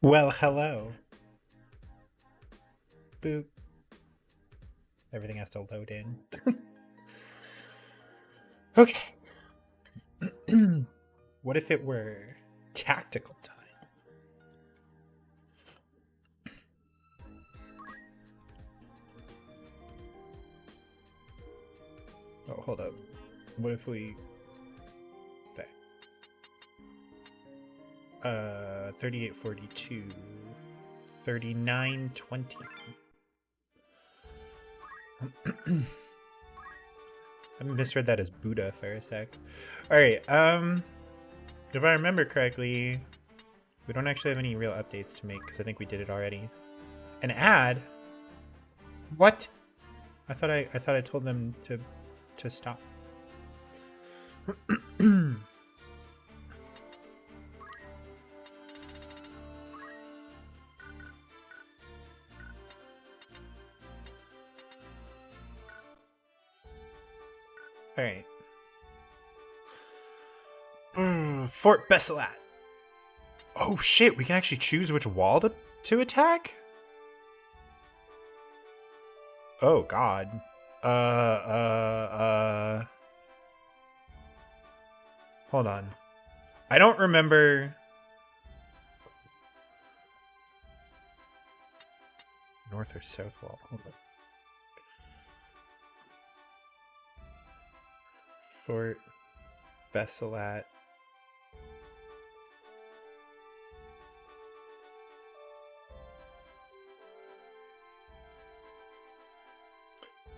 Well, hello. Boop. Everything has to load in. Okay. What if it were tactical time? Oh, hold up. What if we... Okay. 3842. 3920. I misread that as Buddha for a sec. Alright, if I remember correctly, we don't actually have any real updates to make because I think we did it already. An ad? What? I thought I told them to stop. Alright. Fort Besselat. Oh shit, we can actually choose which wall to attack? Oh god. Hold on. I don't remember... North or south wall? Hold on. Fort Besselat.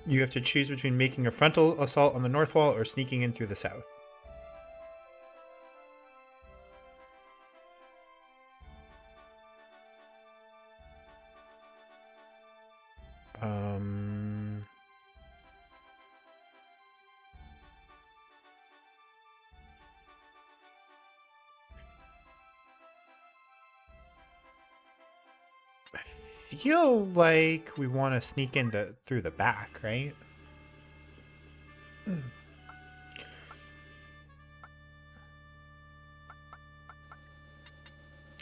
You have to choose between making a frontal assault on the north wall or sneaking in through the south. I feel like we want to sneak in through the back, right? All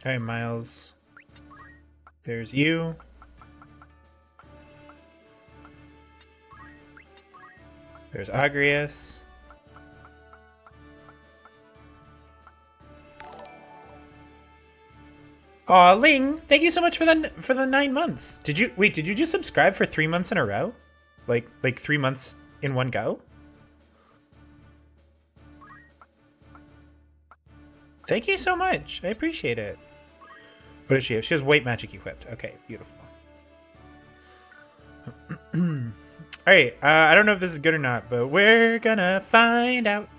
right, Miles. There's you. There's Agrias. Aw, Ling, thank you so much for the 9 months. Did you just subscribe for 3 months in a row? Like 3 months in one go? Thank you so much. I appreciate it. What does she have? She has white magic equipped. Okay, beautiful. Alright, I don't know if this is good or not, but we're gonna find out.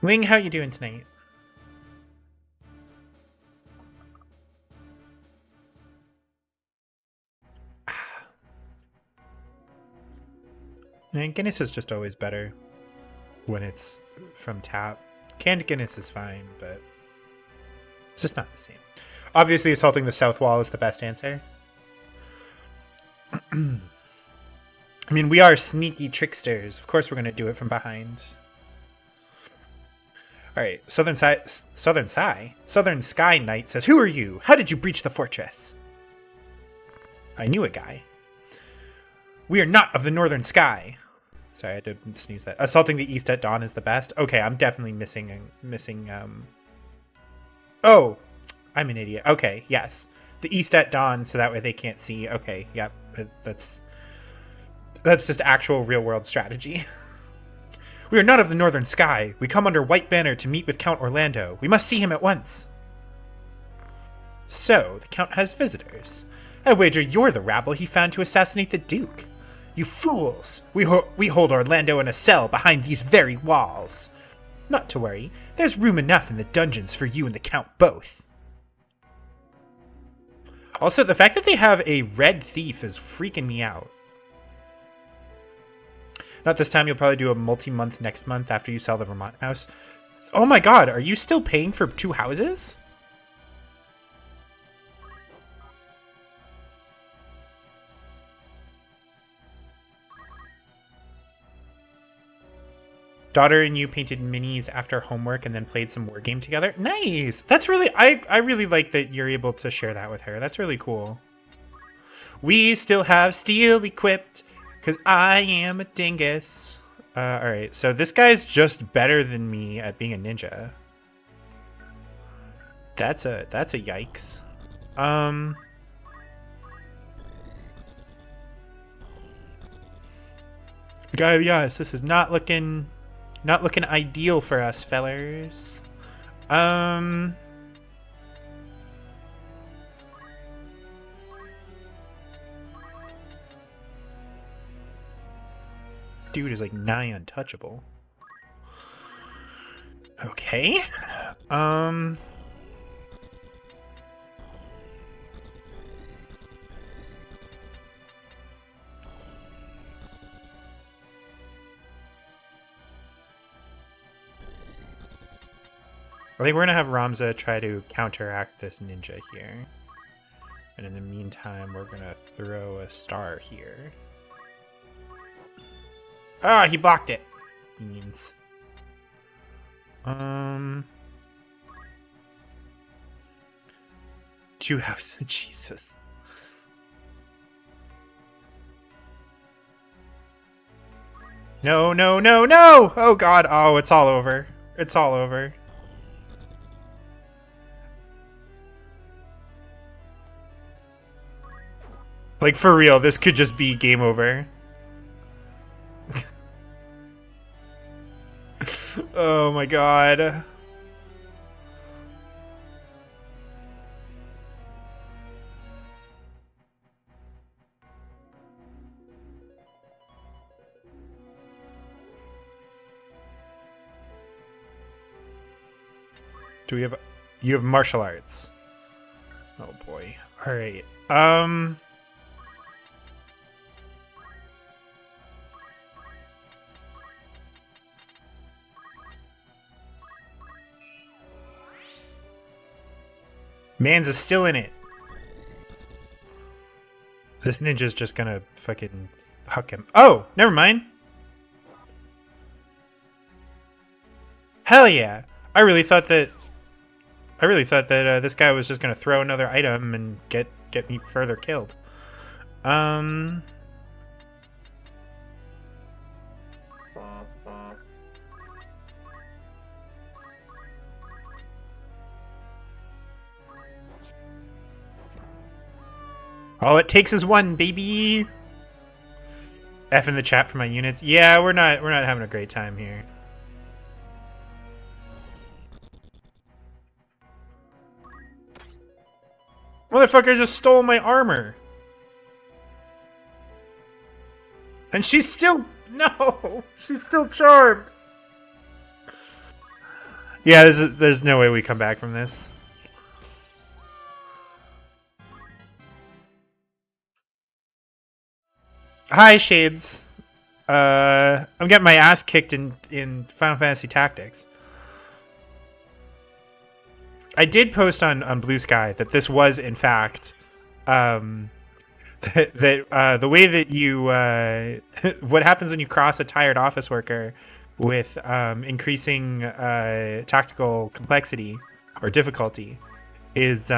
Ling, how you doing tonight? Man, Guinness is just always better when it's from tap. Canned Guinness is fine, but it's just not the same. Obviously, assaulting the south wall is the best answer. I mean, we are sneaky tricksters. Of course we're going to do it from behind. Alright, Southern Sky Knight says, "Who are you? How did you breach the fortress?" I knew a guy. "We are not of the Northern Sky." Sorry, I didn't sneeze that. Assaulting the East at dawn is the best. Okay, I'm definitely missing. Oh, I'm an idiot. Okay, yes. The East at dawn, so that way they can't see. Okay, yep. That's just actual real-world strategy. "We are not of the Northern Sky. We come under White Banner to meet with Count Orlando. We must see him at once." So, the Count has visitors. I wager you're the rabble he found to assassinate the Duke. You fools! We hold Orlando in a cell behind these very walls. Not to worry, there's room enough in the dungeons for you and the Count both. Also, the fact that they have a red thief is freaking me out. Not this time, you'll probably do a multi-month next month after you sell the Vermont house. Oh my god, are you still paying for 2 houses? Daughter and you painted minis after homework and then played some war game together. Nice. That's really, I really like that you're able to share that with her. That's really cool. We still have steel equipped because I am a dingus. All right, so this guy's just better than me at being a ninja. That's a yikes. Gotta be honest, this is not looking ideal for us, fellers. Dude is like nigh untouchable. Okay. I think we're gonna have Ramza try to counteract this ninja here. And in the meantime, we're gonna throw a star here. Ah, he blocked it. Means. Two houses. Jesus. No, no, no, no! Oh god, oh, it's all over. It's all over. Like, for real, this could just be game over. Oh my god. Do we have... You have martial arts. Oh boy. Alright. Mans is still in it. This ninja's just gonna fucking huck him. Oh, never mind. Hell yeah. I really thought that this guy was just gonna throw another item and get me further killed. All it takes is one, baby. F in the chat for my units. Yeah, we're not having a great time here. Motherfucker just stole my armor. And she's still... No! She's still charmed! Yeah, there's no way we come back from this. Hi, Shades. I'm getting my ass kicked in Final Fantasy Tactics. I did post on Blue Sky that this was, in fact, the way that you what happens when you cross a tired office worker with increasing tactical complexity or difficulty is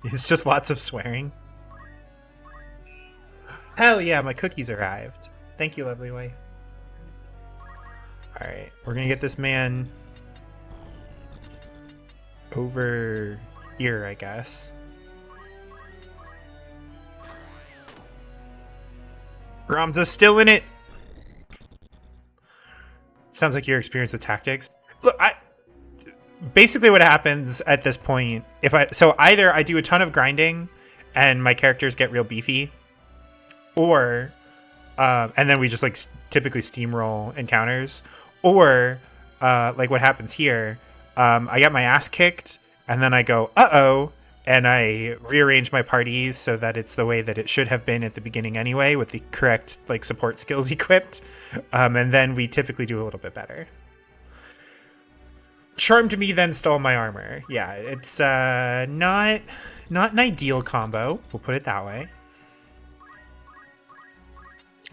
it's just lots of swearing. Hell yeah, my cookies arrived. Thank you, lovely way. All right, we're gonna get this man over here, I guess. Ramza's still in it. Sounds like your experience with tactics. Look, basically what happens at this point, so either I do a ton of grinding and my characters get real beefy, or and then we just like typically steamroll encounters, or like what happens here, I get my ass kicked and then I go uh-oh, and I rearrange my parties so that it's the way that it should have been at the beginning anyway, with the correct like support skills equipped, and then we typically do a little bit better. Charmed me, then stole my armor. Yeah, it's not an ideal combo, we'll put it that way.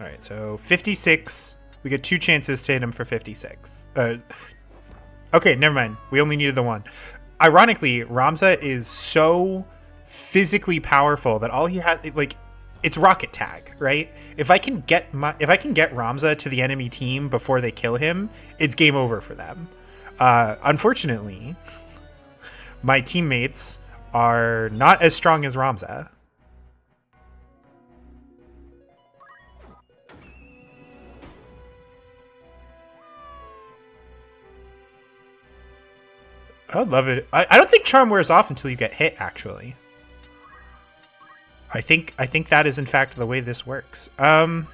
All right, so 56. We get 2 chances to hit him for 56. Okay, never mind. We only needed the one. Ironically, Ramza is so physically powerful that all he has, like, it's rocket tag, right? If I can get Ramza to the enemy team before they kill him, it's game over for them. Unfortunately, my teammates are not as strong as Ramza. I would love it. I don't think charm wears off until you get hit, actually. I think that is in fact the way this works. And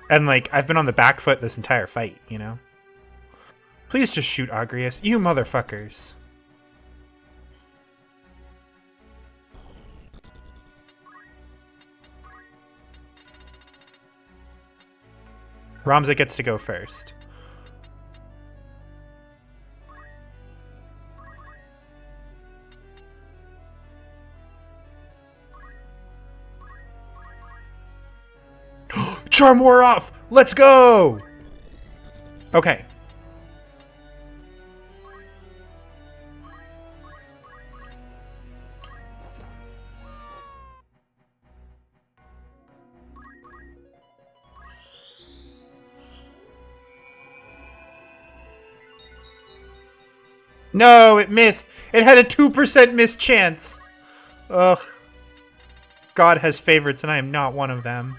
like I've been on the back foot this entire fight, you know? Please just shoot Agrias, you motherfuckers. Ramza gets to go first. Charm wore off! Let's go! Okay. No, it missed. It had a 2% miss chance. Ugh. God has favorites, and I am not one of them.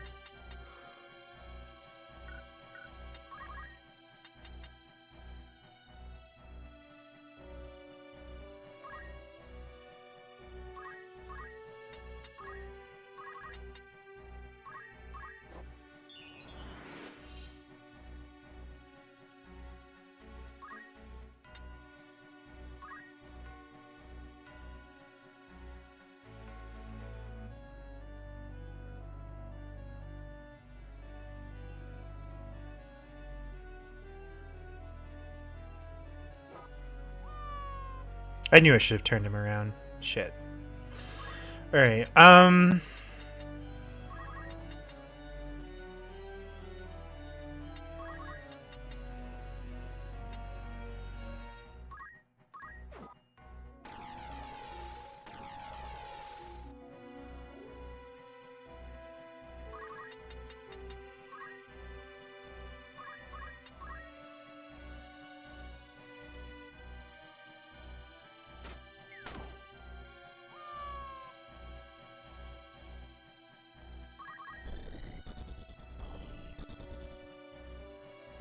I knew I should have turned him around. Shit. Alright,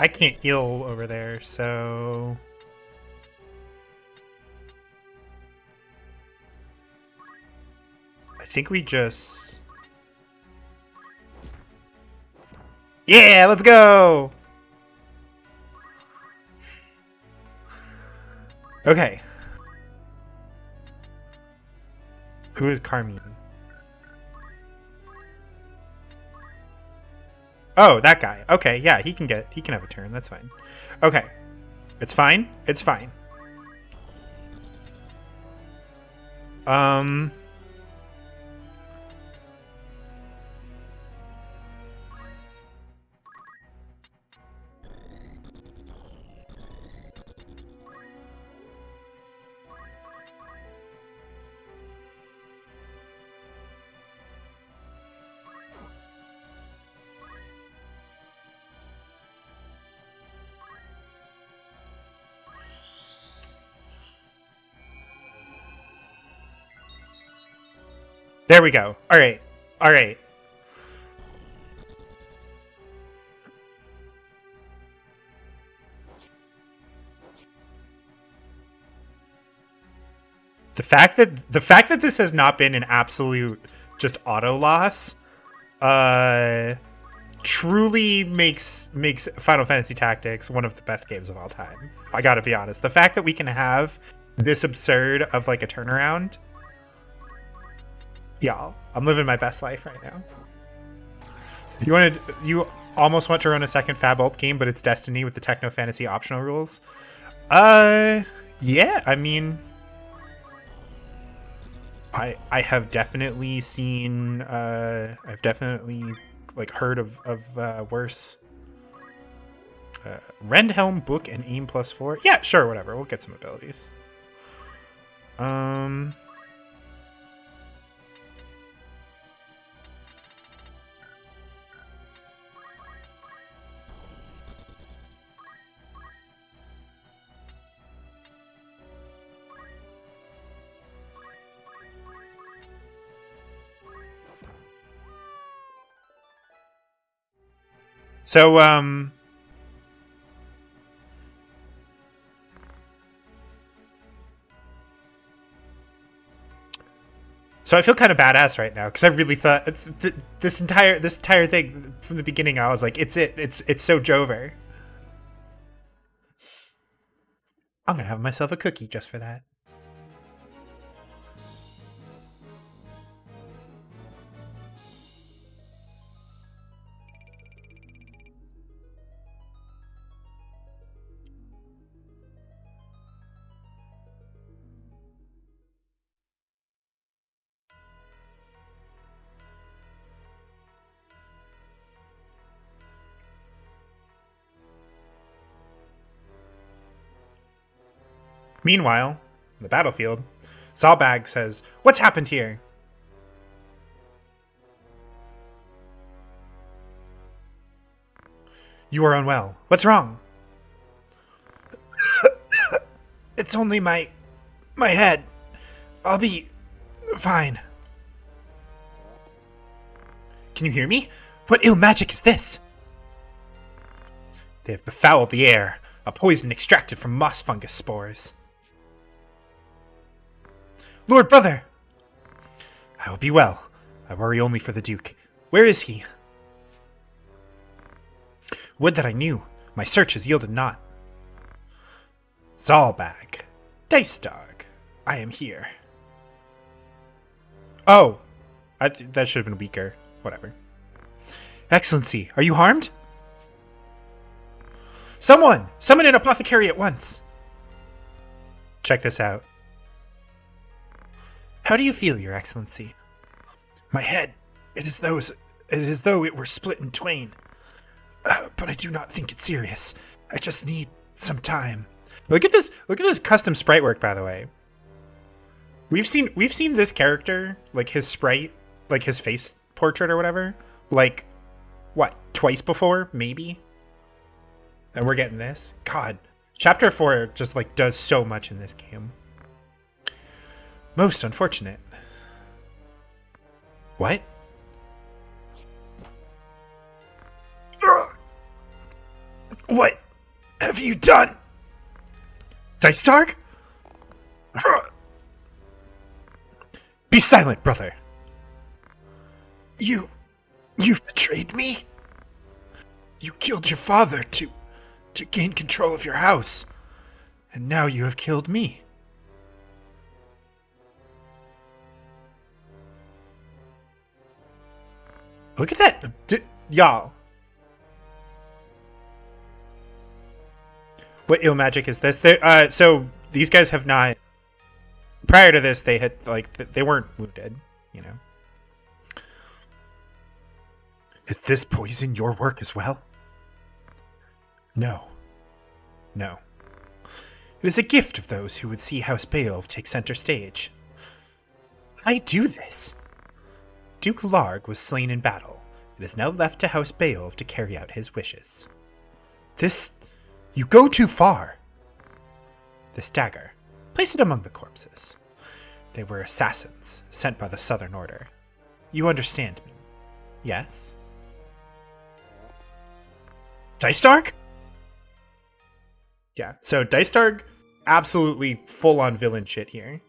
I can't heal over there, so... I think we just... Yeah, let's go! Okay. Who is Carmine? Oh, that guy. Okay, yeah, he can have a turn. That's fine. Okay. It's fine. It's fine. There we go. All right. All right. The fact that this has not been an absolute just auto loss truly makes Final Fantasy Tactics one of the best games of all time. I got to be honest. The fact that we can have this absurd of like a turnaround. Y'all, I'm living my best life right now. You almost want to run a second Fab Ult game, but it's Destiny with the Techno Fantasy optional rules. Yeah, I mean, I have definitely seen I've definitely like heard of worse. Rendhelm book and aim +4. Yeah, sure, whatever. We'll get some abilities. Um. So So I feel kind of badass right now because I really thought this entire thing from the beginning. I was like, it's so Jover. I'm gonna have myself a cookie just for that. Meanwhile, on the battlefield, Zalbag says, "What's happened here?" You are unwell. What's wrong? It's only my head. I'll be fine. Can you hear me? What ill magic is this? They have befouled the air. A poison extracted from moss fungus spores. Lord brother! I will be well. I worry only for the Duke. Where is he? Would that I knew. My search has yielded naught. Zalbag. Dice Dog. I am here. Oh! That should have been weaker. Whatever. Excellency, are you harmed? Someone! Summon an apothecary at once! Check this out. How do you feel, Your Excellency? My head. It is as though it were split in twain. But I do not think it's serious. I just need some time. Look at this custom sprite work, by the way. We've seen this character, like his sprite, like his face portrait or whatever, like what, twice before, maybe? And we're getting this. God. Chapter 4 just like does so much in this game. Most unfortunate. What? What have you done? Dice Dark? Be silent, brother. You've betrayed me? You killed your father to gain control of your house. And now you have killed me. Look at that. Y'all. What ill magic is this? So these guys have not. Prior to this, they had they weren't wounded, you know. Is this poison your work as well? No. No. It is a gift of those who would see House Beowulf take center stage. I do this. Duke Larg was slain in battle. It is now left to House Beowulf to carry out his wishes. You go too far. This dagger. Place it among the corpses. They were assassins sent by the Southern Order. You understand me? Yes? Dice Dark? Yeah, so Dice Dark, absolutely full-on villain shit here.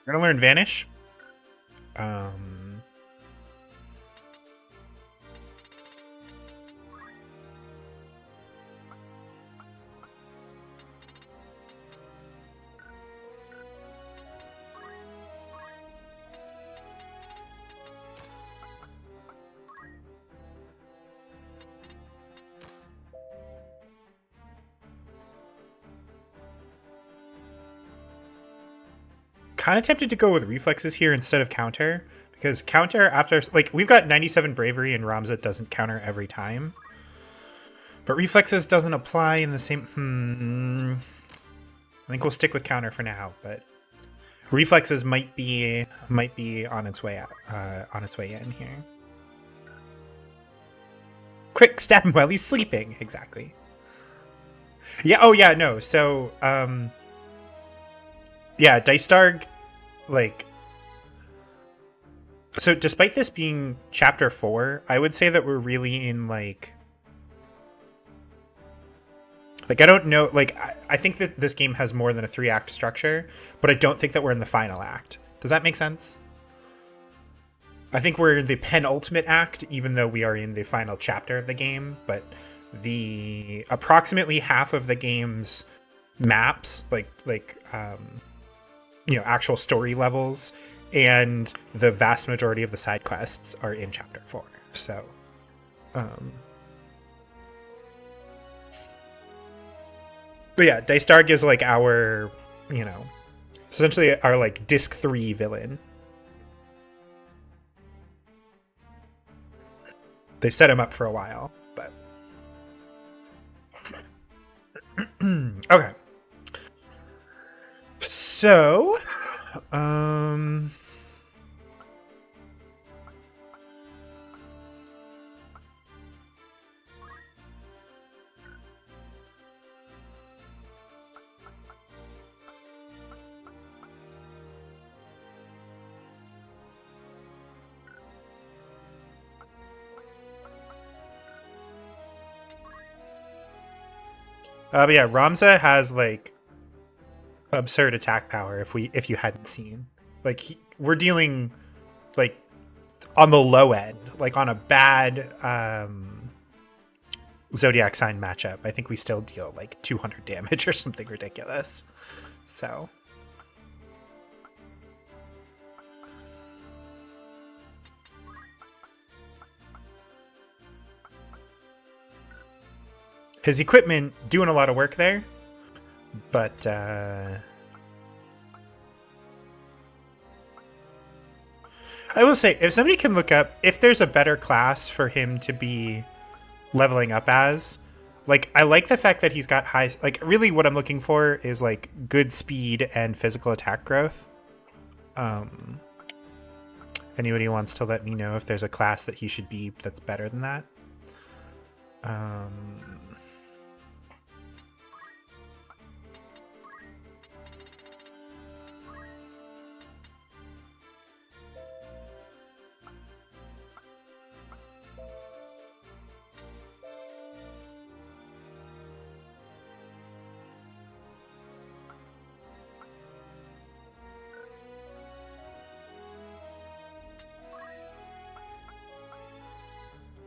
We're gonna learn Vanish. Um, kind of tempted to go with reflexes here instead of counter, because counter after, like, we've got 97 bravery and Ramza doesn't counter every time, but reflexes doesn't apply in the same. I think we'll stick with counter for now, but reflexes might be on its way out, on its way in here. Quick, stab him while he's sleeping. Exactly. Yeah. Oh yeah. No. So yeah, Dice Darg, like, so despite this being chapter 4, I would say that we're really in like I don't know, like, I think that this game has more than a 3-act structure, but I don't think that we're in the final act. Does that make sense? I think we're in the penultimate act, even though we are in the final chapter of the game, but the approximately half of the game's maps, actual story levels, and the vast majority of the side quests are in chapter 4. So, but yeah, Dice Darg is like our, essentially our like disc 3 villain. They set him up for a while, but okay. So, but yeah, Ramza has like absurd attack power. If you hadn't seen, like, we're dealing like on the low end, like on a bad Zodiac sign matchup. I think we still deal like 200 damage or something ridiculous. So. His equipment doing a lot of work there, but I will say, if somebody can look up if there's a better class for him to be leveling up as, like, I like the fact that he's got high, like, really what I'm looking for is like good speed and physical attack growth. Anybody wants to let me know if there's a class that he should be that's better than that?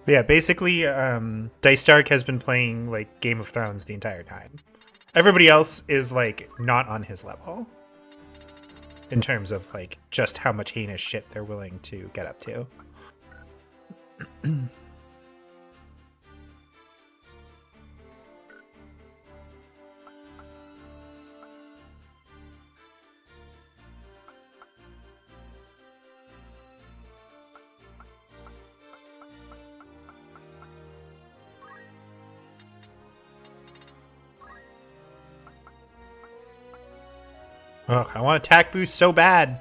Yeah, basically, Dice Dark has been playing like Game of Thrones the entire time. Everybody else is like not on his level in terms of like just how much heinous shit they're willing to get up to. Oh, I want attack boost so bad.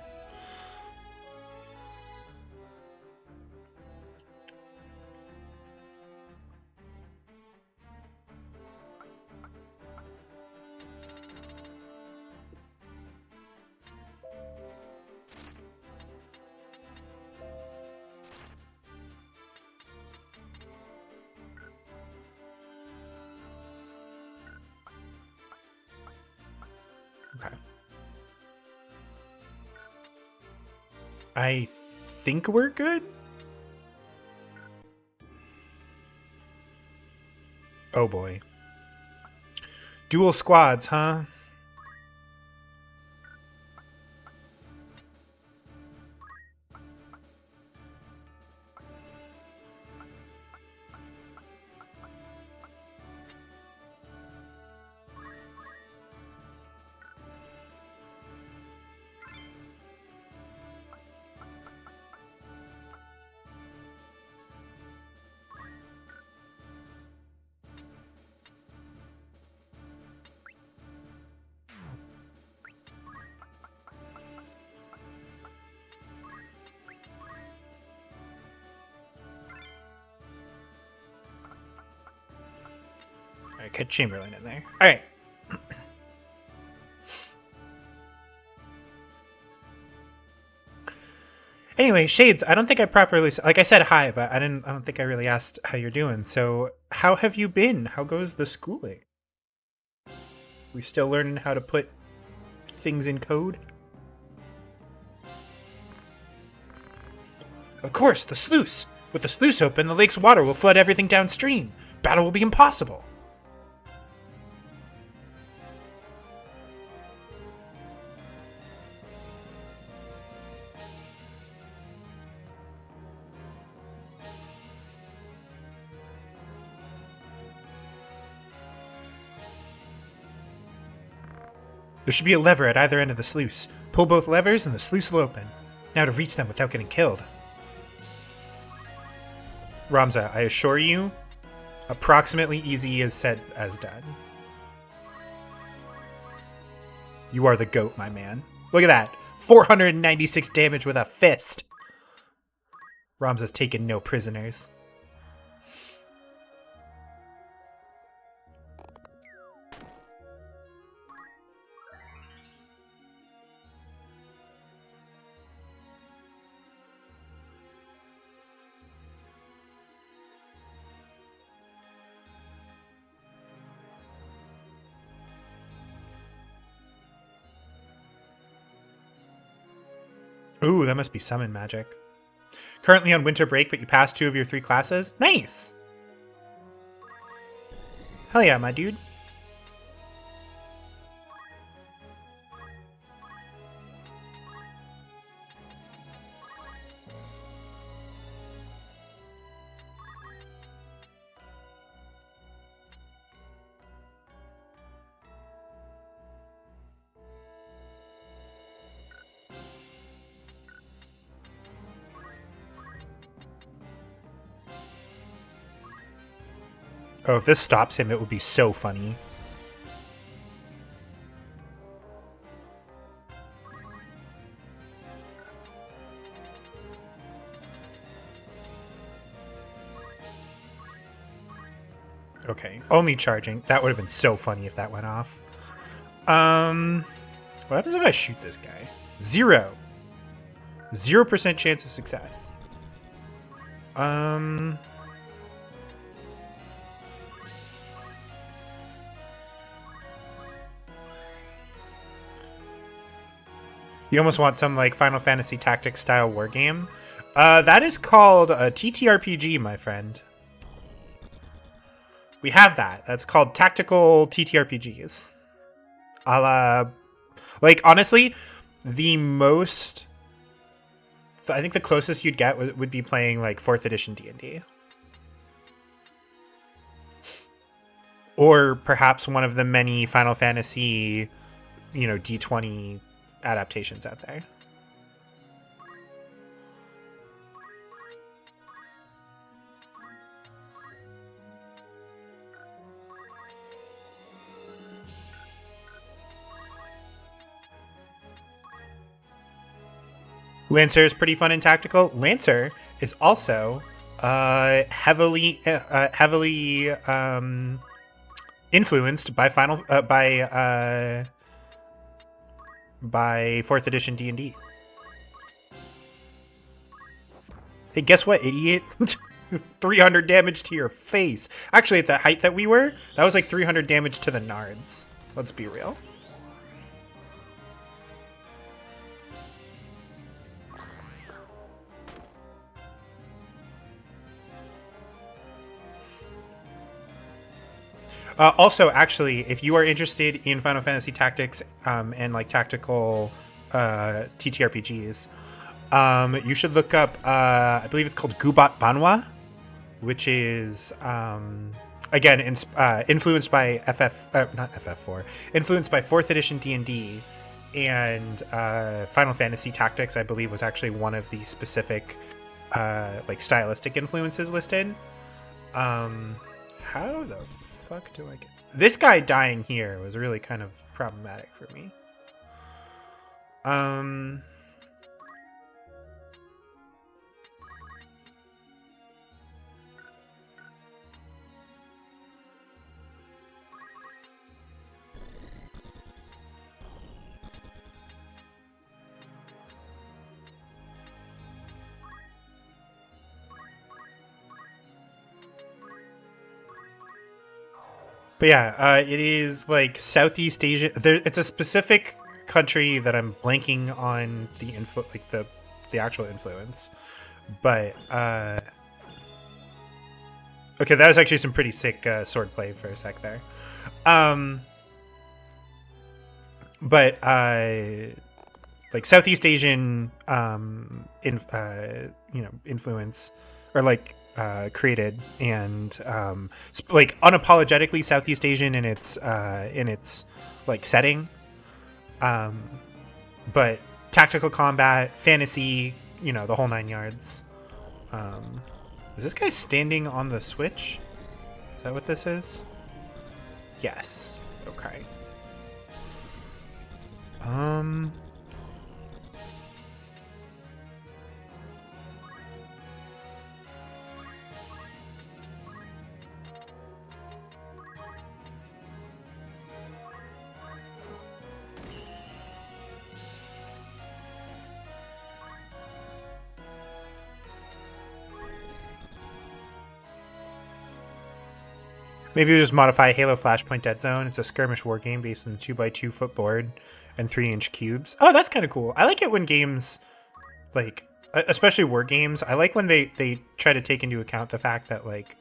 Okay. I think we're good. Oh boy. Dual squads, huh? Alright, get Chamberlain in there. Alright. Anyway, Shades, I don't think I properly, like I said hi, but I don't think I really asked how you're doing. So, how have you been? How goes the schooling? We still learning how to put things in code? Of course, the sluice. With the sluice open, the lake's water will flood everything downstream. Battle will be impossible. There should be a lever at either end of the sluice. Pull both levers and the sluice will open. Now to reach them without getting killed. Ramza, I assure you, approximately easy as said as done. You are the GOAT, my man. Look at that. 496 damage with a fist. Ramza's taken no prisoners. Ooh, that must be summon magic. Currently on winter break, but you passed 2 of your 3 classes? Nice! Hell yeah, my dude. Oh, if this stops him, it would be so funny. Okay, only charging. That would have been so funny if that went off. What happens if I shoot this guy? 0. 0% chance of success. You almost want some like Final Fantasy Tactics style war game. That is called a TTRPG, my friend. We have that. That's called tactical TTRPGs. A la, like, honestly, the most, I think the closest you'd get would be playing like 4th edition D&D. Or perhaps one of the many Final Fantasy, you know, D20 adaptations out there. Lancer is pretty fun and tactical. Lancer is also heavily influenced by by 4th edition D&D. Hey, guess what, idiot? 300 damage to your face. Actually, at the height that we were, that was like 300 damage to the nards. Let's be real. Also, actually, if you are interested in Final Fantasy Tactics and like tactical TTRPGs, you should look up. I believe it's called Gubat Banwa, which is again influenced by not FF4, influenced by 4th edition D&D, and Final Fantasy Tactics. I believe was actually one of the specific like stylistic influences listed. How the fuck do I get this guy dying here was really kind of problematic for me. But yeah, it is like Southeast Asia. It's a specific country that I'm blanking on the like the actual influence. But okay, that was actually some pretty sick sword play for a sec there. But like Southeast Asian influence, or like created, and like unapologetically Southeast Asian in its like setting, but tactical combat, fantasy, the whole 9 yards. Is this guy standing on the switch? Is that what this is? Yes. Okay. Maybe we just modify Halo Flashpoint Dead Zone. It's a skirmish war game based on 2x2 footboard and 3-inch cubes. Oh, that's kind of cool. I like it when games, like, especially war games, I like when they try to take into account the fact that, like,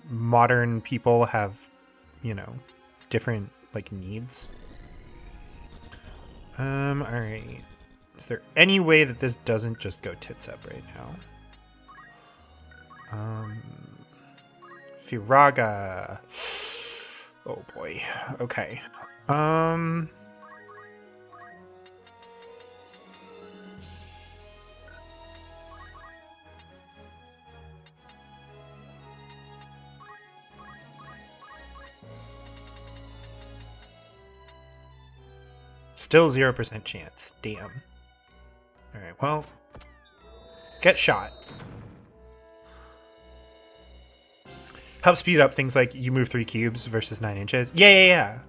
modern people have, different, like, needs. Alright. Is there any way that this doesn't just go tits up right now? Firaga. Oh boy. Okay. Still 0% chance. Damn. Alright, well. Get shot. Help speed up things like you move 3 cubes versus 9 inches. Yeah.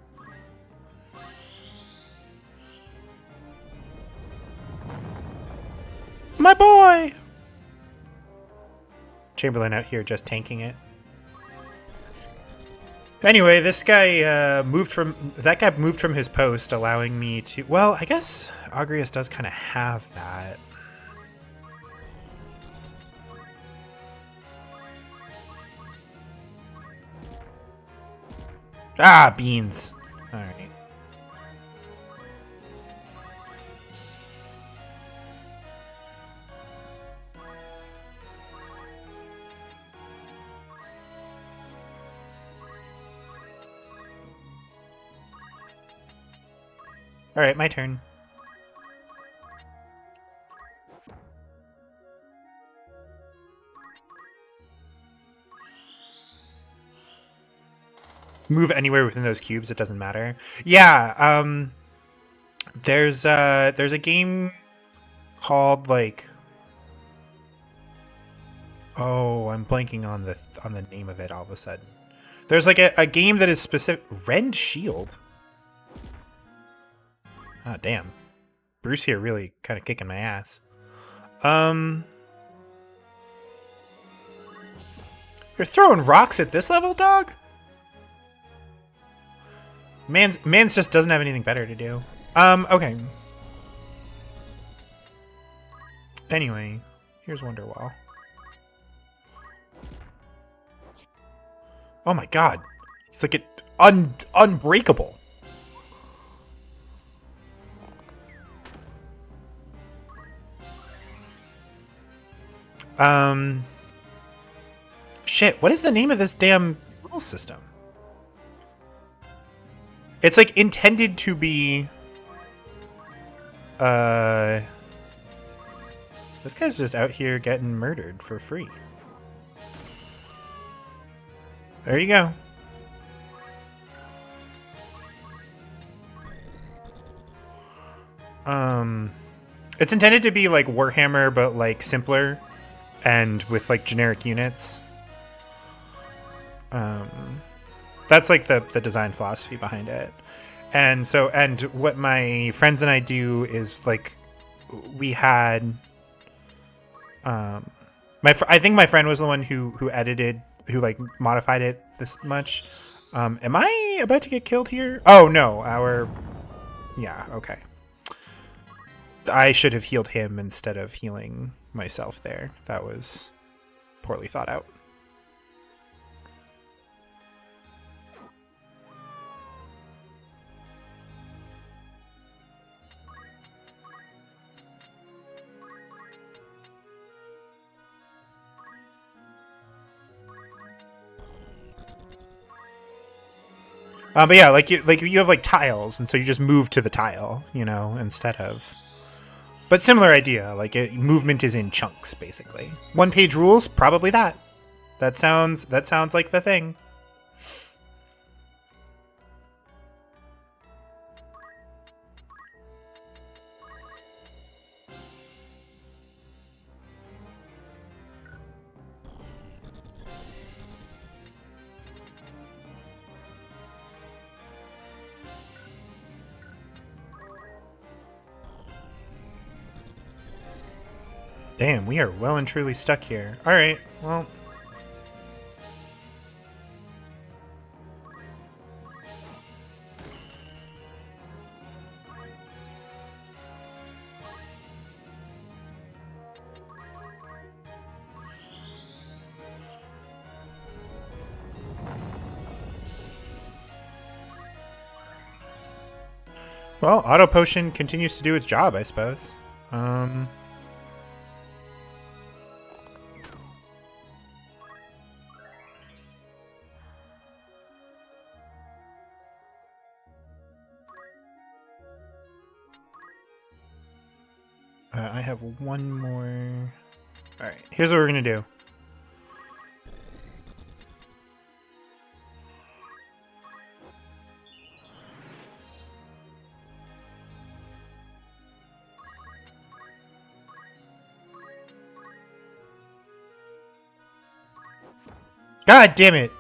My boy! Chamberlain out here just tanking it. Anyway, this guy moved from his post, allowing me to... Well, I guess AGRIAS does kind of have that. Ah, beans. All right. All right, my turn. Move anywhere within those cubes, it doesn't matter. Yeah, there's a game called like, oh, I'm blanking on the name of it all of a sudden. There's like a game that is specific. Rend Shield. Ah, damn. Bruce here really kind of kicking my ass. You're throwing rocks at this level, dog? Man's just doesn't have anything better to do. Okay. Anyway, here's Wonderwall. Oh my god. He's like unbreakable. Shit, what is the name of this damn rule system? It's like intended to be this guy's just out here getting murdered for free. There you go. It's intended to be like Warhammer, but like simpler and with like generic units. That's like the design philosophy behind it. And so, and what my friends and I do is like, we had, I think my friend was the one who edited, who like modified it this much. Am I about to get killed here? Oh no, yeah, okay. I should have healed him instead of healing myself there. That was poorly thought out. But yeah, like you have like tiles, and so you just move to the tile, you know, instead of. But similar idea, like movement is in chunks, basically. One-page rules, probably that. That sounds like the thing. Damn, we are well and truly stuck here. All right, well. Well, Auto Potion continues to do its job, I suppose. I have one more. All right, here's what we're gonna do. God damn it!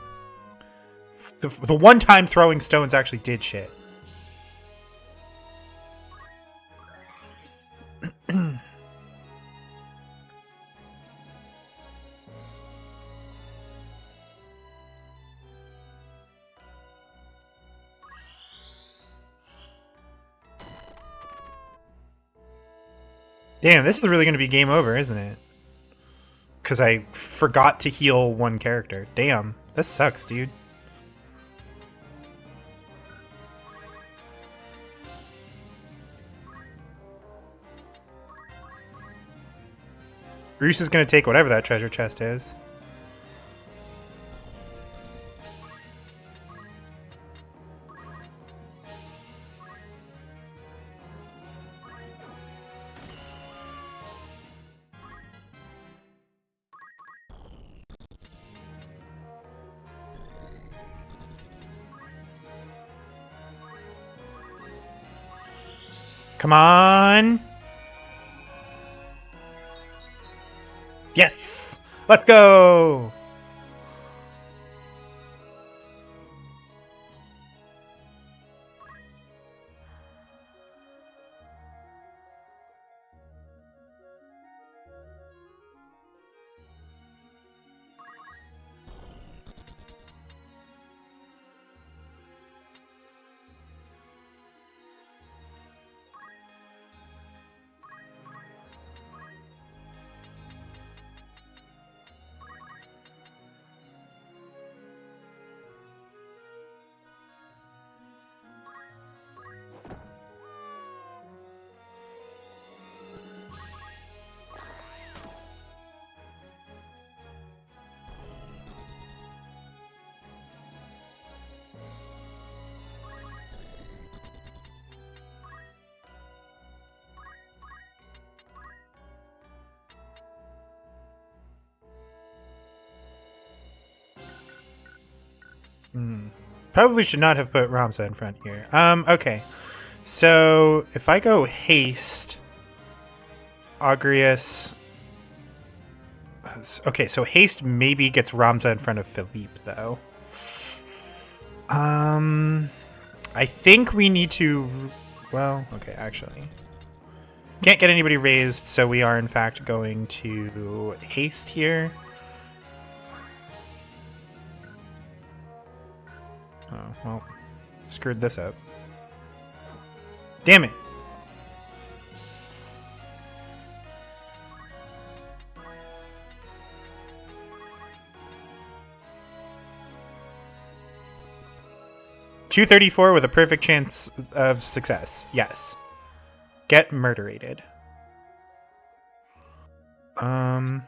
The one time throwing stones actually did shit. Damn, this is really going to be game over, isn't it? Because I forgot to heal one character. Damn, this sucks, dude. Bruce is going to take whatever that treasure chest is. Come on! Yes! Let's go! Probably should not have put Ramza in front here. Okay. So if I go haste, Agrias. Okay, so haste maybe gets Ramza in front of Philippe, though. I think we need to. Well, okay, actually. Can't get anybody raised, so we are in fact going to haste here. Oh, well, screwed this up. Damn it! $234 with a perfect chance of success. Yes. Get murderated. 1,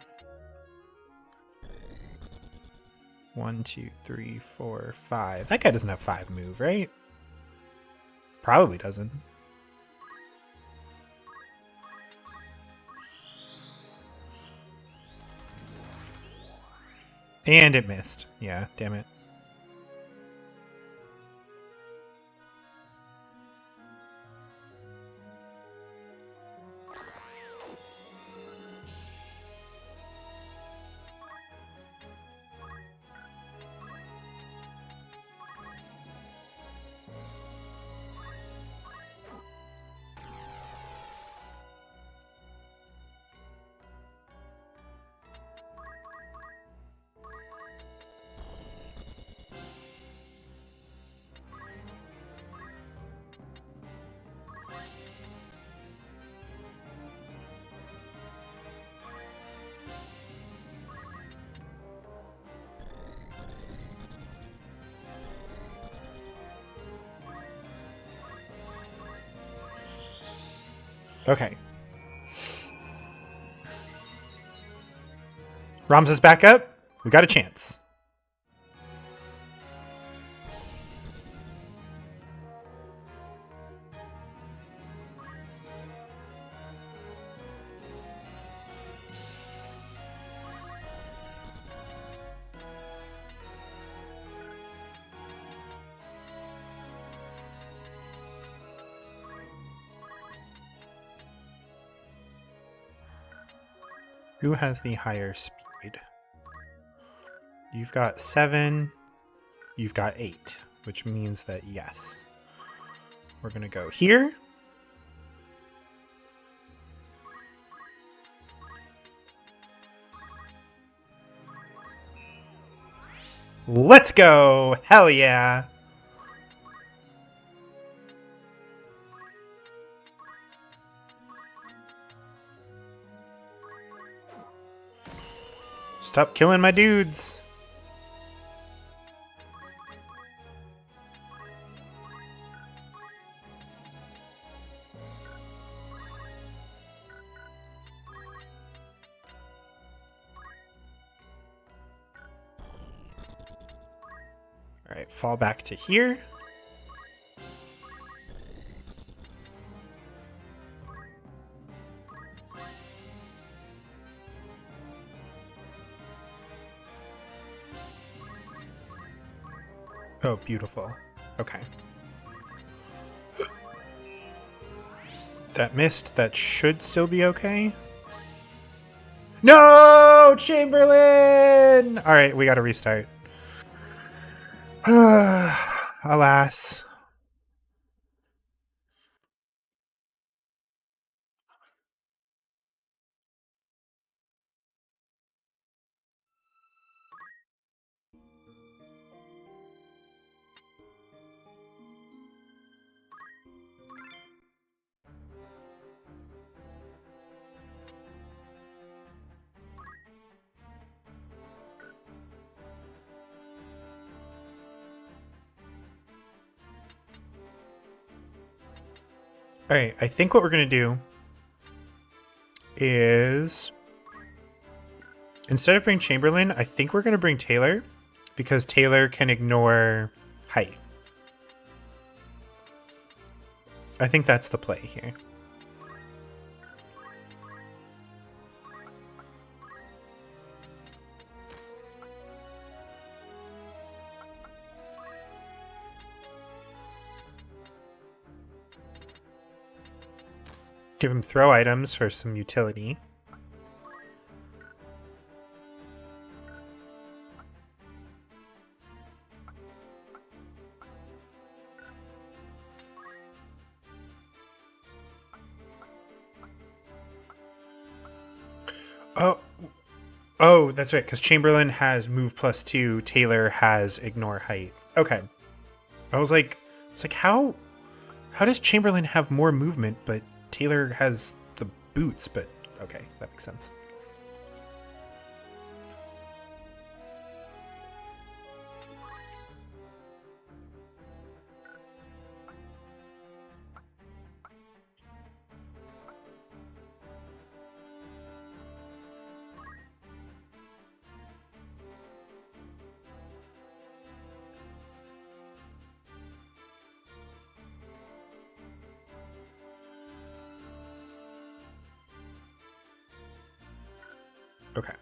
2, 3, 4, 5. That guy doesn't have 5 move, right? Probably doesn't. And it missed. Yeah, damn it. Okay. Ramza's back up. We got a chance. Who has the higher speed? You've got 7. You've got 8, which means that yes. We're going to go here. Let's go! Hell yeah! Stop killing my dudes! Alright, fall back to here. Oh, beautiful. Okay. That missed. That should still be okay. No! Chamberlain! Alright, we gotta restart. Alas. Alright, I think what we're gonna do is instead of bringing Chamberlain, I think we're gonna bring Taylor because Taylor can ignore height. I think that's the play here. Give him throw items for some utility. Oh, that's right, because Chamberlain has move +2, Taylor has ignore height. Okay. I was like, how does Chamberlain have more movement, but Taylor has the boots? But okay, that makes sense. Okay.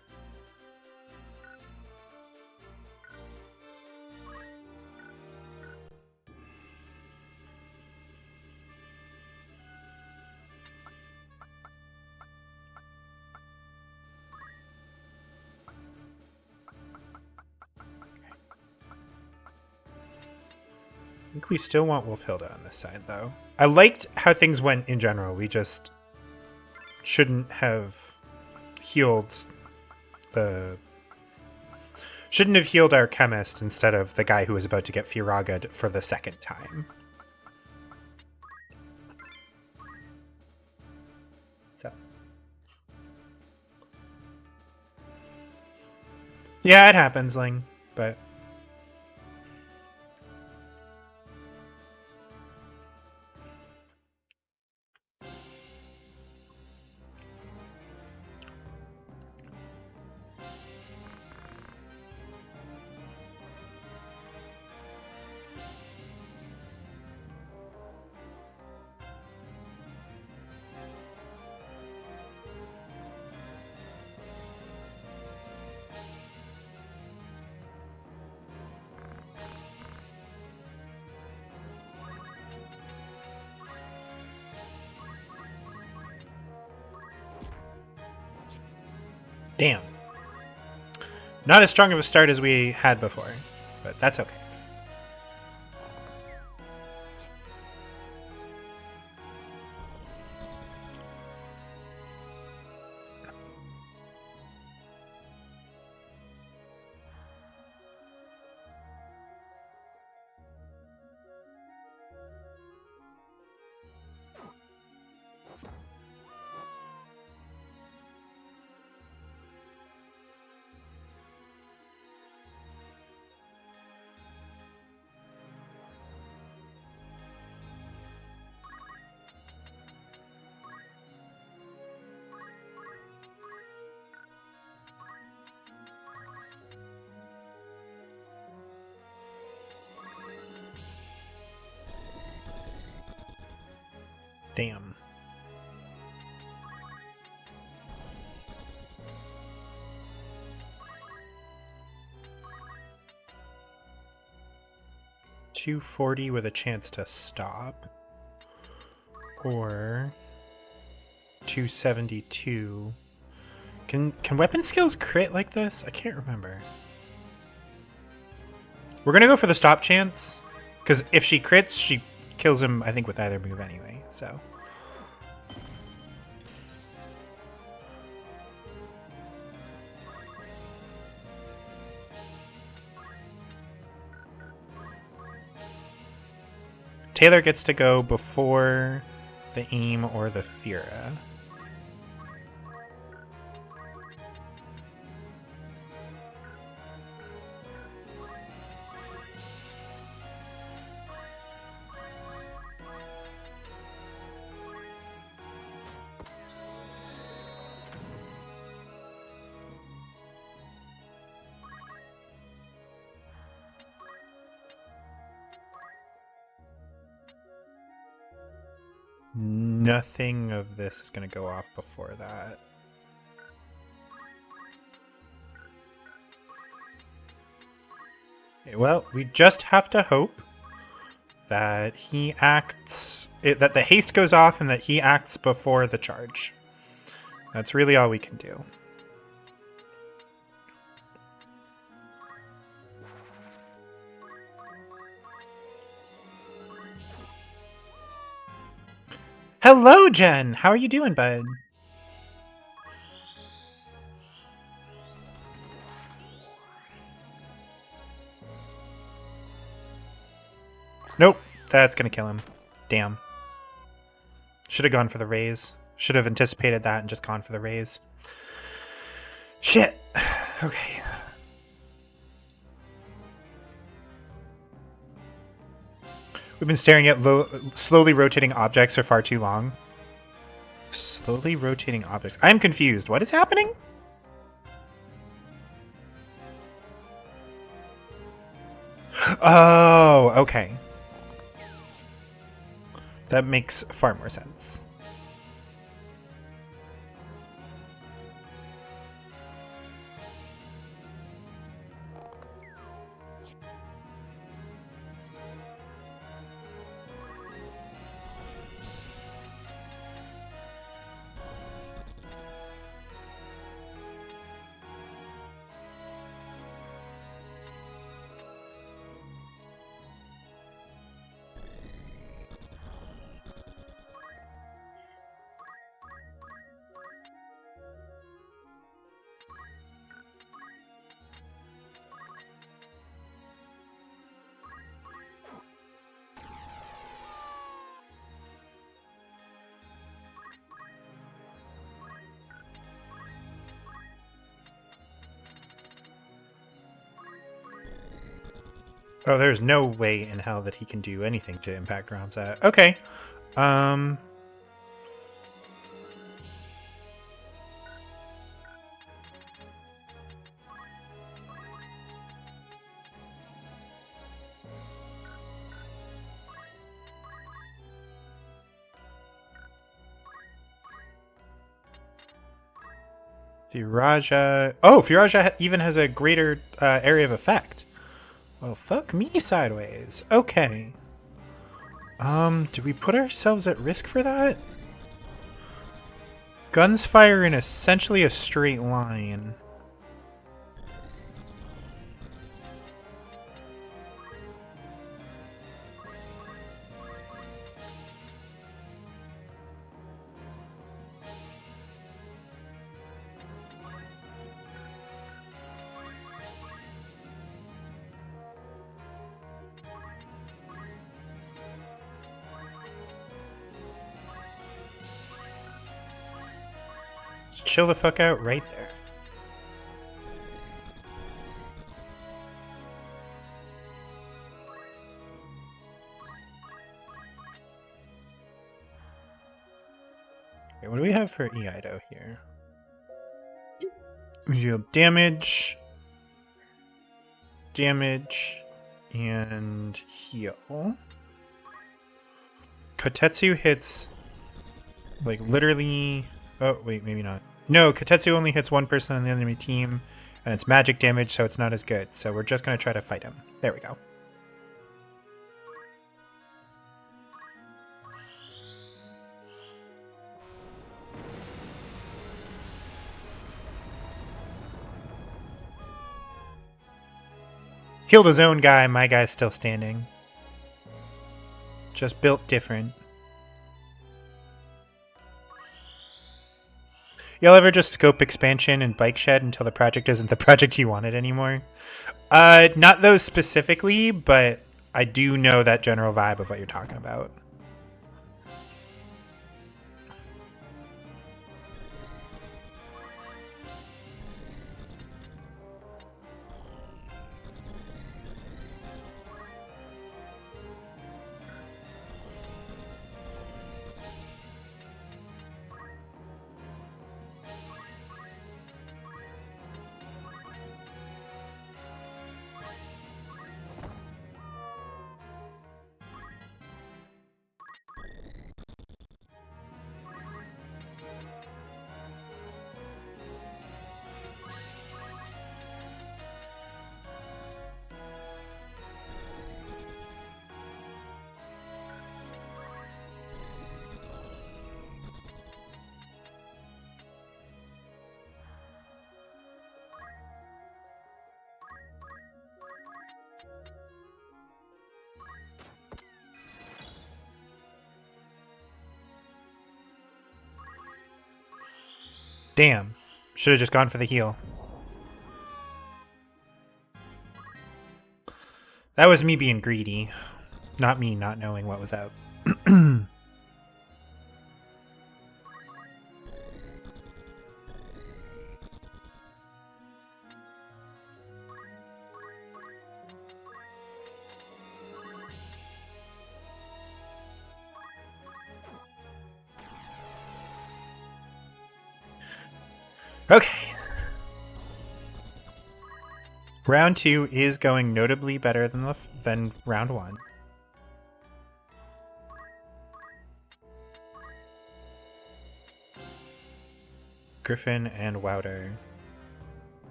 I think we still want Wolfhilda on this side, though. I liked how things went in general. We just shouldn't have healed our chemist instead of the guy who was about to get Firaga for the second time. So. Yeah, it happens, Ling, but... Damn. Not as strong of a start as we had before, but that's okay. Damn. $240 with a chance to stop. Or 272. Can weapon skills crit like this? I can't remember. We're gonna go for the stop chance, because if she crits, she kills him, I think, with either move anyway, so. Taylor gets to go before the aim or the Fira. Nothing of this is going to go off before that. Okay, well, we just have to hope that he acts, that the haste goes off and that he acts before the charge. That's really all we can do. Hello, Jen! How are you doing, bud? Nope, that's gonna kill him. Damn. Should have gone for the raise. Should have anticipated that and just gone for the raise. Shit. Okay. We've been staring at slowly rotating objects for far too long. Slowly rotating objects. I'm confused. What is happening? Oh, okay. That makes far more sense. Oh, there's no way in hell that he can do anything to impact Ramsat. Okay. Firaja. Oh, Firaja even has a greater area of effect. Well, fuck me sideways. Okay. Do we put ourselves at risk for that? Guns fire in essentially a straight line. Just chill the fuck out right there. Okay, what do we have for Eido here? We deal damage, and heal. Kotetsu hits, like, literally... Oh, wait, maybe not. No, Kotetsu only hits one person on the enemy team, and it's magic damage, so it's not as good. So we're just going to try to fight him. There we go. Killed his own guy, my guy's still standing. Just built different. You'll ever just scope expansion and bike shed until the project isn't the project you wanted anymore? Not those specifically, but I do know that general vibe of what you're talking about. Damn. Should have just gone for the heal. That was me being greedy. Not me not knowing what was up. Okay. Round 2 is going notably better than round 1. Griffin and Wouter.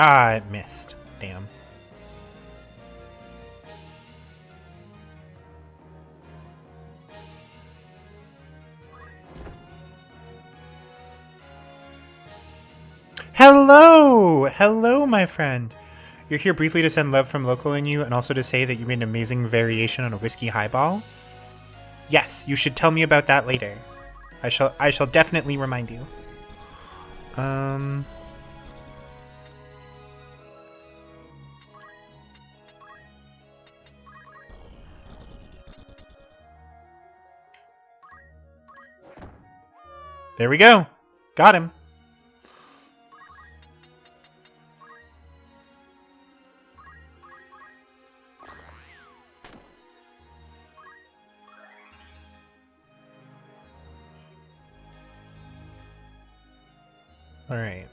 Ah, it missed. Damn. Hello! Hello, my friend. You're here briefly to send love from local in you and also to say that you made an amazing variation on a whiskey highball? Yes, you should tell me about that later. I shall definitely remind you. There we go. Got him. All right.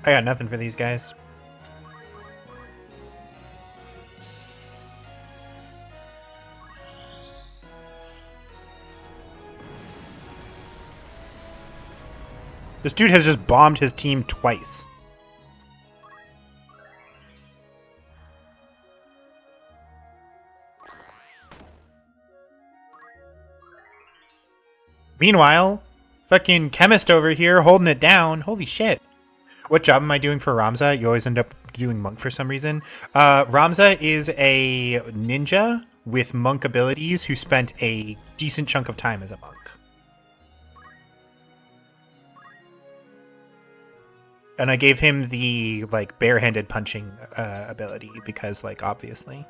I got nothing for these guys. This dude has just bombed his team twice. Meanwhile, fucking chemist over here holding it down. Holy shit. What job am I doing for Ramza? You always end up doing monk for some reason. Ramza is a ninja with monk abilities who spent a decent chunk of time as a monk. And I gave him the, like, barehanded punching ability because, like, obviously.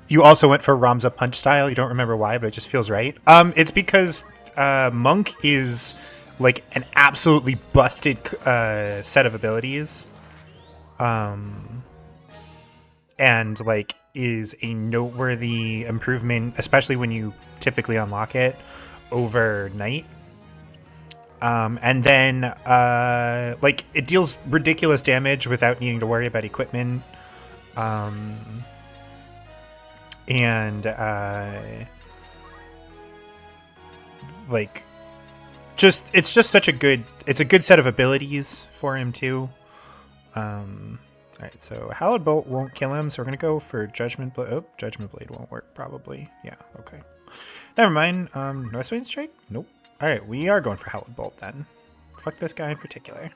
You also went for Ramza punch style. You don't remember why, but it just feels right. It's because Monk is like an absolutely busted set of abilities, and like is a noteworthy improvement, especially when you typically unlock it overnight. And then like it deals ridiculous damage without needing to worry about equipment. And like, it's just such a good, it's a good set of abilities for him too. Alright, so Hallowed Bolt won't kill him, so we're gonna go for Judgment Blade. Oh, Judgment Blade won't work, probably. Yeah, okay. Never mind. Northwind Strike? Nope. Alright, we are going for Hallowed Bolt then. Fuck this guy in particular.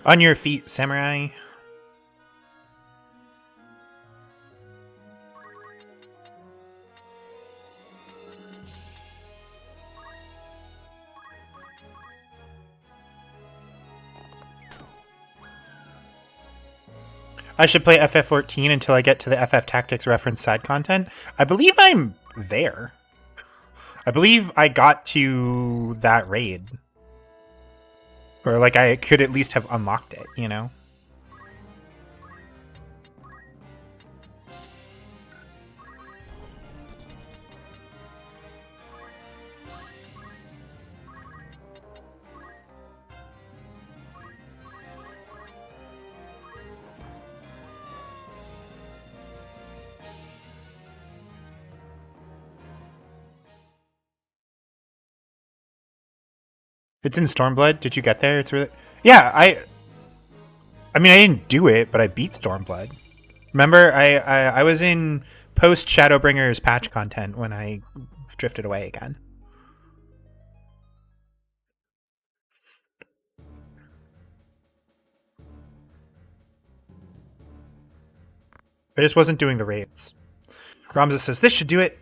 On your feet, Samurai. I should play FF14 until I get to the FF Tactics reference side content. I believe I'm there. I believe I got to that raid. Or, like, I could at least have unlocked it, you know? It's in Stormblood. Did you get there? It's really... Yeah, I mean, I didn't do it, but I beat Stormblood. Remember, I was in post Shadowbringers patch content when I drifted away again. I just wasn't doing the raids. Ramza says, this should do it.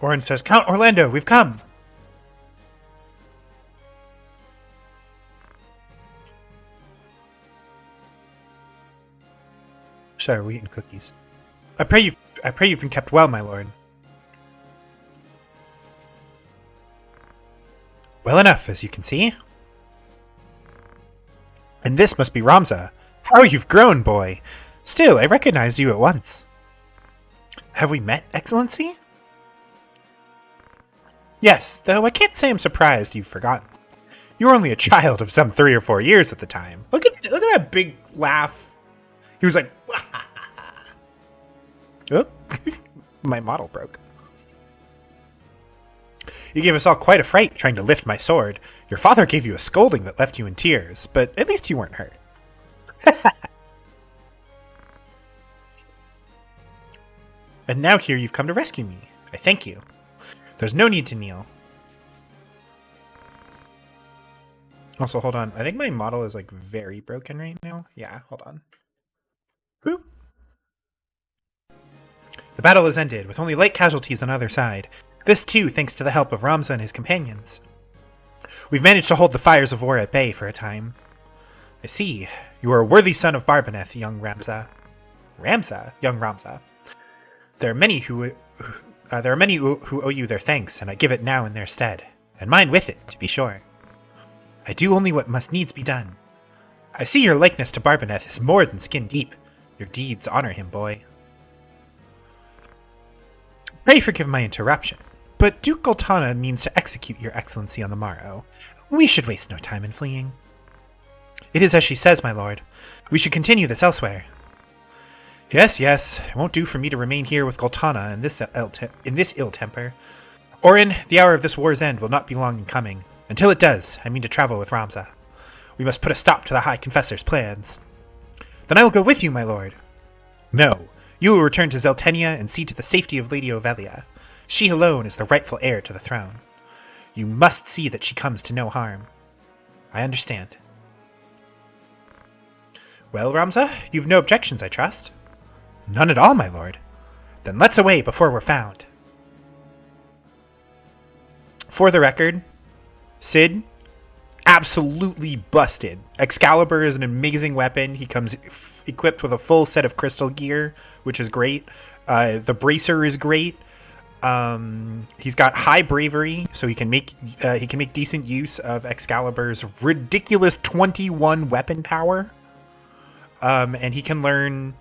Orange says, Count Orlando, we've come. Sorry, we're eating cookies. I pray you've been kept well, my lord. Well enough, as you can see. And this must be Ramza. How you've grown, boy. Still, I recognized you at once. Have we met, Excellency? Yes, though I can't say I'm surprised you've forgotten. You were only a child of some 3 or 4 years at the time. Look at that big laugh. He was like, oh, my model broke. You gave us all quite a fright trying to lift my sword. Your father gave you a scolding that left you in tears, but at least you weren't hurt. And now here you've come to rescue me. I thank you. There's no need to kneel. Also, hold on. I think my model is, like, very broken right now. Yeah, hold on. Boop. The battle has ended, with only light casualties on either side. This, too, thanks to the help of Ramza and his companions. We've managed to hold the fires of war at bay for a time. I see. You are a worthy son of Barbaneth, young Ramza. Young Ramza. There are many who owe you their thanks, and I give it now in their stead. And mine with it, to be sure. I do only what must needs be done. I see your likeness to Barbaneth is more than skin deep. Your deeds honor him, boy. Pray forgive my interruption, but Duke Goltana means to execute your excellency on the morrow. We should waste no time in fleeing. It is as she says, my lord. We should continue this elsewhere. Yes, it won't do for me to remain here with Goltana in this ill temper. Orin, the hour of this war's end will not be long in coming. Until it does, I mean to travel with Ramza. We must put a stop to the High Confessor's plans. Then I will go with you, my lord. No, you will return to Zeltenia and see to the safety of Lady Ovelia. She alone is the rightful heir to the throne. You must see that she comes to no harm. I understand. Well, Ramza, you've no objections, I trust? None at all, my lord. Then let's away before we're found. For the record, Sid, absolutely busted. Excalibur is an amazing weapon. He comes equipped with a full set of crystal gear, which is great. The bracer is great. He's got high bravery, so he can make decent use of Excalibur's ridiculous 21 weapon power. And he can learn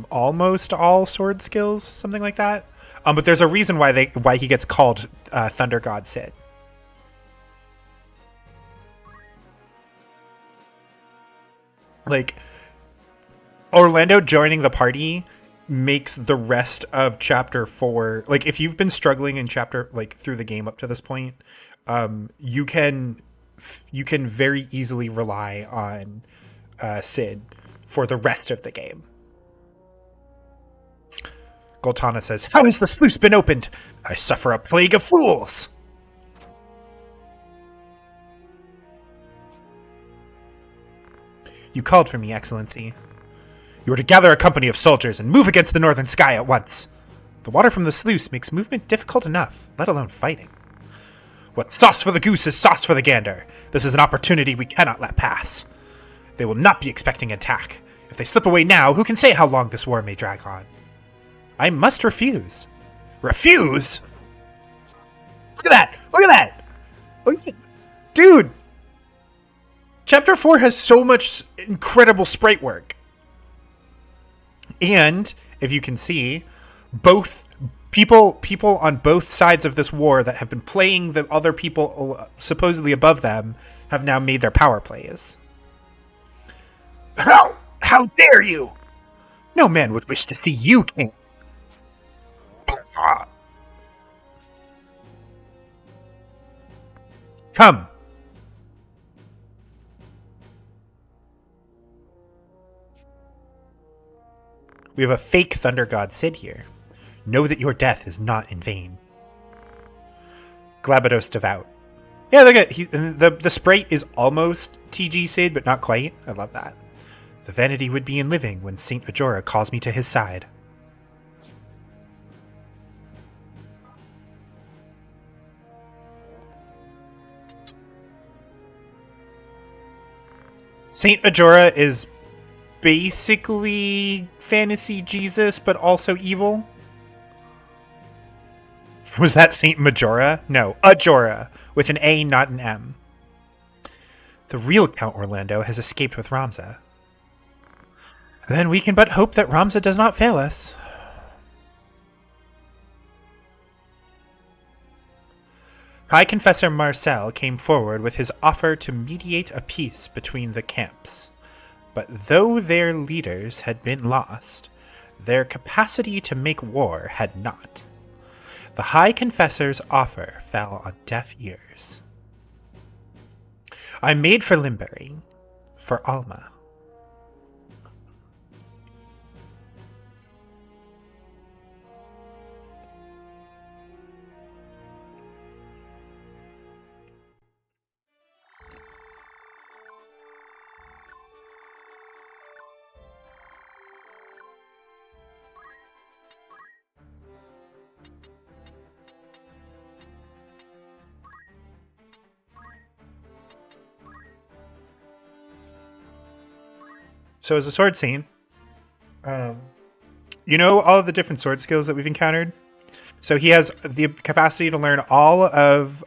almost all sword skills, something like that. But there's a reason why he gets called Thunder God Sid. Like, Orlando joining the party makes the rest of chapter 4, like, if you've been struggling in chapter, like, through the game up to this point, you can very easily rely on Sid for the rest of the game. Goltana says, "How has the sluice been opened? I suffer a plague of fools." "You called for me, Excellency. You are to gather a company of soldiers and move against the northern sky at once. The water from the sluice makes movement difficult enough, let alone fighting. What's sauce for the goose is sauce for the gander. This is an opportunity we cannot let pass. They will not be expecting an attack. If they slip away now, who can say how long this war may drag on? I must refuse." Refuse? Look at that! Look at that! Dude! Chapter 4 has so much incredible sprite work. And, if you can see, both people on both sides of this war that have been playing the other people supposedly above them have now made their power plays. How dare you! No man would wish to see you king. Come. We have a fake Thunder God Sid here. Know that your death is not in vain. Glabados Devout. Yeah, look at the sprite is almost TG Sid, but not quite. I love that. The vanity would be in living when Saint Majora calls me to his side. Saint Majora is basically fantasy Jesus, but also evil. Was that Saint Majora? No, Ajora, with an A, not an M. The real Count Orlando has escaped with Ramza. Then we can but hope that Ramza does not fail us. High Confessor Marcel came forward with his offer to mediate a peace between the camps. But though their leaders had been lost, their capacity to make war had not. The High Confessor's offer fell on deaf ears. I made for Limbury, for Alma. So as a sword scene, you know all of the different sword skills that we've encountered? So he has the capacity to learn all of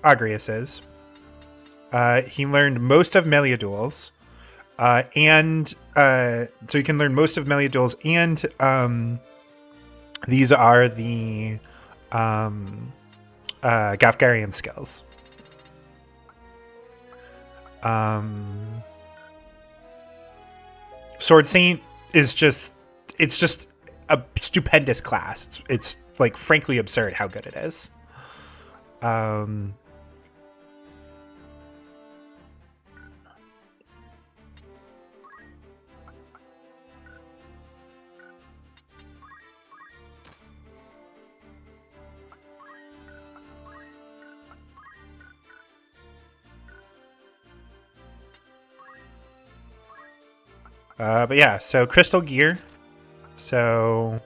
AGRIAS's. He learned most of Meliadoul's. So you can learn most of Meliadoul's, and these are the Gafgarian skills. Sword Saint is just a stupendous class. It's like frankly absurd how good it is. But yeah, so Crystal Gear. So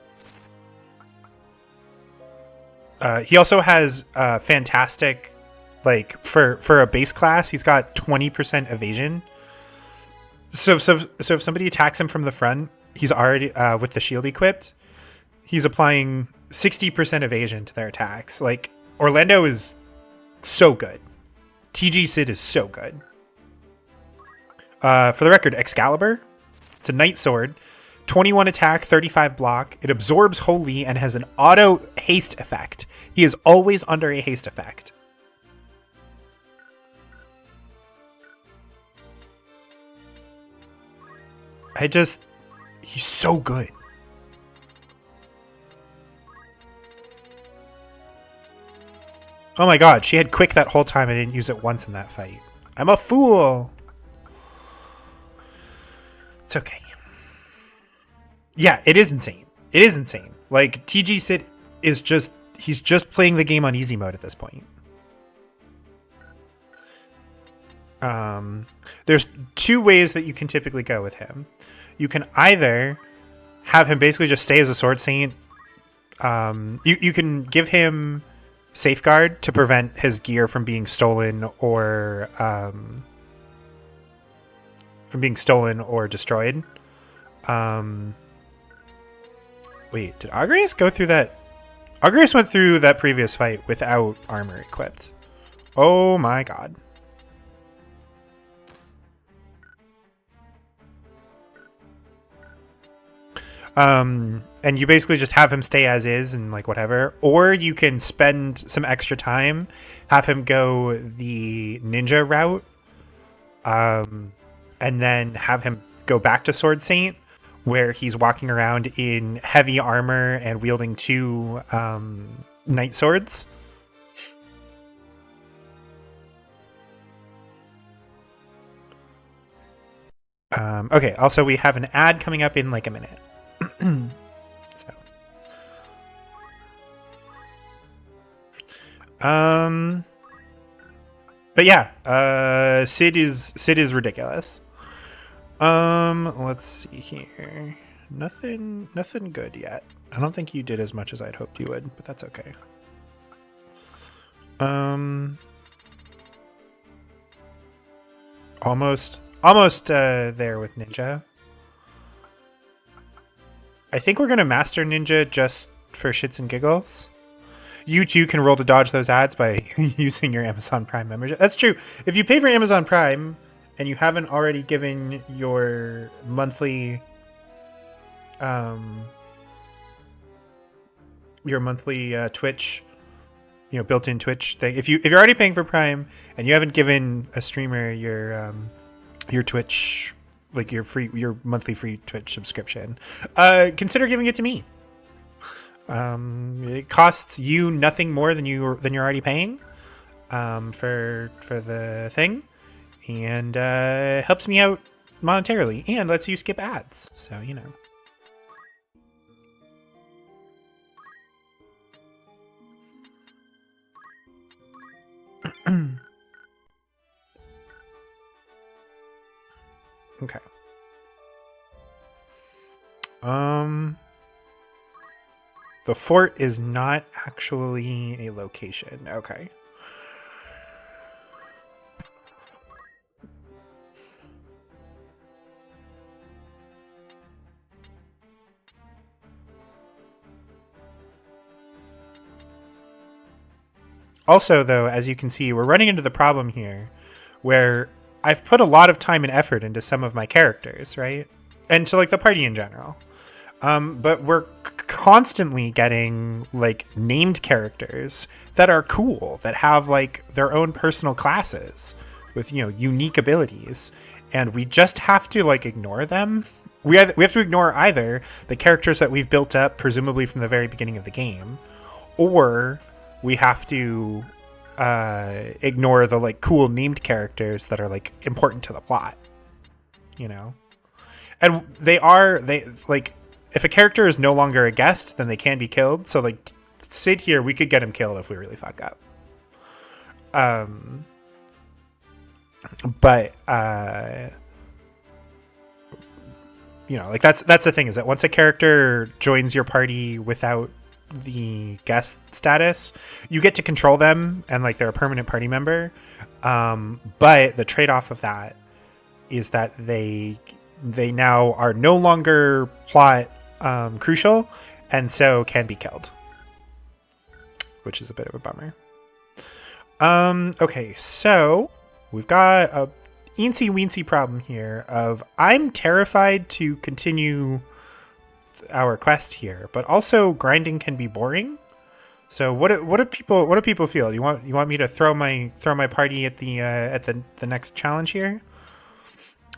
He also has fantastic, like for a base class, he's got 20% evasion. So if somebody attacks him from the front, he's already with the shield equipped. He's applying 60% evasion to their attacks. Like, Orlando is so good. TG Sid is so good. For the record, Excalibur, it's a knight sword, 21 attack, 35 block. It absorbs holy and has an auto haste effect. He is always under a haste effect. He's so good. Oh my god, she had quick that whole time. I didn't use it once in that fight. I'm a fool. It's okay. Yeah, it is insane. It is insane. Like, TG Sid is he's just playing the game on easy mode at this point. There's two ways that you can typically go with him. You can either have him basically just stay as a sword saint. You can give him safeguard to prevent his gear from being stolen or destroyed. Wait, did AGRIAS go through that? AGRIAS went through that previous fight without armor equipped. Oh my god. And you basically just have him stay as is and like whatever, or you can spend some extra time, have him go the ninja route, and then have him go back to Sword Saint, where he's walking around in heavy armor and wielding two knight swords. Okay, also we have an ad coming up in like a minute. So. But yeah, Sid is ridiculous. Let's see here. Nothing good yet. I don't think you did as much as I'd hoped you would, but that's okay. Almost there with Ninja. I think we're gonna master Ninja just for shits and giggles. You too can roll to dodge those ads by using your Amazon Prime membership. That's true. If you pay for Amazon Prime and you haven't already given your monthly Twitch, built-in Twitch thing. If you're already paying for Prime and you haven't given a streamer your Twitch, like your monthly free Twitch subscription, consider giving it to me. It costs you nothing more than you're already paying for the thing, and helps me out monetarily and lets you skip ads. So Okay. The fort is not actually a location. Okay. Also, though, as you can see, we're running into the problem here where I've put a lot of time and effort into some of my characters, right? And to, like, the party in general. But we're constantly getting, like, named characters that are cool, that have, like, their own personal classes with, unique abilities. And we just have to, like, ignore them. We have to ignore either the characters that we've built up, presumably from the very beginning of the game, or we have to ignore the like cool named characters that are like important to the plot, and they like, if a character is no longer a guest, then they can be killed. So like Sid here, we could get him killed if we really fuck up. But like that's the thing, is that once a character joins your party without the guest status, you get to control them and like they're a permanent party member. But the trade-off of that is that they now are no longer plot crucial, and so can be killed, which is a bit of a bummer. Okay, so we've got a eensy weensy problem here of I'm terrified to continue our quest here, but also grinding can be boring. So what do people feel? You want me to throw my party at the next challenge here,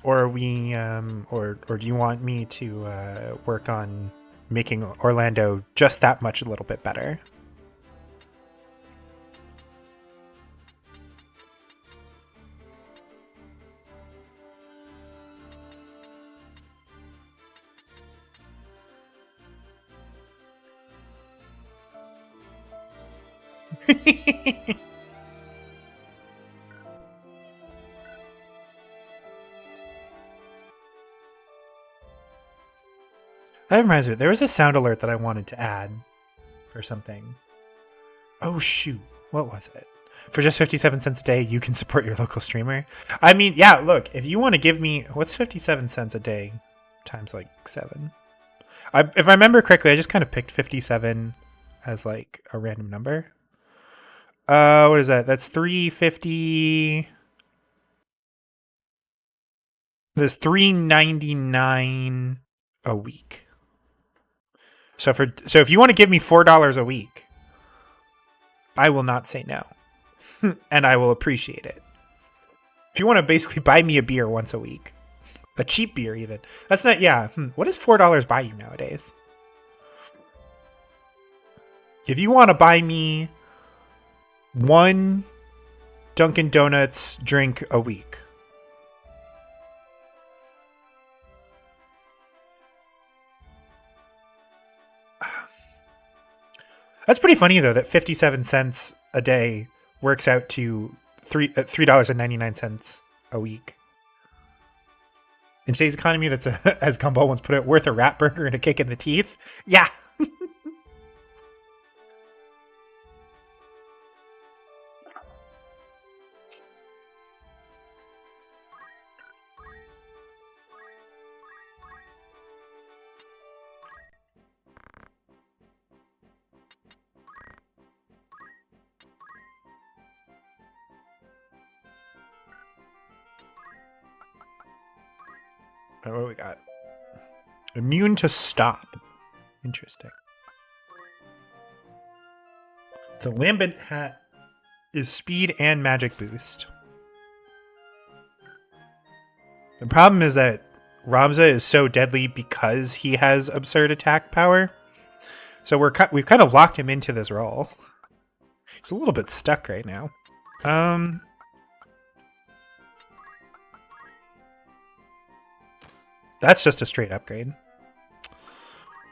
or are we or do you want me to work on making Orlando just that much a little bit better? That reminds me, there was a sound alert that I wanted to add or something. Oh shoot, what was it? For just 57 cents a day, you can support your local streamer. I mean, yeah, look, if you want to give me, what's 57 cents a day times like 7? If I remember correctly, I just kind of picked 57 as like a random number. What is that? That's 350. There's 3.99 a week. So if you want to give me $4 a week, I will not say no. And I will appreciate it. If you want to basically buy me a beer once a week, a cheap beer even. That's not, yeah. What does $4 buy you nowadays? If you want to buy me one Dunkin' Donuts drink a week, that's pretty funny though, that 57 cents a day works out to $3.99 a week. In today's economy, that's as Gumball once put it, worth a rat burger and a kick in the teeth. Yeah. What do we got? Immune to stop. Interesting. The Lambent hat is speed and magic boost. The problem is that Ramza is so deadly because he has absurd attack power. So we've kind of locked him into this role. He's a little bit stuck right now. That's just a straight upgrade.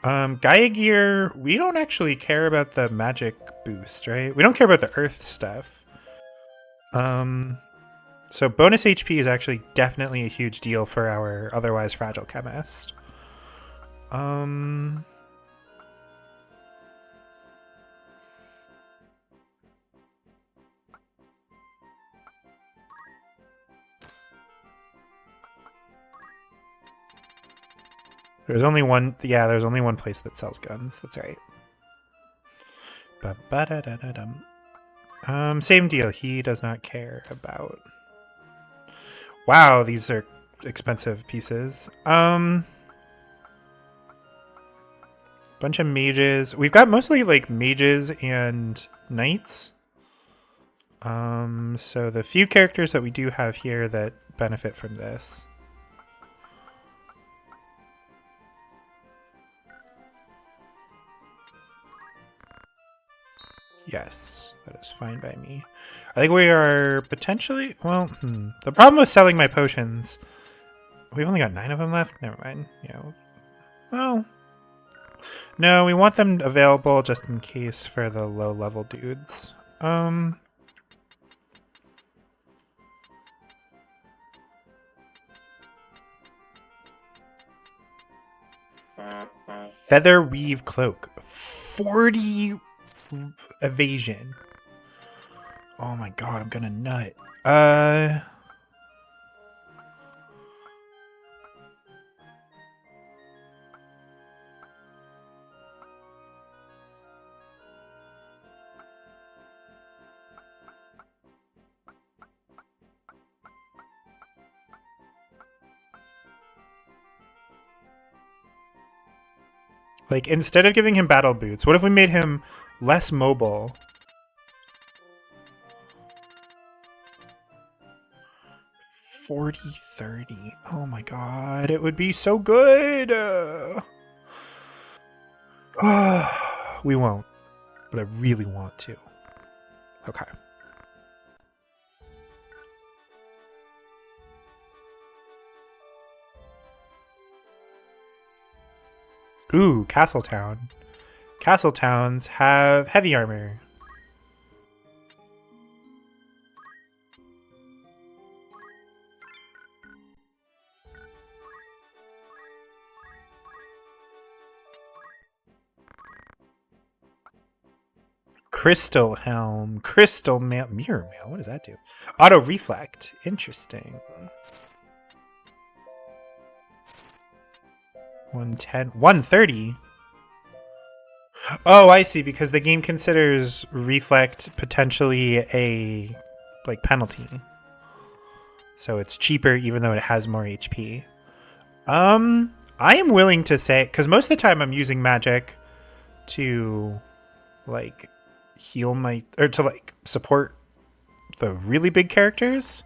Gaia Gear, we don't actually care about the magic boost, right? We don't care about the earth stuff. So bonus HP is actually definitely a huge deal for our otherwise fragile chemist. There's only one. Yeah, there's only one place that sells guns. That's right. Same deal. He does not care about. Wow, these are expensive pieces. Bunch of mages. We've got mostly like mages and knights. So the few characters that we do have here that benefit from this. Yes, that is fine by me. I think we are potentially... Well, the problem with selling my potions... We've only got 9 of them left? Never mind. Yeah. Well... No, we want them available just in case for the low-level dudes. Feather Weave Cloak. 40 evasion. Oh my god, I'm gonna nut. Like, instead of giving him battle boots, what if we made him less mobile? 40-30. Oh my god, it would be so good. We won't, but I really want to. Okay. Ooh, Castletown. Castle-towns have heavy armor. Crystal Helm. Crystal Mail. Mirror Mail. What does that do? Auto Reflect. Interesting. 110. 130? Oh, I see. Because the game considers Reflect potentially a like penalty. So it's cheaper even though it has more HP. I am willing to say, because most of the time I'm using magic to like heal my, or to like support the really big characters.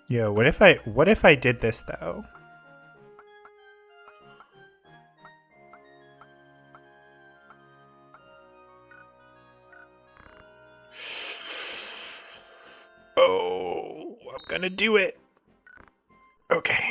Yo, what if I did this though? Oh, I'm gonna do it. Okay.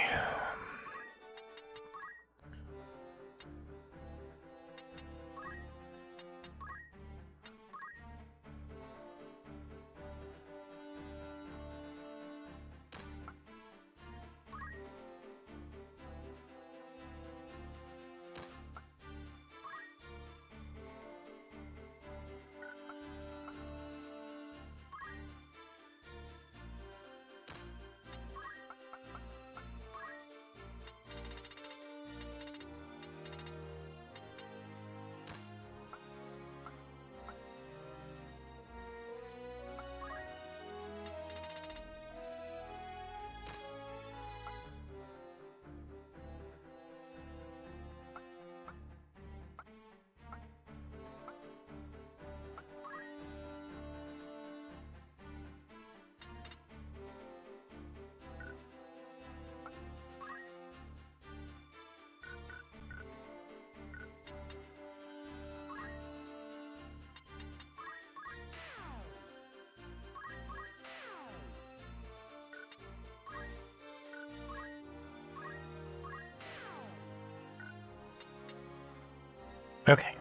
Okay.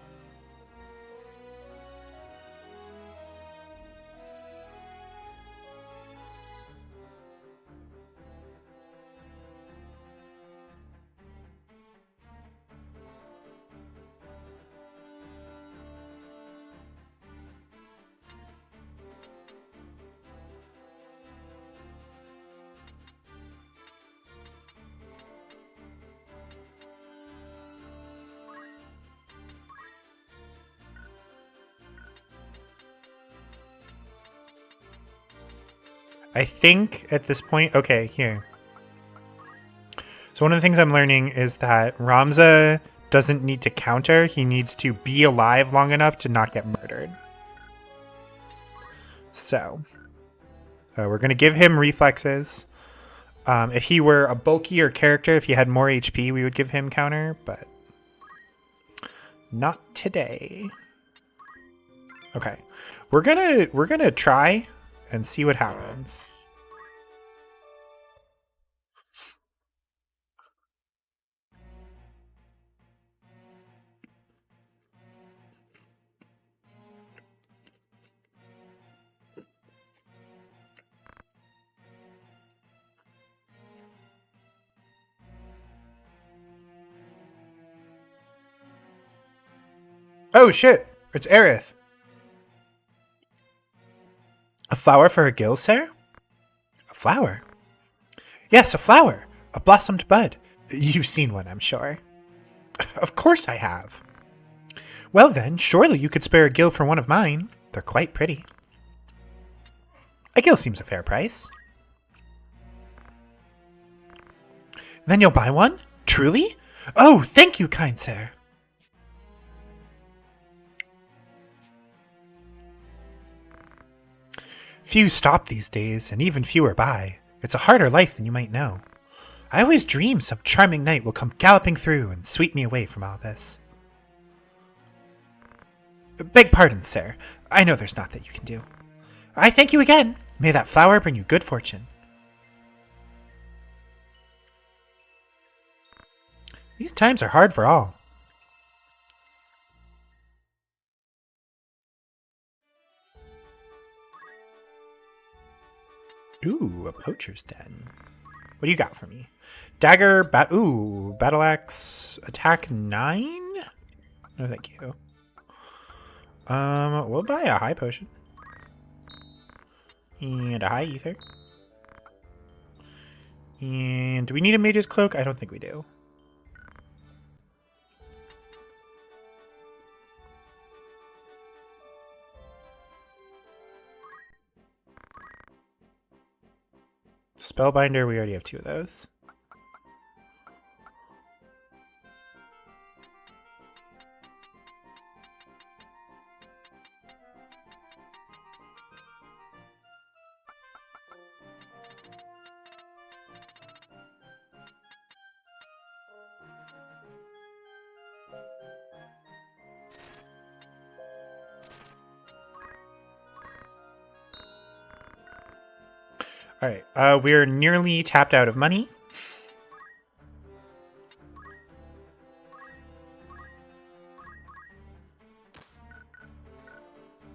I think at this point, okay, here. So one of the things I'm learning is that Ramza doesn't need to counter. He needs to be alive long enough to not get murdered. So we're going to give him reflexes. If he were a bulkier character, if he had more HP, we would give him counter, but not today. Okay. We're gonna try and see what happens. Oh shit! It's Aerith. A flower for her gills, sir? A flower? Yes, a flower. A blossomed bud. You've seen one, I'm sure. Of course I have. Well then, surely you could spare a gill for one of mine. They're quite pretty. A gill seems a fair price. Then you'll buy one? Truly? Oh, thank you, kind sir. Few stop these days, and even fewer buy. It's a harder life than you might know. I always dream some charming knight will come galloping through and sweep me away from all this. Beg pardon, sir. I know there's naught that you can do. I thank you again. May that flower bring you good fortune. These times are hard for all. Ooh, a poacher's den. What do you got for me? Dagger, battle axe, attack 9? No, thank you. We'll buy a high potion. And a high ether. And do we need a mage's cloak? I don't think we do. Spellbinder, we already have 2 of those. Alright, we're nearly tapped out of money.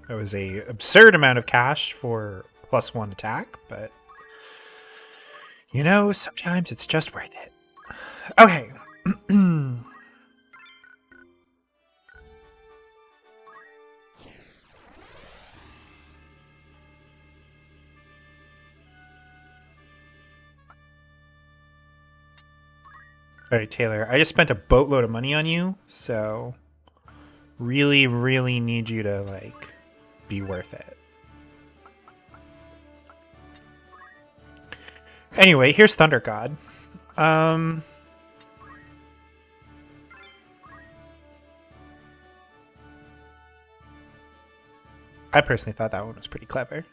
That was a absurd amount of cash for +1 attack, but you know, sometimes it's just worth it. Okay. Alright, Taylor, I just spent a boatload of money on you, so really, really need you to, like, be worth it. Anyway, here's Thunder God. I personally thought that one was pretty clever.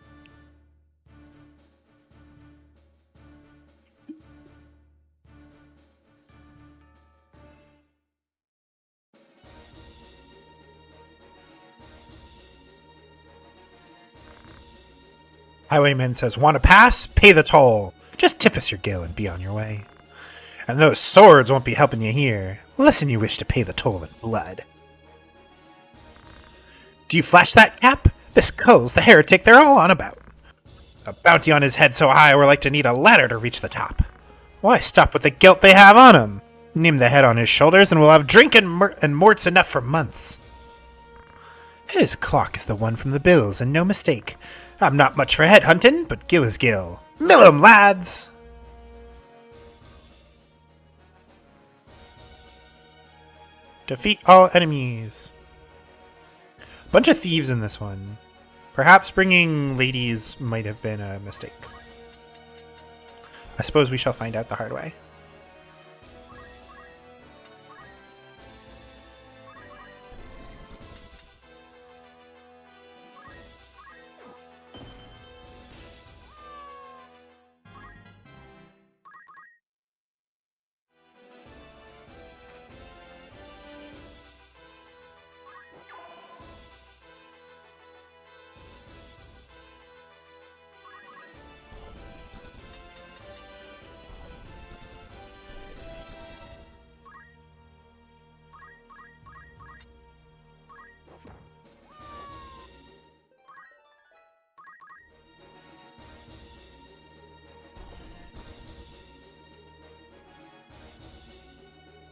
Highwayman says, want to pass? Pay the toll. Just tip us your gill and be on your way. And those swords won't be helping you here, unless you wish to pay the toll in blood. Do you flash that cap? This Cull's the heretic they're all on about. A bounty on his head so high we're like to need a ladder to reach the top. Why stop with the guilt they have on him? Name the head on his shoulders and we'll have drink and morts enough for months. His clock is the one from the bills, and no mistake. I'm not much for head hunting, but gill is gill. Mill 'em, lads! Defeat all enemies. Bunch of thieves in this one. Perhaps bringing ladies might have been a mistake. I suppose we shall find out the hard way.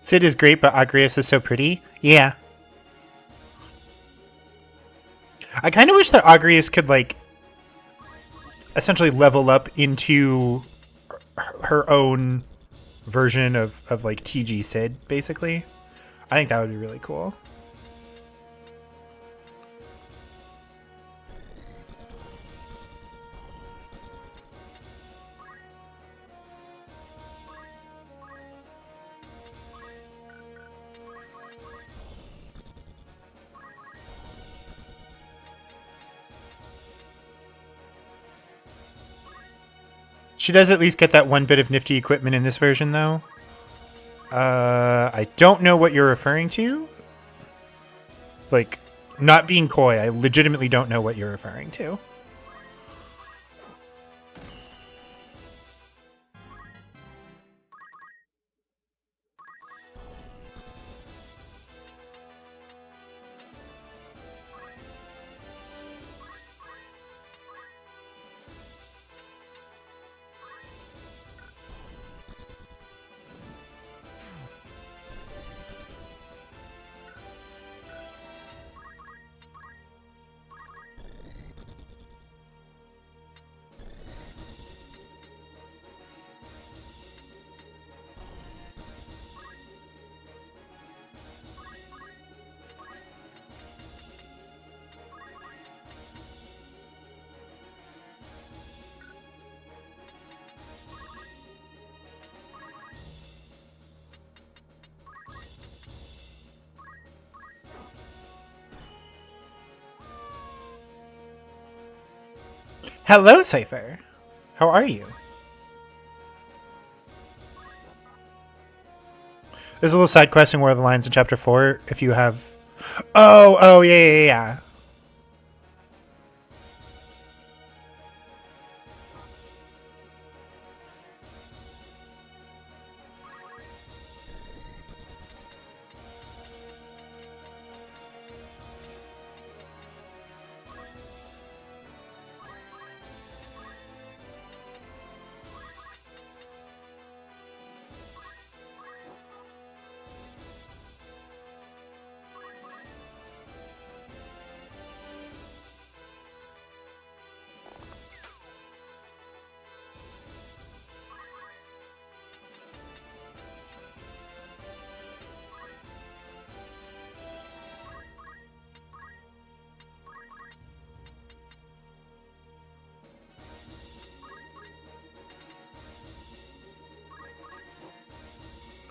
Sid is great, but Agrias is so pretty. Yeah. I kind of wish that Agrias could like essentially level up into her own version of like TG Sid, basically. I think that would be really cool. She does at least get that one bit of nifty equipment in this version, though. I don't know what you're referring to. Like, not being coy, I legitimately don't know what you're referring to. Hello, Cypher. How are you? There's a little side quest in War of the Lions in Chapter 4 if you have... Oh, yeah.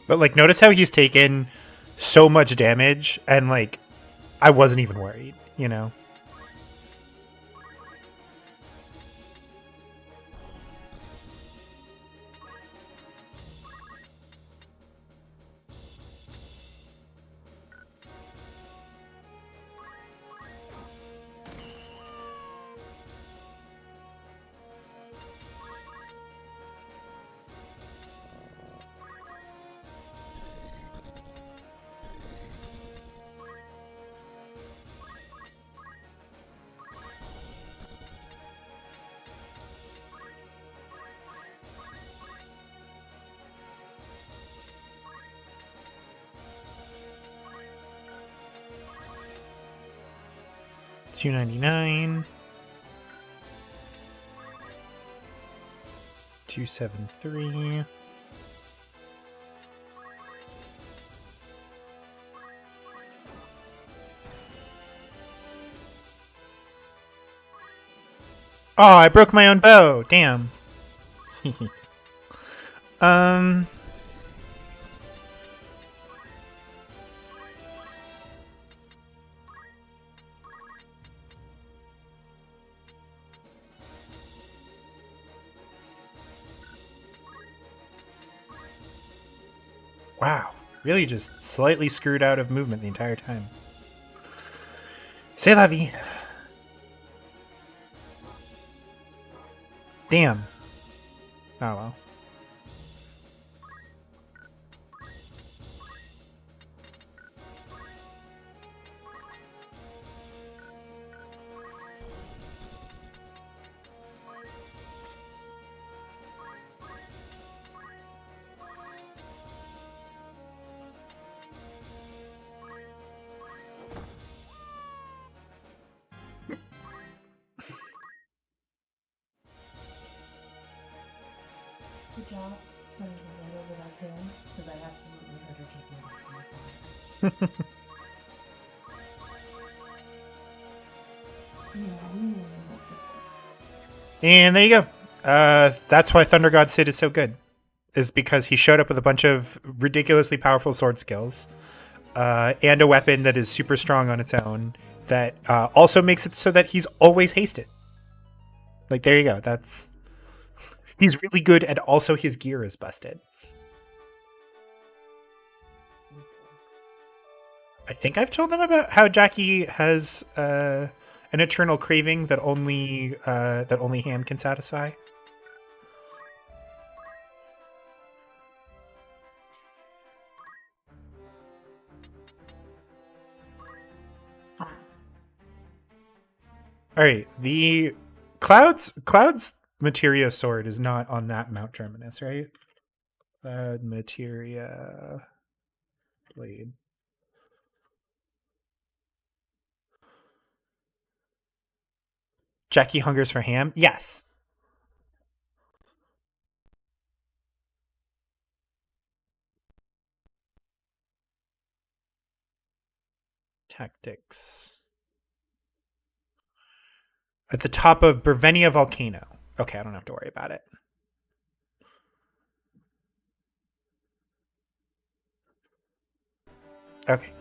But, like, notice how he's taken so much damage, and, like, I wasn't even worried, you know? $299. 273. Oh, I broke my own bow. Damn. um... Wow. Really just slightly screwed out of movement the entire time. C'est la vie. Damn. Oh well. job putting the head over that hill because I absolutely heard her chicken. And there you go. That's why Thunder God Sid is so good, is because he showed up with a bunch of ridiculously powerful sword skills and a weapon that is super strong on its own that also makes it so that he's always hasted. Like, there you go. He's really good, and also his gear is busted. I think I've told them about how Jackie has an eternal craving that only Ham can satisfy. All right, the Cloud's materia sword is not on that Mount Terminus, right? Cloud materia blade. Jackie hungers for ham. Yes. Tactics. At the top of Brevenia Volcano. Okay, I don't have to worry about it. Okay.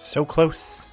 So close.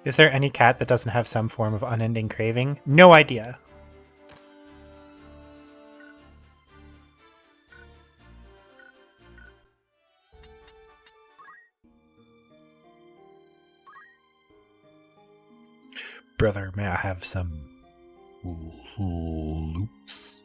Is there any cat that doesn't have some form of unending craving? No idea. Brother, may I have some loots?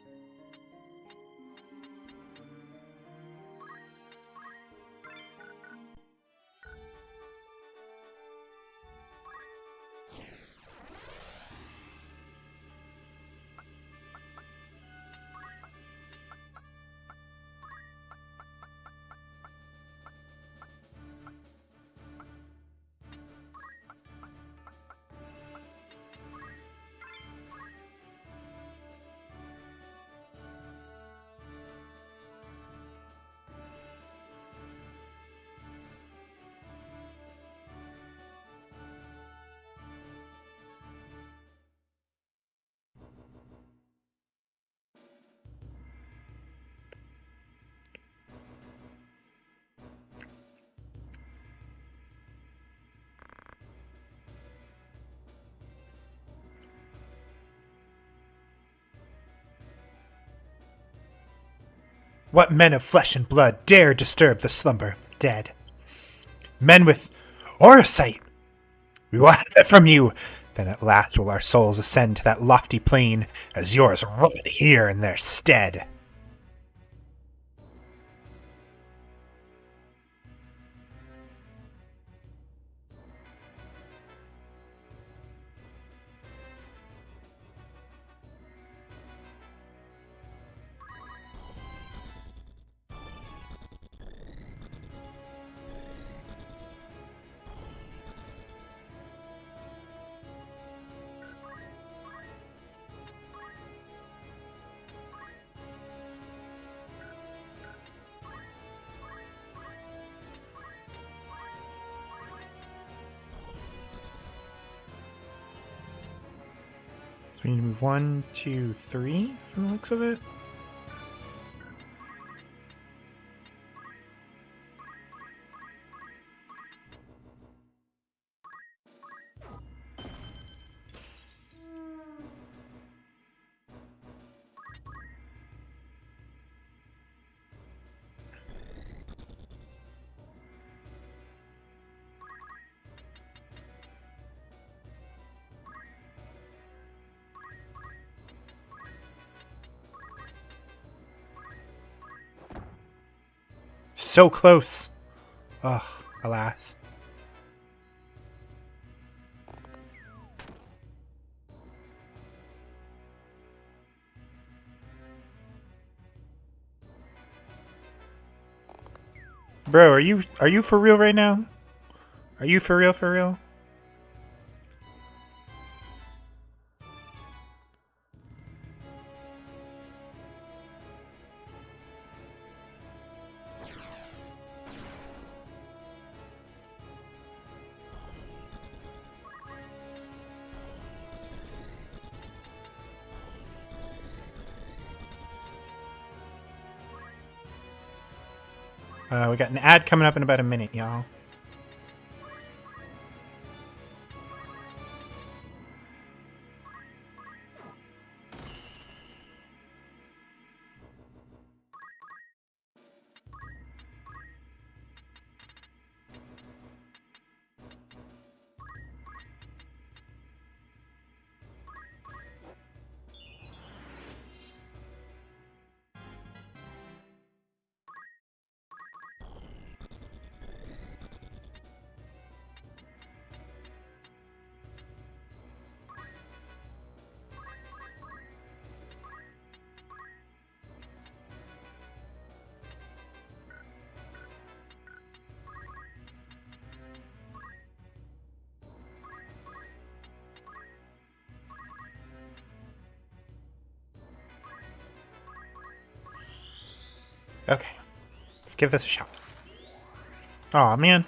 What men of flesh and blood dare disturb the slumber dead? Men with orosight! We will have it from you. Then at last will our souls ascend to that lofty plane, as yours rotted here in their stead. So we need to move 1, 2, 3 from the looks of it. So close. Ugh, alas. Bro, are you for real right now? Are you for real for real? We got an ad coming up in about a minute, y'all. Okay, let's give this a shot. Oh man.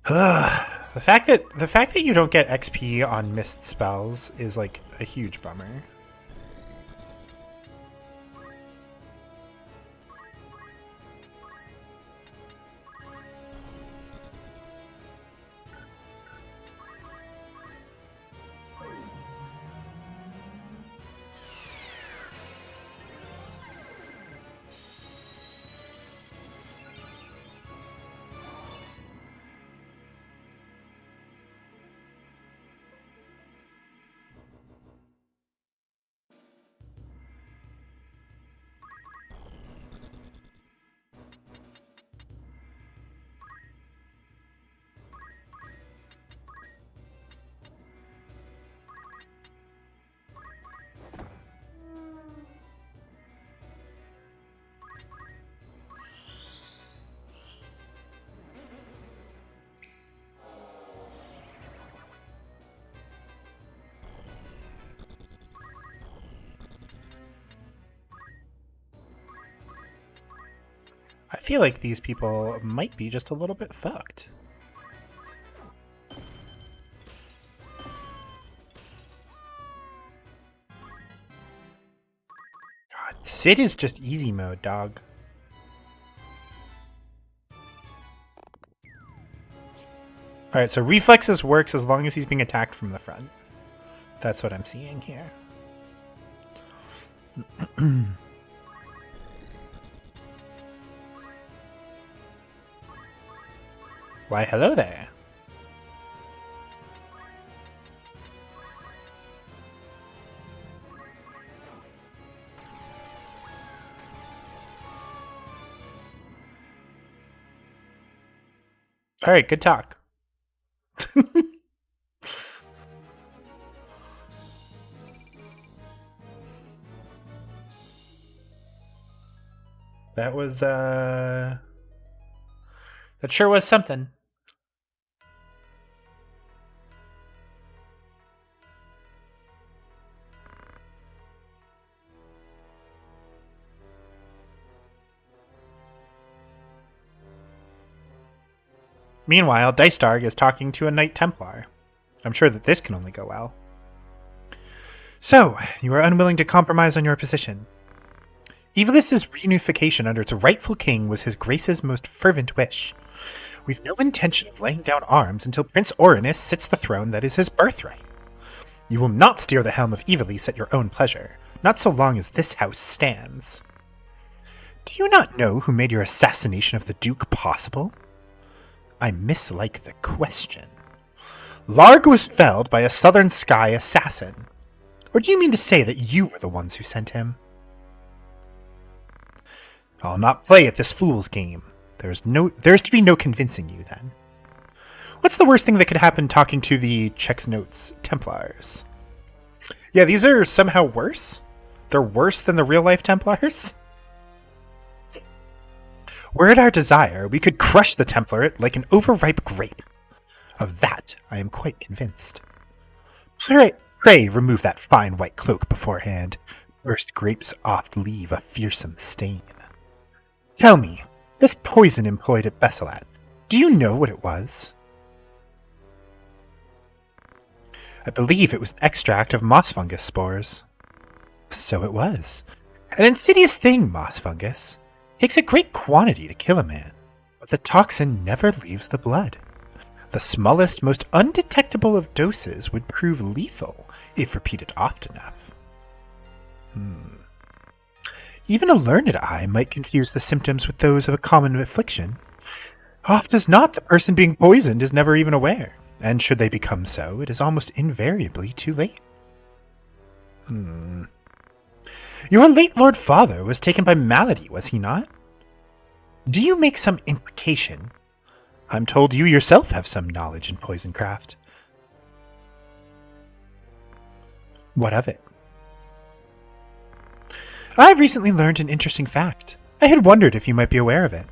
the fact that you don't get XP on missed spells is like a huge bummer. I feel like these people might be just a little bit fucked. God, Sid is just easy mode, dog. Alright, so reflexes works as long as he's being attacked from the front. That's what I'm seeing here. Why, hello there. Alright, good talk. That was, that sure was something. Meanwhile, Dice Darg is talking to a Knight Templar. I'm sure that this can only go well. So, you are unwilling to compromise on your position. Evilus's reunification under its rightful king was his grace's most fervent wish. We've no intention of laying down arms until Prince Orinus sits the throne that is his birthright. You will not steer the helm of Evilus at your own pleasure, not so long as this house stands. Do you not know who made your assassination of the Duke possible? I mislike the question. Larg was felled by a Southern Sky assassin. Or do you mean to say that you were the ones who sent him? I'll not play at this fool's game. There's to be no convincing you, then. What's the worst thing that could happen talking to the Checks Notes Templars? Yeah, these are somehow worse? They're worse than the real-life Templars? Were it our desire, we could crush the Templarate like an overripe grape. Of that, I am quite convinced. Pray remove that fine white cloak beforehand. Burst grapes oft leave a fearsome stain. Tell me, this poison employed at Besselat, do you know what it was? I believe it was an extract of moss fungus spores. So it was. An insidious thing, moss fungus. Takes a great quantity to kill a man, but the toxin never leaves the blood. The smallest, most undetectable of doses would prove lethal if repeated oft enough. Even a learned eye might confuse the symptoms with those of a common affliction. Oft as not, the person being poisoned is never even aware, and should they become so, it is almost invariably too late. Your late Lord Father was taken by malady, was he not? Do you make some implication? I'm told you yourself have some knowledge in poisoncraft. What of it? I've recently learned an interesting fact. I had wondered if you might be aware of it.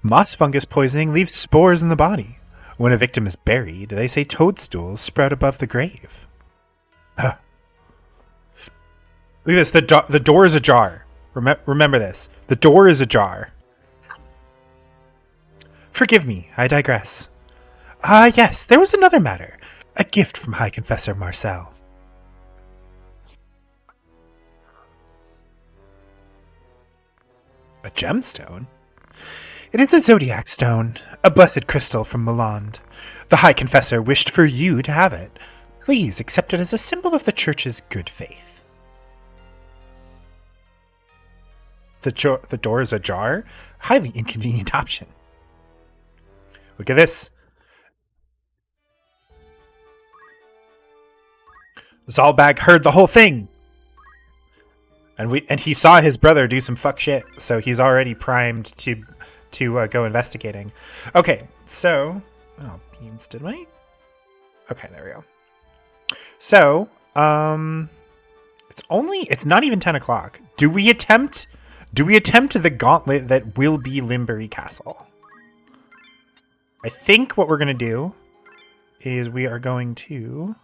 Moss fungus poisoning leaves spores in the body. When a victim is buried, they say toadstools sprout above the grave. Look at this, the door is ajar. Remember this, the door is ajar. Forgive me, I digress. Yes, there was another matter. A gift from High Confessor Marcel. A gemstone? It is a zodiac stone, a blessed crystal from Milan. The High Confessor wished for you to have it. Please accept it as a symbol of the Church's good faith. The door is ajar? Highly inconvenient option. Look at this. Zalbag heard the whole thing. And he saw his brother do some fuck shit, so he's already primed to go investigating. Okay, so beans, did we? Okay, there we go. So, it's not even 10 o'clock. Do we attempt the gauntlet that will be Limbury Castle? I think what we're gonna do is we are going to.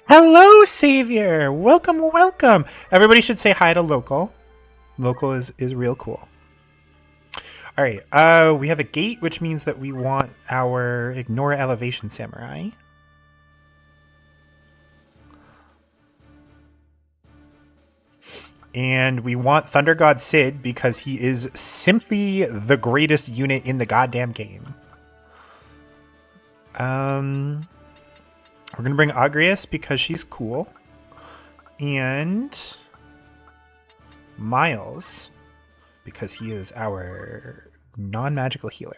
Hello, Savior! Welcome, welcome! Everybody should say hi to Local. Local is real cool. Alright, we have a gate, which means that we want our Ignore Elevation Samurai. And we want Thunder God Sid because he is simply the greatest unit in the goddamn game. We're going to bring Agrias because she's cool. And Miles because he is our non-magical healer.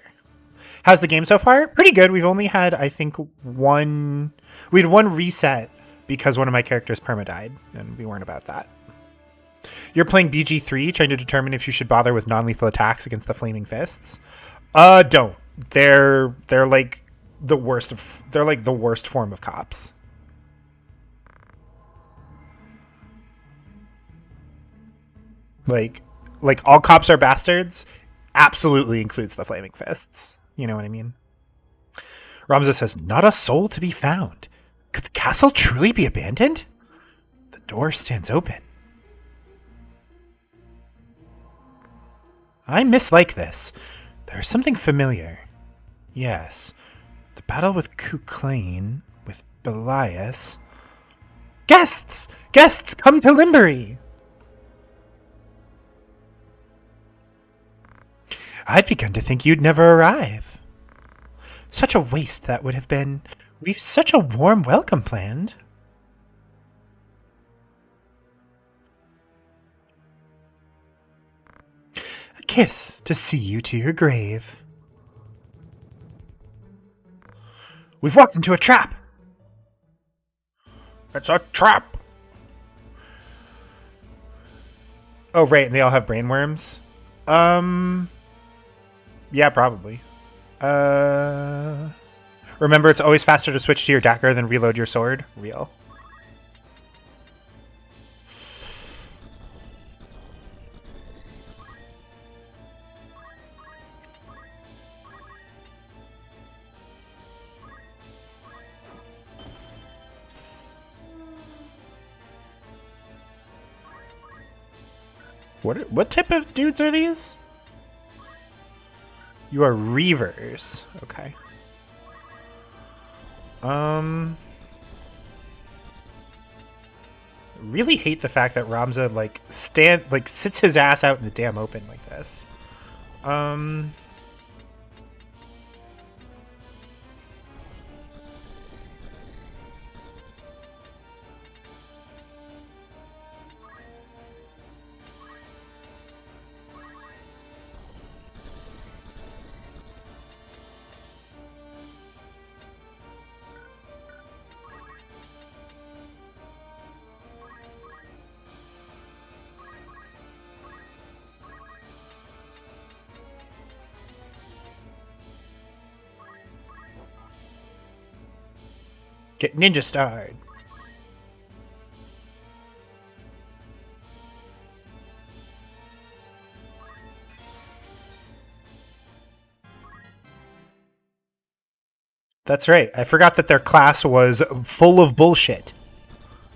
How's the game so far? Pretty good. We've only had, I think, one reset because one of my characters perma-died, and we weren't about that. You're playing BG3, trying to determine if you should bother with non-lethal attacks against the Flaming Fists. Don't. They're like the worst form of cops. Like all cops are bastards absolutely includes the Flaming Fists. You know what I mean? Ramza says, not a soul to be found. Could the castle truly be abandoned? The door stands open. I mislike this. There's something familiar. Yes. The battle with Kuklain, with Belias. Guests! Guests, come to Limbury! I'd begun to think you'd never arrive. Such a waste that would have been. We've such a warm welcome planned. A kiss to see you to your grave. We've walked into a trap. It's a trap. Oh, right, and they all have brainworms? Yeah, probably. Remember, it's always faster to switch to your dagger than reload your sword? Real. What type of dudes are these? You are Reavers. Okay. Really hate the fact that Ramza sits his ass out in the damn open like this. Get ninja starred. That's right. I forgot that their class was full of bullshit.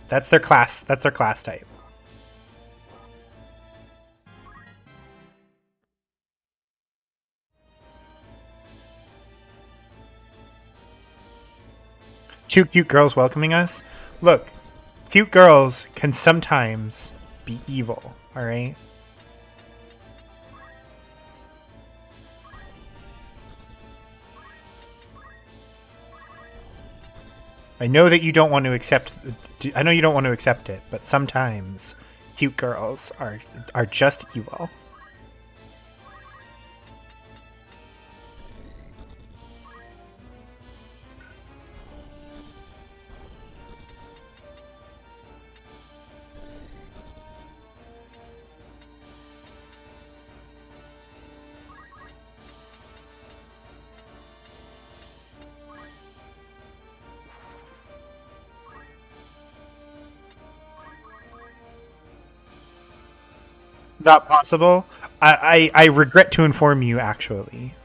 That's their class. That's their class type. Two cute girls welcoming us. Look, cute girls can sometimes be evil, alright? I know that you don't want to accept it, but sometimes cute girls are just evil. Not possible. I regret to inform you, actually.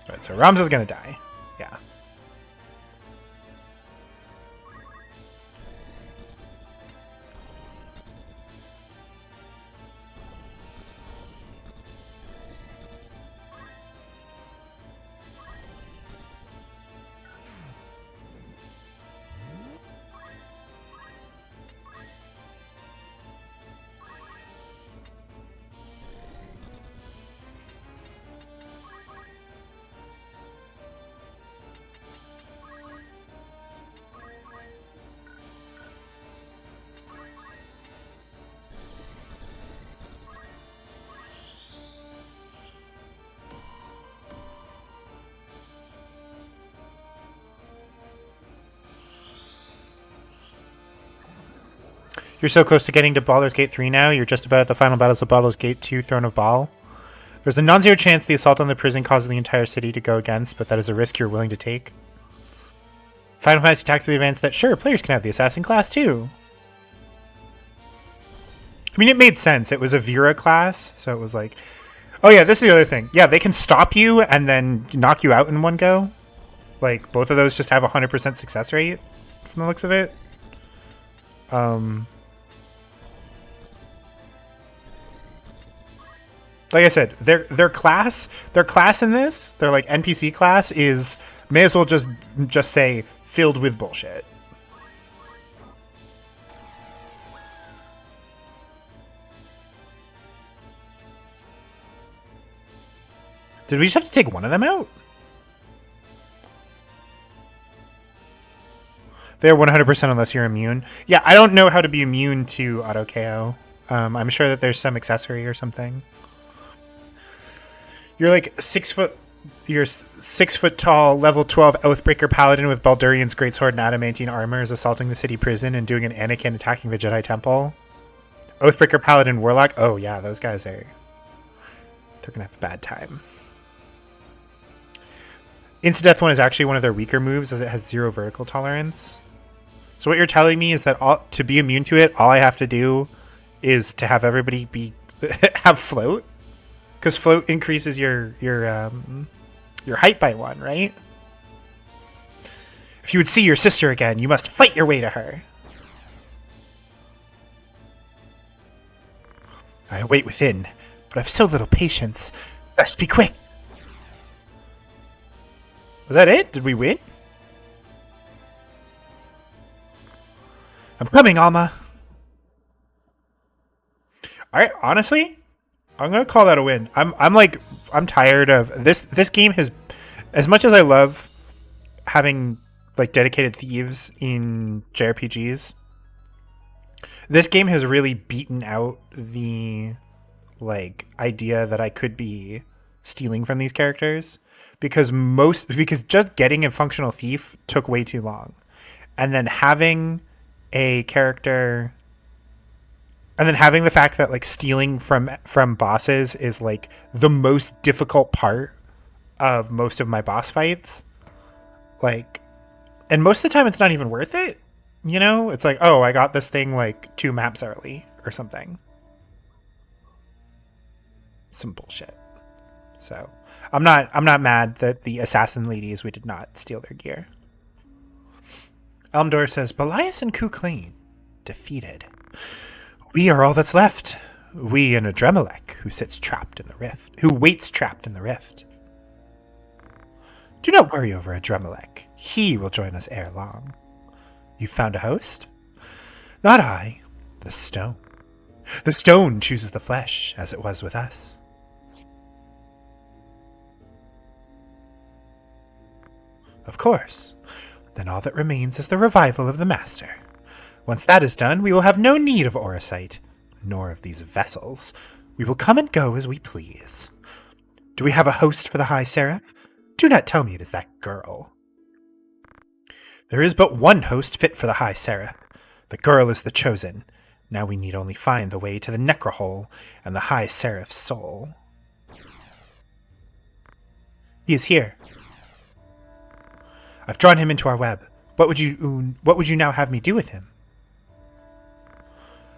Alright, so Ramza's gonna die. Yeah. You're so close to getting to Baldur's Gate 3 now, you're just about at the final battles of Baldur's Gate 2, Throne of Baal. There's a non-zero chance the assault on the prison causes the entire city to go against, but that is a risk you're willing to take. Final Fantasy tactically advanced that, sure, players can have the assassin class too. I mean, it made sense. It was a Vera class, so it was like, oh yeah, this is the other thing. Yeah, they can stop you and then knock you out in one go. Like, both of those just have 100% success rate from the looks of it. Like I said, their class in this, their like NPC class is may as well just say filled with bullshit. Did we just have to take one of them out? They're 100% unless you're immune. Yeah, I don't know how to be immune to auto KO. I'm sure that there's some accessory or something. You're like 6 foot. You're 6 foot tall, level 12 Oathbreaker Paladin with Baldurian's greatsword and adamantine armor is assaulting the city prison and doing an Anakin attacking the Jedi Temple. Oathbreaker Paladin Warlock. Oh yeah, those guys are. They're gonna have a bad time. Insta-Death one is actually one of their weaker moves as it has 0 vertical tolerance. So what you're telling me is that to be immune to it, all I have to do is to have everybody have float, because float increases your height by 1, right? If you would see your sister again, you must fight your way to her. I wait within, but I've so little patience. Best be quick. Was that it? Did we win? I'm coming, Alma. Alright, honestly, I'm gonna call that a win. I'm tired of this game has, as much as I love having like dedicated thieves in JRPGs, this game has really beaten out the like idea that I could be stealing from these characters. Because just getting a functional thief took way too long. And then having a character, and then having the fact that like stealing from bosses is like the most difficult part of most of my boss fights. Like, and most of the time it's not even worth it. You know, it's like, oh, I got this thing like 2 maps early or something. Some bullshit. So I'm not mad that the assassin ladies, we did not steal their gear. Elmdor says, Belias and Kuklain defeated. We are all that's left. We and Adremelech, who waits trapped in the rift. Do not worry over Adremelech. He will join us ere long. You found a host? Not I. The stone. The stone chooses the flesh, as it was with us. Of course. Then all that remains is the revival of the Master. Once that is done, we will have no need of Orosite, nor of these vessels. We will come and go as we please. Do we have a host for the High Seraph? Do not tell me it is that girl. There is but one host fit for the High Seraph. The girl is the chosen. Now we need only find the way to the Necrohole and the High Seraph's soul. He is here. I've drawn him into our web. What would you now have me do with him?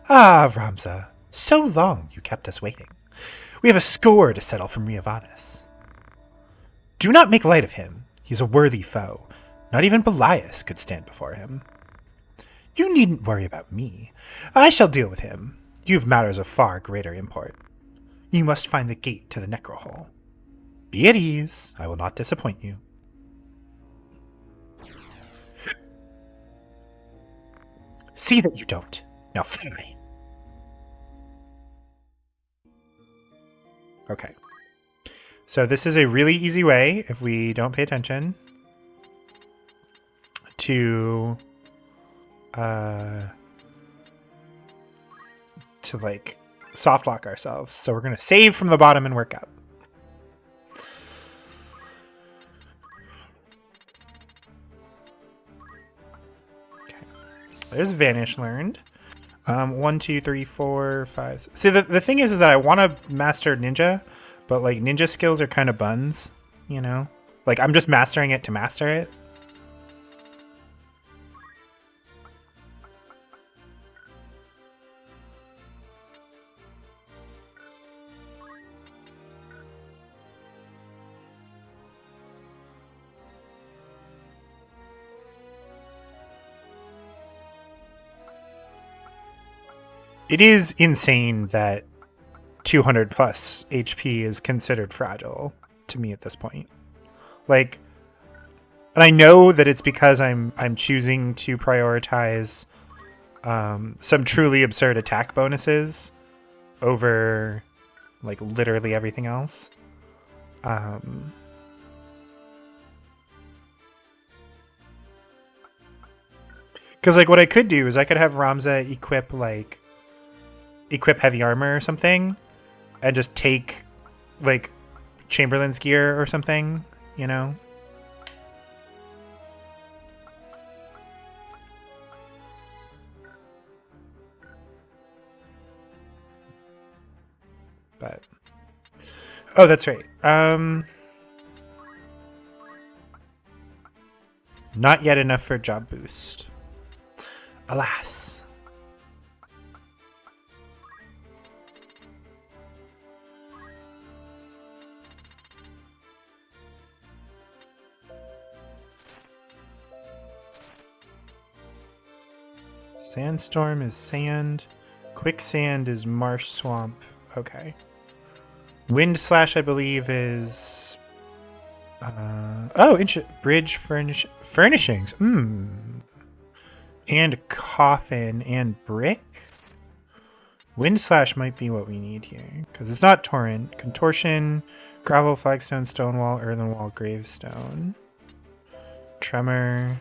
Ah, Ramza, so long you kept us waiting. We have a score to settle from Riavanis. Do not make light of him. He is a worthy foe. Not even Belias could stand before him. You needn't worry about me. I shall deal with him. You have matters of far greater import. You must find the gate to the Necrohole. Be at ease. I will not disappoint you. See that you don't. Now fly. Okay. So this is a really easy way, if we don't pay attention, to like soft lock ourselves. So we're going to save from the bottom and work up. Okay. There's Vanish learned. 1, 2, 3, 4, 5. See, the thing is that I want to master Ninja, but like Ninja skills are kind of buns, you know? Like I'm just mastering it to master it. It is insane that 200 plus HP is considered fragile to me at this point. Like, and I know that it's because I'm choosing to prioritize some truly absurd attack bonuses over like literally everything else. Because like what I could do is I could have Ramza equip heavy armor or something, and just take like Chamberlain's gear or something, you know. But oh, that's right. Not yet enough for job boost. Alas. Sandstorm is sand. Quicksand is marsh swamp. Okay. Wind slash, I believe, is bridge furnishings. And coffin and brick. Wind slash might be what we need here because it's not torrent. Contortion, gravel, flagstone, stone wall, earthen wall, gravestone, tremor.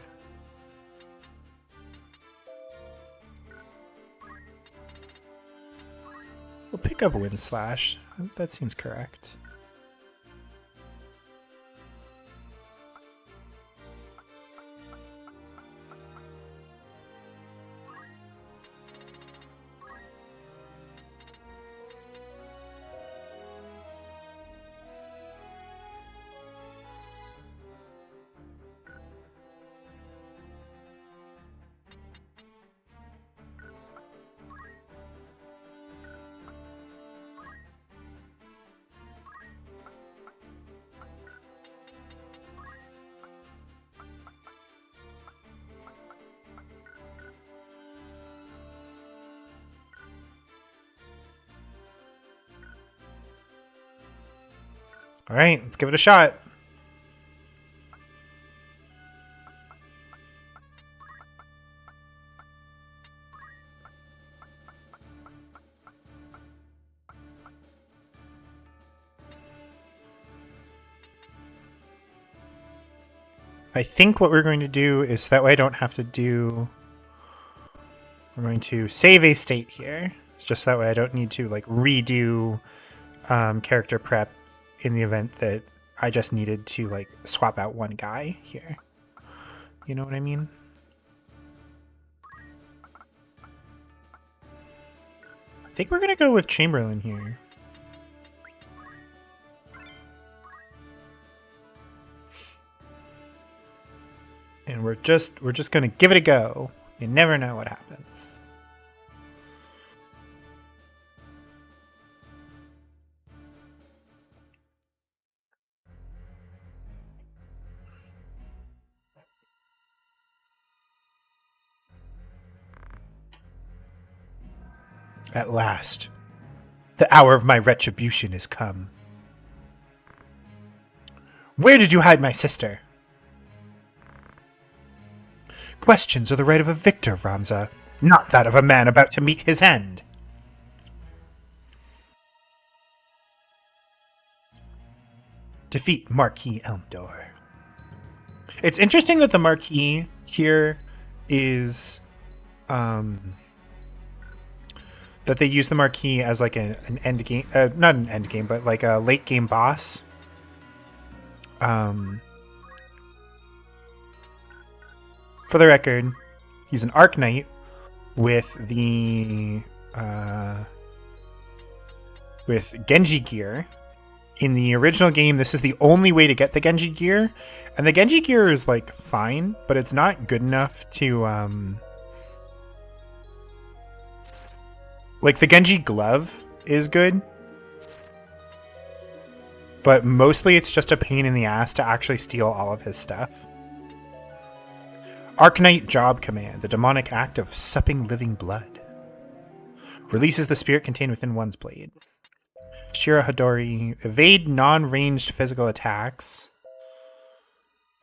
We'll pick up wind slash. That seems correct. All right, let's give it a shot. I think what we're going to do is that way I don't have to do... I'm going to save a state here. It's just that way I don't need to like redo character prep in the event that I just needed to like swap out one guy here. You know what I mean? I think we're gonna go with Chamberlain here. And we're just gonna give it a go. You never know what happens. At last, the hour of my retribution is come. Where did you hide my sister? Questions are the right of a victor, Ramza, not that of a man about to meet his end. Defeat Marquis Elmdor. It's interesting that the Marquis here is that they use the Marquis as like an end game, not an end game, but like a late game boss. For the record, he's an Arc Knight with the with Genji gear. In the original game, this is the only way to get the Genji gear, and the Genji gear is like fine, but it's not good enough to like the Genji glove is good, but mostly it's just a pain in the ass to actually steal all of his stuff. Arcanite Job Command, the demonic act of supping living blood. Releases the spirit contained within one's blade. Shira Hadori. Evade non-ranged physical attacks.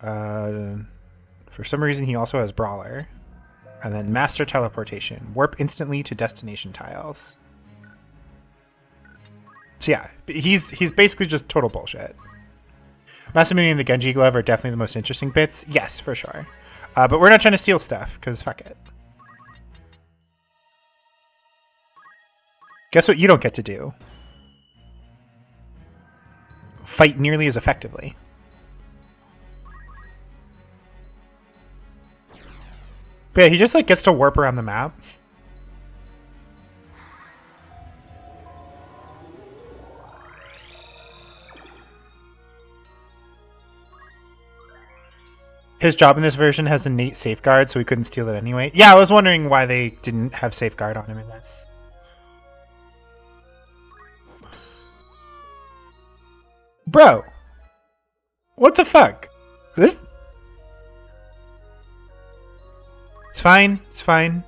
For some reason, he also has Brawler. And then Master Teleportation. Warp instantly to destination tiles. So yeah, he's basically just total bullshit. Masamune and the Genji Glove are definitely the most interesting bits. Yes, for sure. But we're not trying to steal stuff, because fuck it. Guess what you don't get to do? Fight nearly as effectively. But yeah, he just like gets to warp around the map. His job in this version has innate safeguard, so we couldn't steal it anyway. Yeah, I was wondering why they didn't have safeguard on him in this. Bro! What the fuck? Is this... It's fine. It's fine.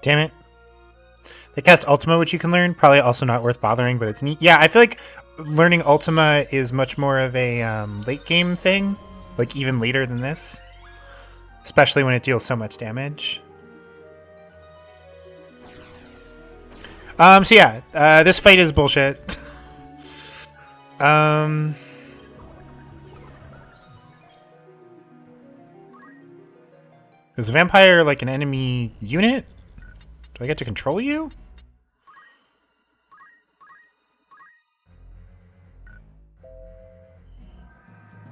Damn it. They cast Ultima, which you can learn. Probably also not worth bothering, but it's neat. Yeah, I feel like learning Ultima is much more of a late game thing. Like, even later than this. Especially when it deals so much damage. So yeah, this fight is bullshit. Is a vampire like an enemy unit? Do I get to control you?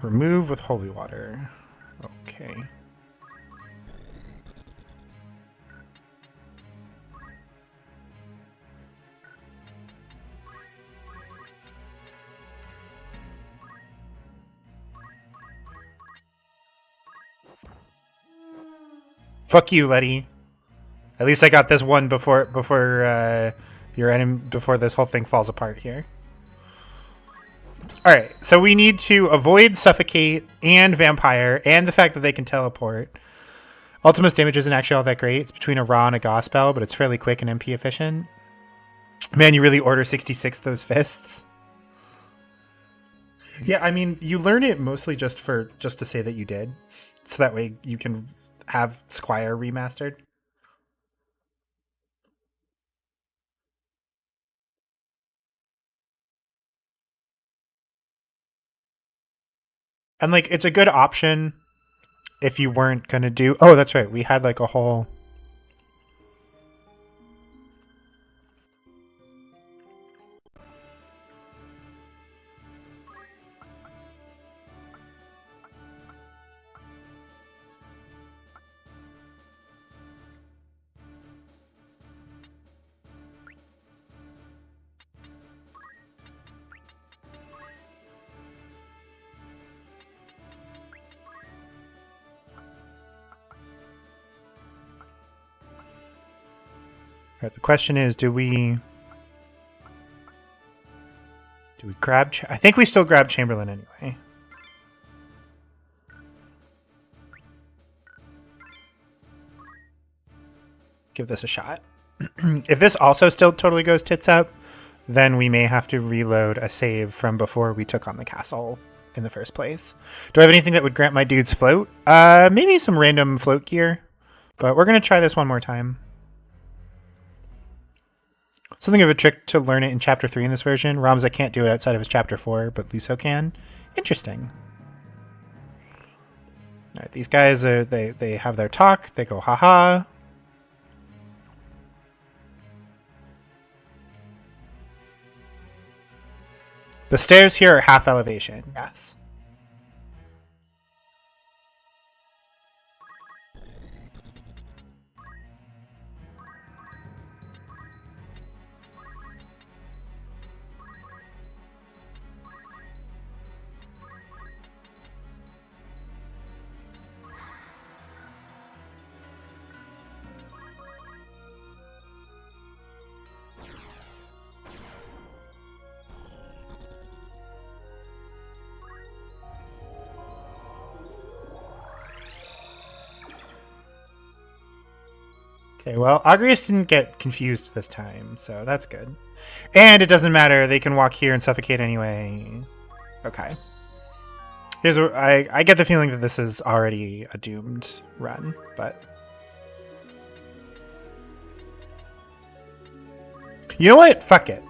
Remove with holy water. Okay. Fuck you, Letty. At least I got this one before your enemy before this whole thing falls apart here. All right, so we need to avoid suffocate and vampire and the fact that they can teleport. Ultima's damage isn't actually all that great. It's between a raw and a gospel, but it's fairly quick and MP efficient. Man, you really order 66 those fists. Yeah, I mean, you learn it mostly just to say that you did, so that way you can have Squire remastered. And like, it's a good option if you weren't gonna do. Oh, that's right. We had like a whole. Right, the question is, do we grab? I think we still grab Chamberlain anyway. Give this a shot. If this also still totally goes tits up, then we may have to reload a save from before we took on the castle in the first place. Do I have anything that would grant my dudes float? Maybe some random float gear, but we're going to try this one more time. Something of a trick to learn it in Chapter 3 in this version. Ramza can't do it outside of his Chapter 4, but Luso can. Interesting. All right, these guys, they have their talk. They go, haha. The stairs here are half elevation, yes. Okay, well, AGRIAS didn't get confused this time, so that's good. And it doesn't matter, they can walk here and suffocate anyway. Okay. Here's what I get the feeling that this is already a doomed run, but... You know what? Fuck it.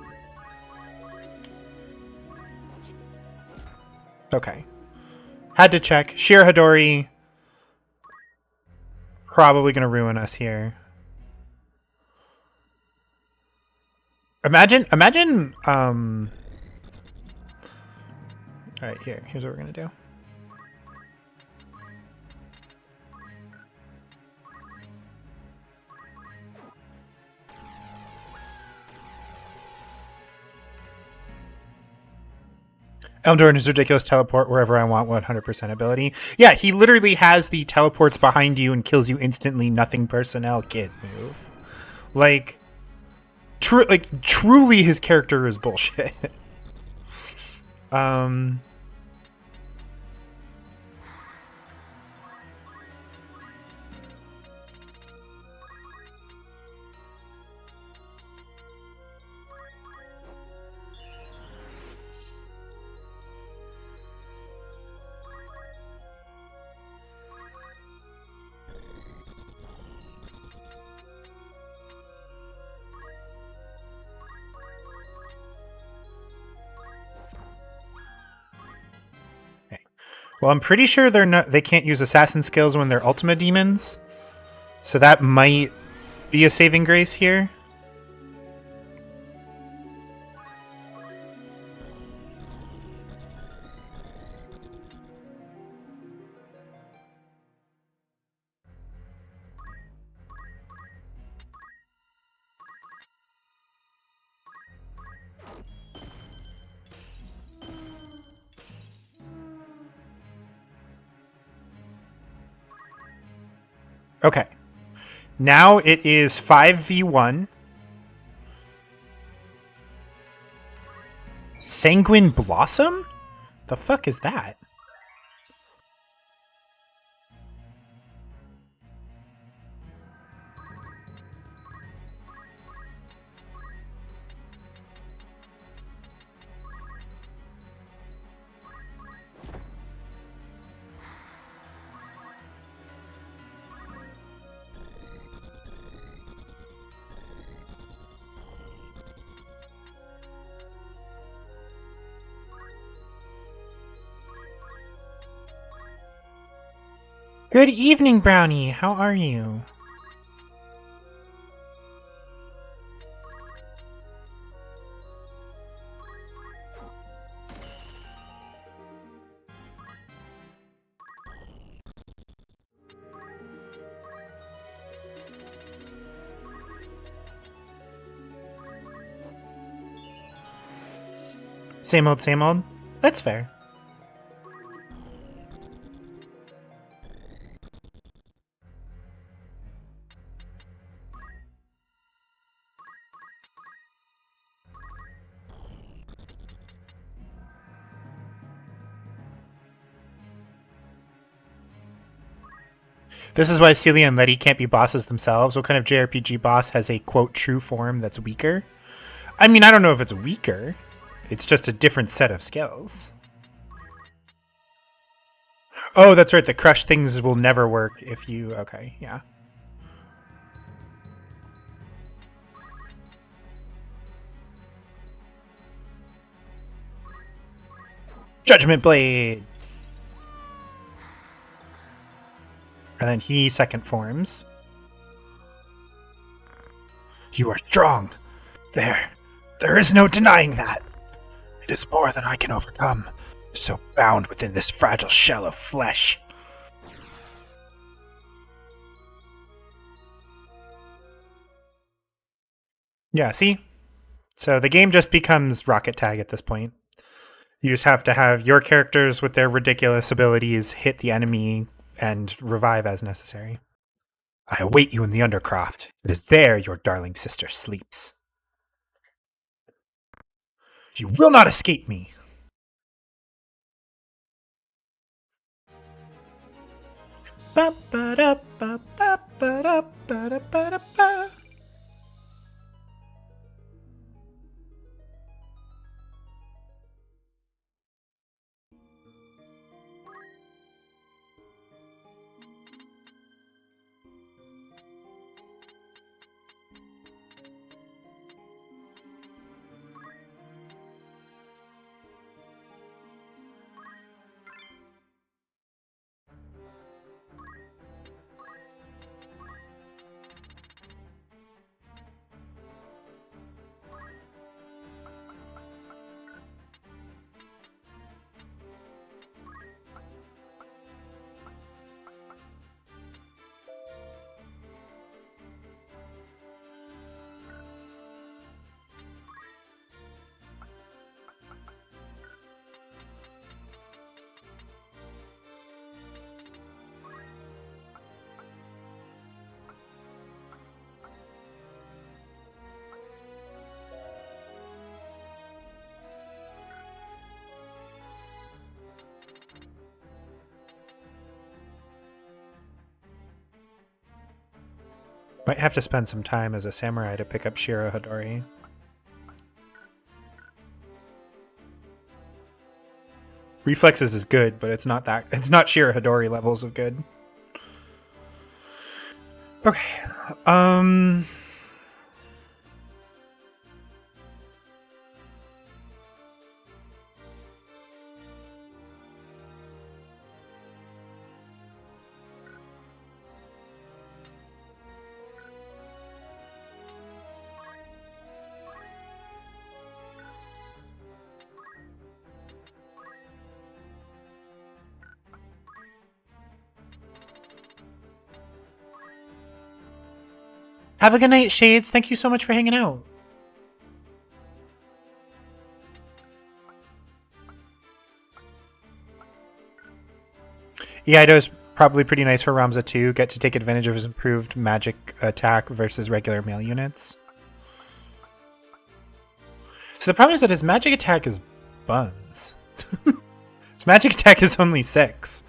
Okay. Had to check. Shir Hadori... Probably gonna ruin us here. Imagine, alright, here's what we're gonna do. Elmdor and his ridiculous teleport wherever I want 100% ability. Yeah, he literally has the teleports behind you and kills you instantly, nothing personnel kid move. Like, truly his character is bullshit. Well, I'm pretty sure they can't use assassin skills when they're Ultima demons. So that might be a saving grace here. Okay. Now it is 5v1. Sanguine Blossom? The fuck is that? Good evening, Brownie. How are you? Same old, same old? That's fair. This is why Celia and Letty can't be bosses themselves. What kind of JRPG boss has a, quote, true form that's weaker? I mean, I don't know if it's weaker. It's just a different set of skills. Oh, that's right. The crush things will never work if you... Okay, yeah. Judgment Blade! And then he second forms. You are strong. There is no denying that. It is more than I can overcome. So bound within this fragile shell of flesh. Yeah, see? So the game just becomes Rocket Tag at this point. You just have to have your characters with their ridiculous abilities hit the enemy and revive as necessary. I await you in the Undercroft. It is there your darling sister sleeps. You will not escape me. Ba ba da ba ba ba da ba da ba da ba. Might have to spend some time as a samurai to pick up Shiro Hodori. Reflexes is good, but it's not Shiro Hodori levels of good. Okay. Have a good night, Shades. Thank you so much for hanging out. Iaido's probably pretty nice for Ramza too. Get to take advantage of his improved magic attack versus regular melee units. So the problem is that his magic attack is buns. His magic attack is only 6.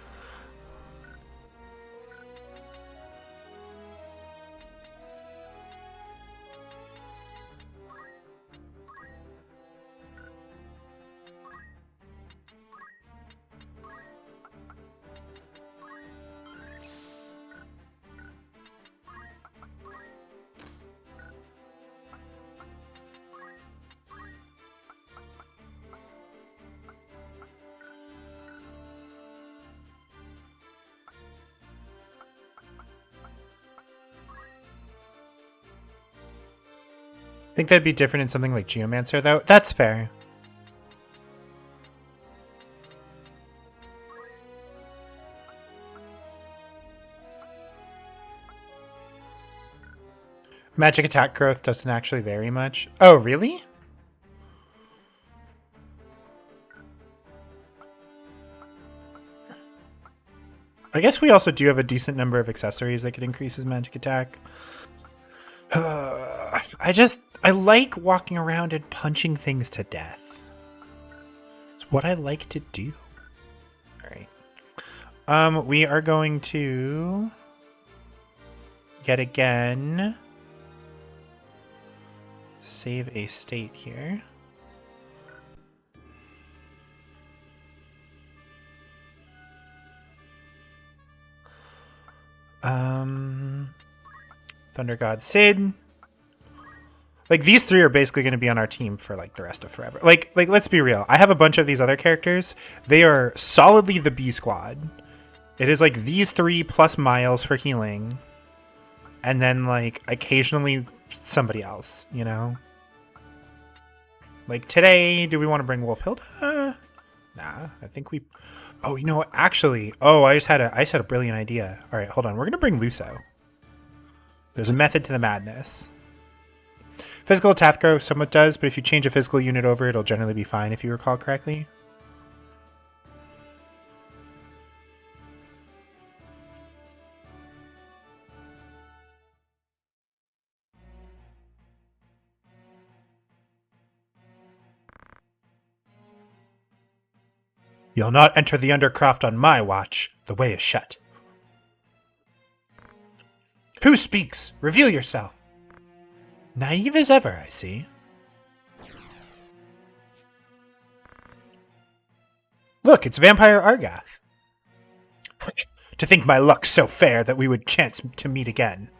I think that'd be different in something like Geomancer, though. That's fair. Magic attack growth doesn't actually vary much. Oh, really? I guess we also do have a decent number of accessories that could increase his magic attack. I like walking around and punching things to death. It's what I like to do. Alright. We are going to yet again. Save a state here. Thunder God Sid. Like, these three are basically going to be on our team for, like, the rest of forever. Like, let's be real. I have a bunch of these other characters. They are solidly the B squad. It is, like, these three plus Miles for healing. And then, like, occasionally somebody else, you know? Like, today, do we want to bring Wolf Hilda? Nah, I think we... Oh, you know what? Actually, I just had a brilliant idea. All right, hold on. We're going to bring Luso. There's a method to the madness. Physical attack growth somewhat does, but if you change a physical unit over, it'll generally be fine if you recall correctly. You'll not enter the Undercroft on my watch. The way is shut. Who speaks? Reveal yourself. Naive as ever, I see. Look, it's Vampire Argath. To think my luck's so fair that we would chance to meet again.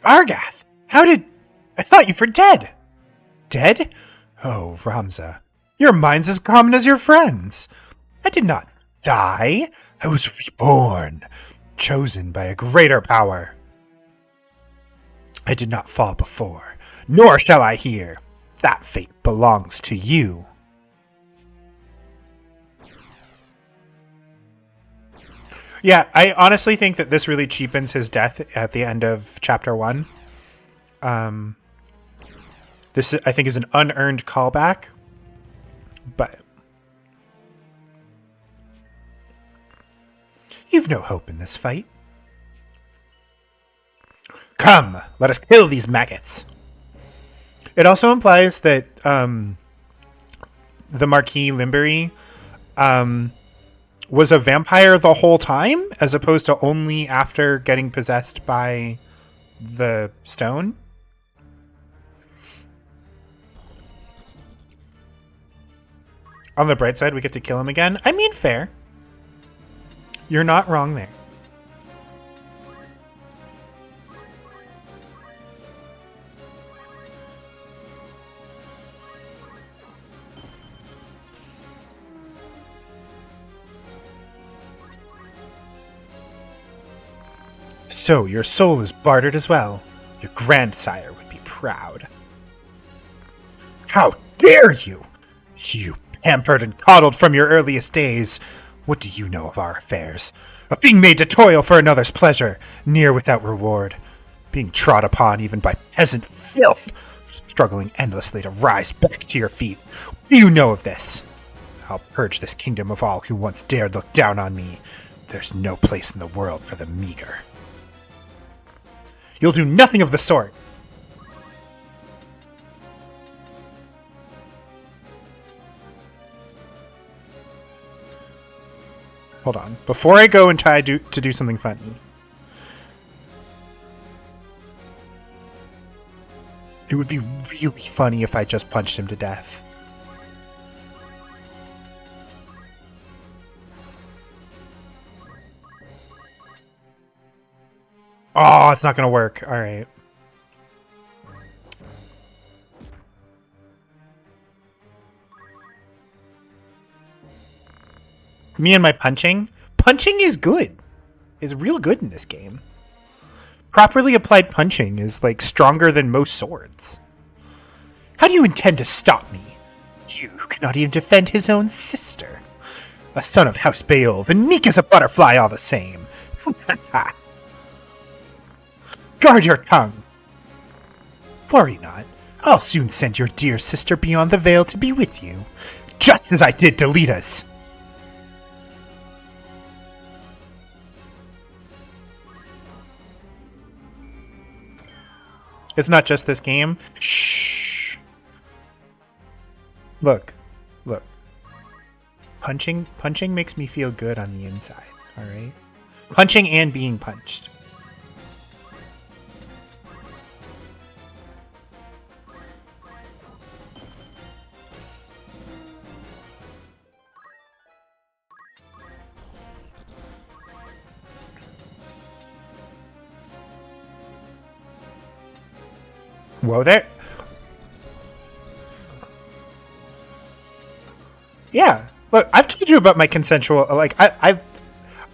Argath! I thought you were dead! Dead? Oh, Ramza. Your mind's as common as your friends. I did not die. I was reborn, chosen by a greater power. I did not fall before, nor shall I here. That fate belongs to you. Yeah, I honestly think that this really cheapens his death at the end of Chapter 1. This, I think, is an unearned callback, but you've no hope in this fight. Come, let us kill these maggots. It also implies that the Marquis Limbury was a vampire the whole time, as opposed to only after getting possessed by the stone. On the bright side, we get to kill him again. I mean, fair. You're not wrong there. So, your soul is bartered as well. Your grandsire would be proud. How dare you! You pampered and coddled from your earliest days. What do you know of our affairs? Of being made to toil for another's pleasure, near without reward. Being trod upon even by peasant filth, struggling endlessly to rise back to your feet. What do you know of this? I'll purge this kingdom of all who once dared look down on me. There's no place in the world for the meager. You'll do nothing of the sort. Hold on. Before I go and try to do something funny. It would be really funny if I just punched him to death. Oh, it's not going to work. All right. Me and my punching. Punching is good. It's real good in this game. Properly applied punching is, like, stronger than most swords. How do you intend to stop me? You who cannot even defend his own sister. A son of House Beowulf and meek as a butterfly all the same. Guard your tongue. Worry not. I'll soon send your dear sister beyond the veil to be with you. Just as I did Delita's. It's not just this game. Shh. Look. Punching makes me feel good on the inside, alright? Punching and being punched. Whoa there. Yeah. Look, I've told you about my consensual. Like, I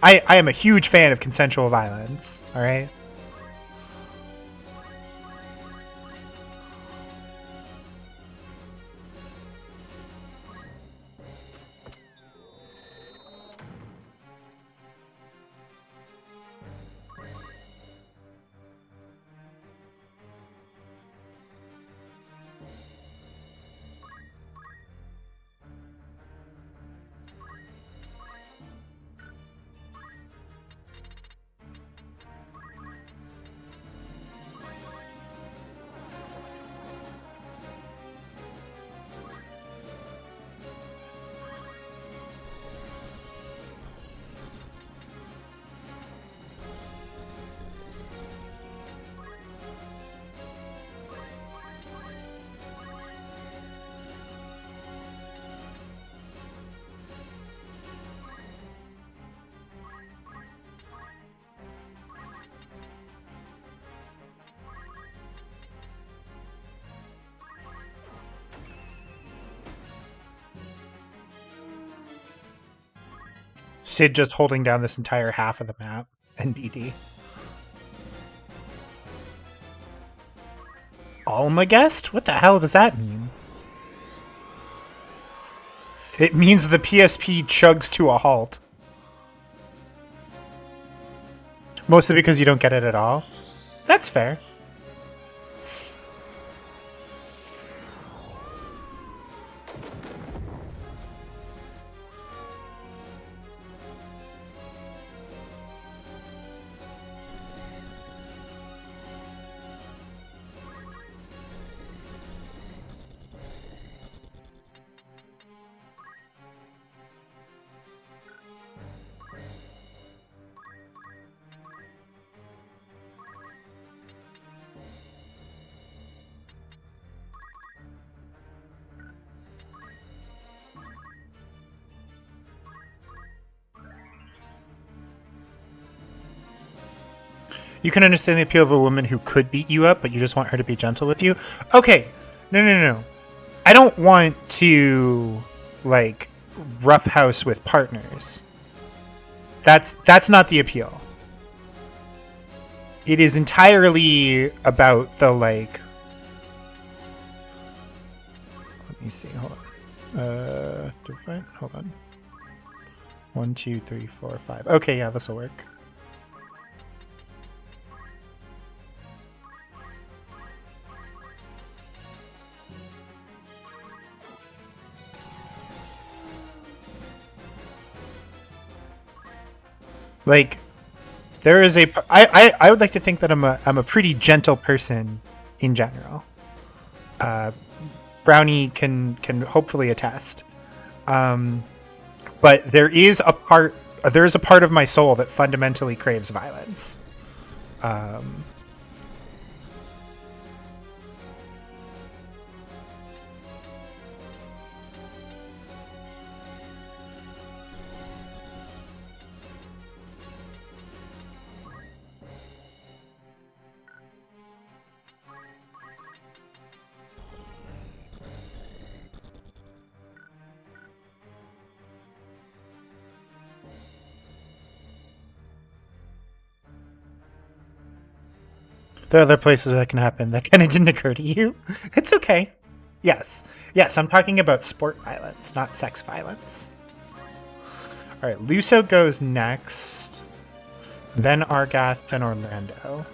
am a huge fan of consensual violence. All right. Sid just holding down this entire half of the map. NBD. Almagest? What the hell does that mean? It means the PSP chugs to a halt. Mostly because you don't get it at all. That's fair. You can understand the appeal of a woman who could beat you up, but you just want her to be gentle with you. Okay. No. I don't want to, like, roughhouse with partners. That's not the appeal. It is entirely about the, like... Let me see, hold on. Divide? Hold on. 1, 2, 3, 4, 5. Okay, yeah, this'll work. Like, there is a... I would like to think that I'm a pretty gentle person in general. Brownie can hopefully attest. But there is a part of my soul that fundamentally craves violence. There are other places where that can happen. That kind of didn't occur to you. It's okay. Yes. Yes, I'm talking about sport violence, not sex violence. All right, Luso goes next. Then Argath and Orlando.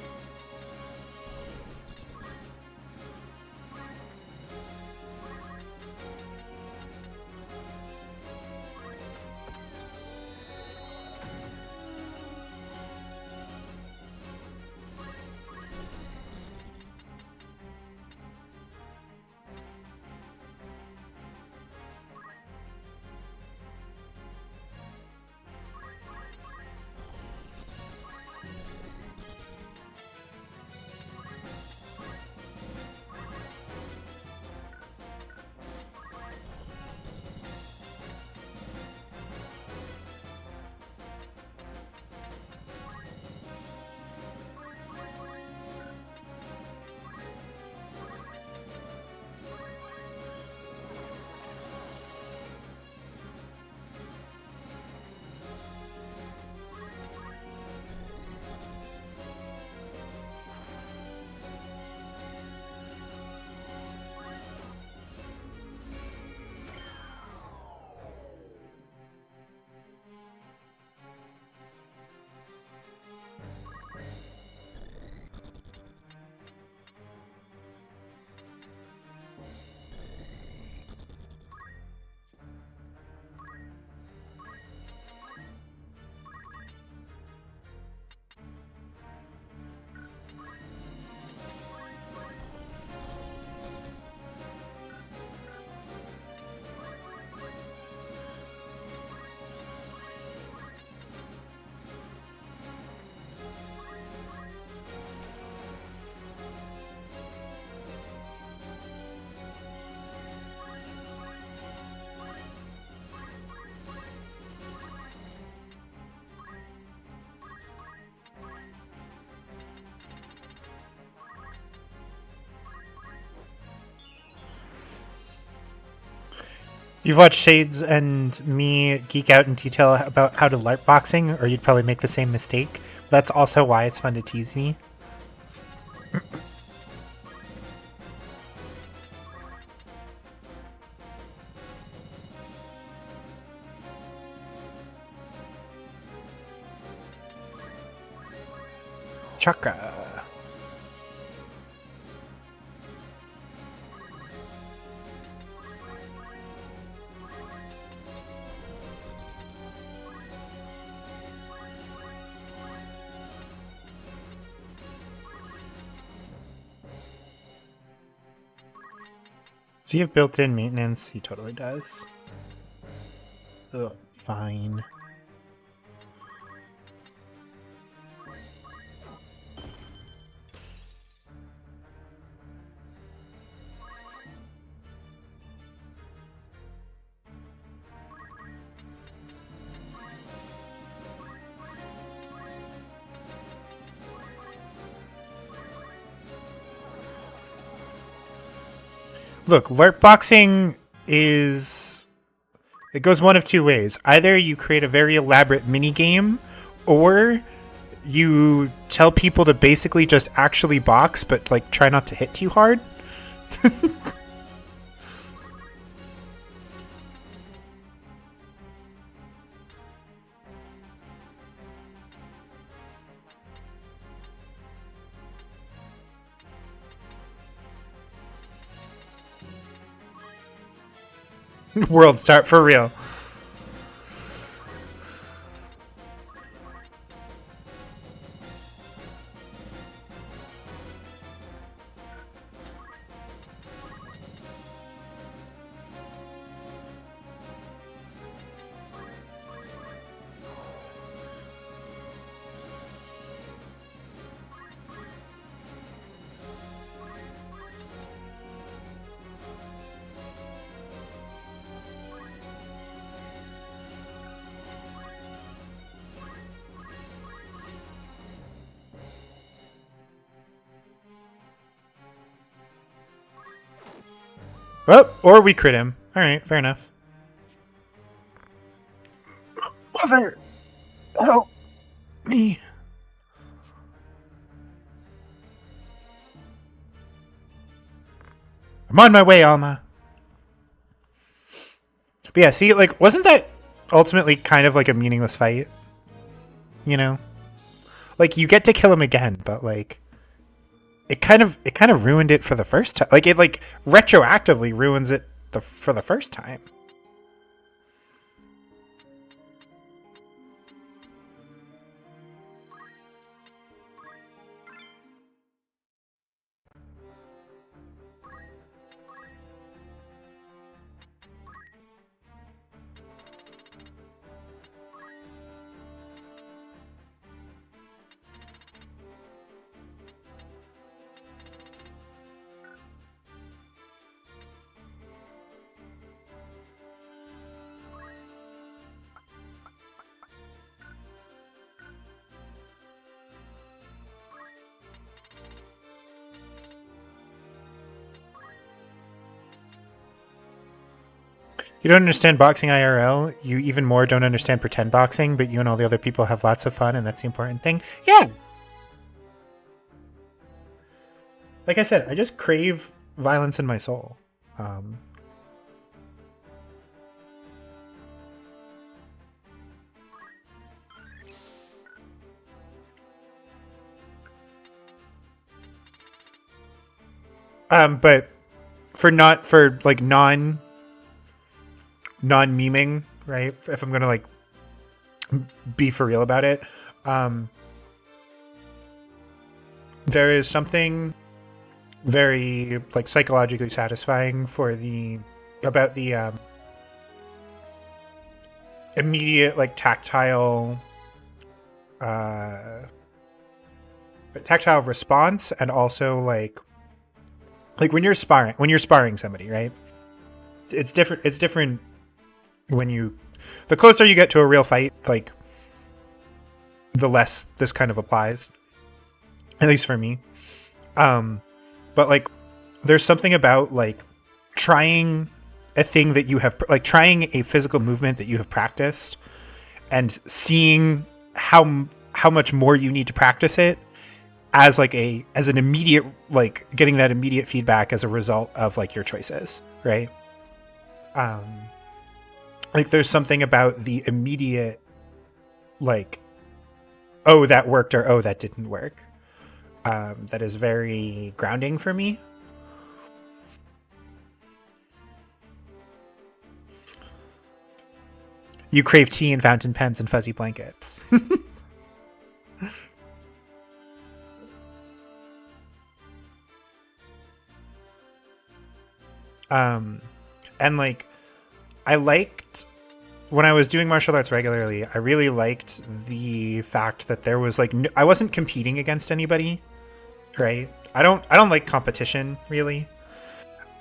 You've watched Shades and me geek out in detail about how to LARP boxing, or you'd probably make the same mistake. That's also why it's fun to tease me. Chaka. Does he have built-in maintenance? He totally does. Ugh, fine. Look, LARP boxing is... It goes one of two ways. Either you create a very elaborate mini game, or you tell people to basically just actually box, but like try not to hit too hard. World start for real. Oh, or we crit him. Alright, fair enough. Mother! Help me! I'm on my way, Alma. But yeah, see, like, wasn't that ultimately kind of like a meaningless fight? You know? Like, you get to kill him again, but like... It kind of ruined it for the first time. Like, it like retroactively ruins it for the first time. You don't understand boxing IRL. You even more don't understand pretend boxing, but you and all the other people have lots of fun, and that's the important thing. Yeah! Like I said, I just crave violence in my soul. But for like non-meming, right? If I'm gonna like be for real about it, there is something very like psychologically satisfying about the immediate like tactile response, and also like when you're sparring somebody, right? It's different when the closer you get to a real fight, like the less this kind of applies, at least for me. But like there's something about like trying a thing that you have, like trying a physical movement that you have practiced and seeing how much more you need to practice it as like as an immediate, like getting that immediate feedback as a result of like your choices, right? um like there's something about the immediate, like, oh that worked or oh that didn't work, that is very grounding for me. You crave tea and fountain pens and fuzzy blankets. And like I liked when I was doing martial arts regularly, I really liked the fact that there was like I wasn't competing against anybody, right? I don't like competition really.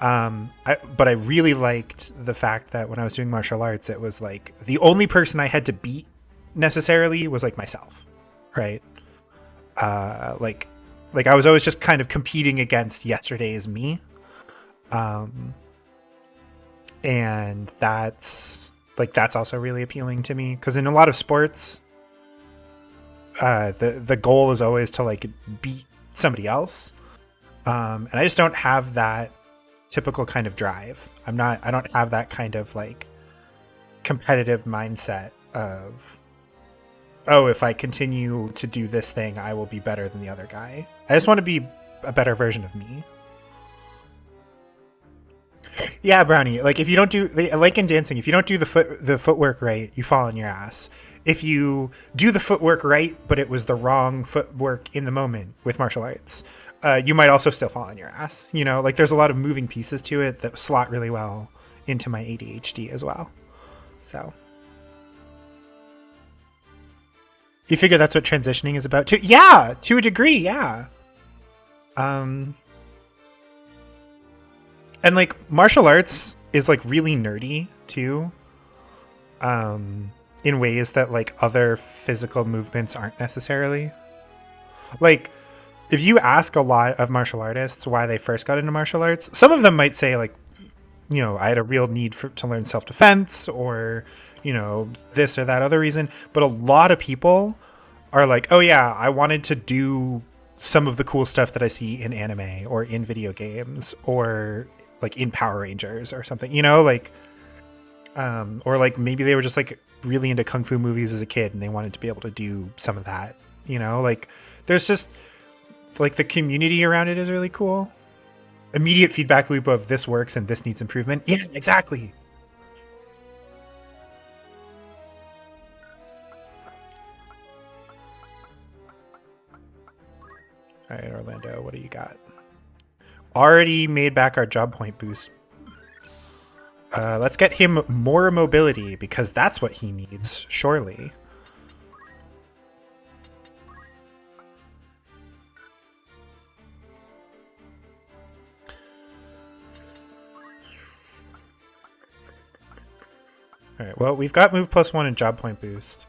But I really liked the fact that when I was doing martial arts, it was like the only person I had to beat necessarily was like myself, right? Like I was always just kind of competing against yesterday's me. Um, and that's also really appealing to me because in a lot of sports, the goal is always to like beat somebody else. And I just don't have that typical kind of drive. I don't have that kind of like competitive mindset of, oh, if I continue to do this thing, I will be better than the other guy. I just want to be a better version of me. Yeah, Brownie. Like if you don't do like in dancing, if you don't do the footwork right, you fall on your ass. If you do the footwork right, but it was the wrong footwork in the moment with martial arts, you might also still fall on your ass. You know, like there's a lot of moving pieces to it that slot really well into my ADHD as well. So you figure that's what transitioning is about too? Yeah, to a degree, yeah. Um, and like martial arts is like really nerdy too. In ways that like other physical movements aren't necessarily. Like if you ask a lot of martial artists why they first got into martial arts, some of them might say like, you know, I had a real need to learn self-defense or, you know, this or that other reason. But a lot of people are like, oh yeah, I wanted to do some of the cool stuff that I see in anime or in video games or like in Power Rangers or something, you know, like, or like maybe they were just like really into kung fu movies as a kid and they wanted to be able to do some of that, you know, like there's just like the community around it is really cool. Immediate feedback loop of this works and this needs improvement. Yeah, exactly. All right, Orlando, what do you got? Already made back our job point boost. Let's get him more mobility because that's what he needs, surely. All right, well, we've got move +1 and job point boost.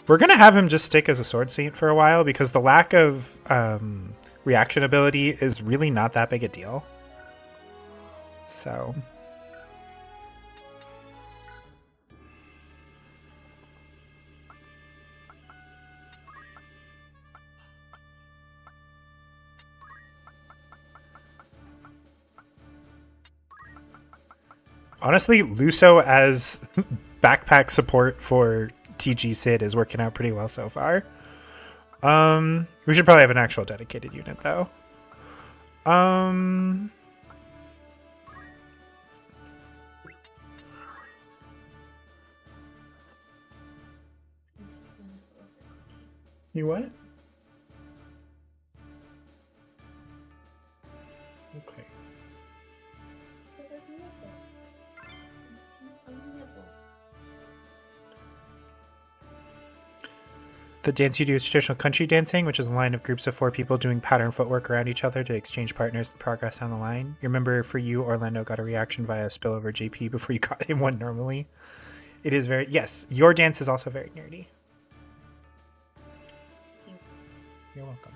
We're going to have him just stick as a sword saint for a while because the lack of reaction ability is really not that big a deal. So honestly, Luso as backpack support for TG Sid is working out pretty well so far. We should probably have an actual dedicated unit though. You what? Okay. The dance you do is traditional country dancing, which is a line of groups of 4 people doing pattern footwork around each other to exchange partners and progress down the line. You remember for you, Orlando got a reaction via spillover JP before you got him one normally. It is very, yes, your dance is also very nerdy. You're welcome.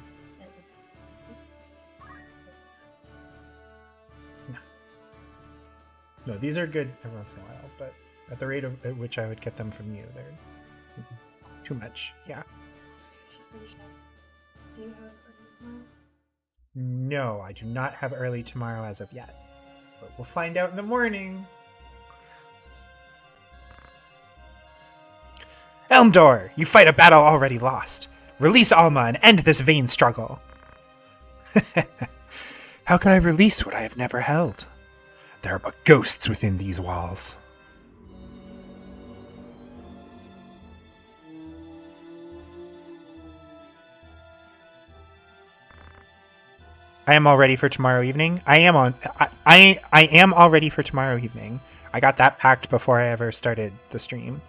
No, these are good every once in a while, but at the rate at which I would get them from you, they're too much. Yeah. Do you have early tomorrow? No, I do not have early tomorrow as of yet. But we'll find out in the morning. Elmdor, you fight a battle already lost. Release Alma and end this vain struggle. How could I release what I have never held? There are but ghosts within these walls. I am all ready for tomorrow evening. I am all ready for tomorrow evening. I got that packed before I ever started the stream.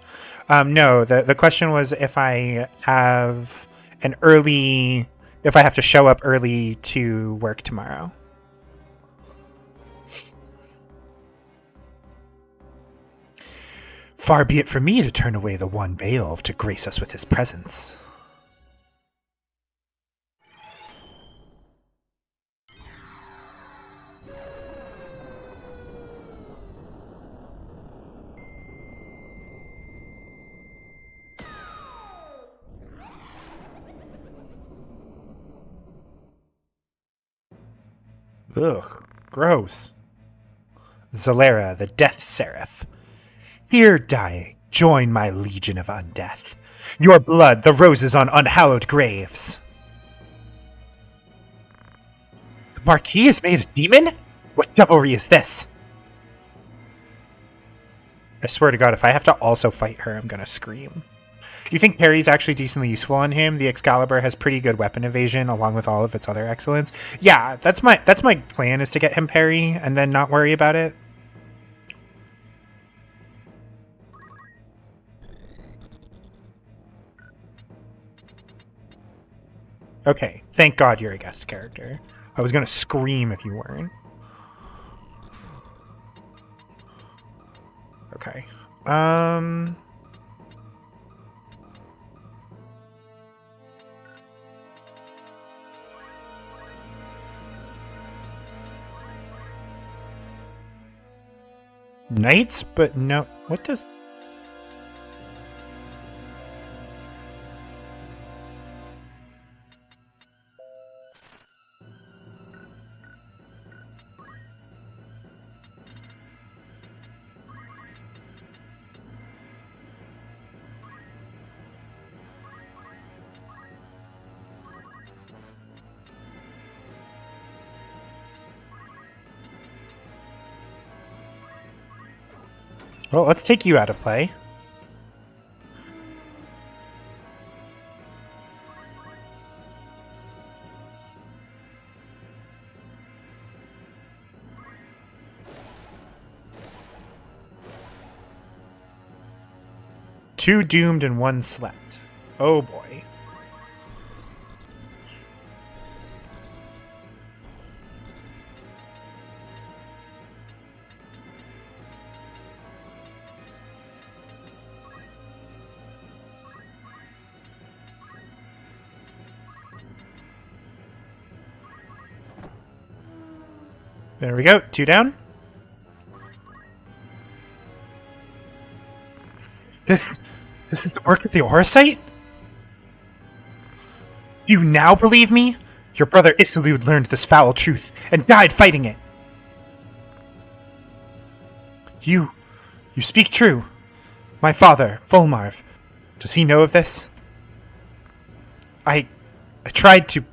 No, the question was if I have if I have to show up early to work tomorrow. Far be it from me to turn away the one Beowulf to grace us with his presence. Ugh, gross. Zalera, the Death Seraph. Here dying, join my legion of undeath. Your blood, the roses on unhallowed graves. The Marquis is made a demon? What devilry is this? I swear to God, if I have to also fight her, I'm gonna scream. You think parry's actually decently useful on him? The Excalibur has pretty good weapon evasion along with all of its other excellence. Yeah, that's my plan, is to get him parry and then not worry about it. Okay, thank God you're a guest character. I was gonna scream if you weren't. Okay. Knights, but no. What does... Well, let's take you out of play. Two doomed and one slept. Oh boy. There we go. Two down. This is the work of the Oracite? Do you now believe me? Your brother Isilud learned this foul truth and died fighting it. You speak true. My father, Fulmarv, does he know of this? I tried to...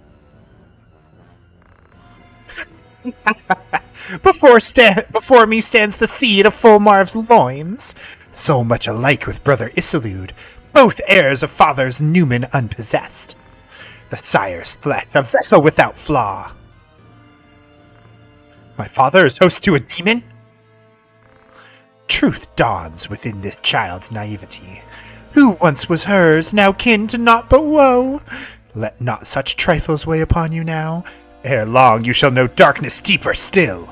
Before me stands the seed of Fulmarv's loins, so much alike with brother Isilud, both heirs of father's Numen unpossessed. The sire's flesh, a vessel without flaw. My father is host to a demon? Truth dawns within this child's naivety. Who once was hers, now kin to naught but woe. Let not such trifles weigh upon you now. Ere long you shall know darkness deeper still.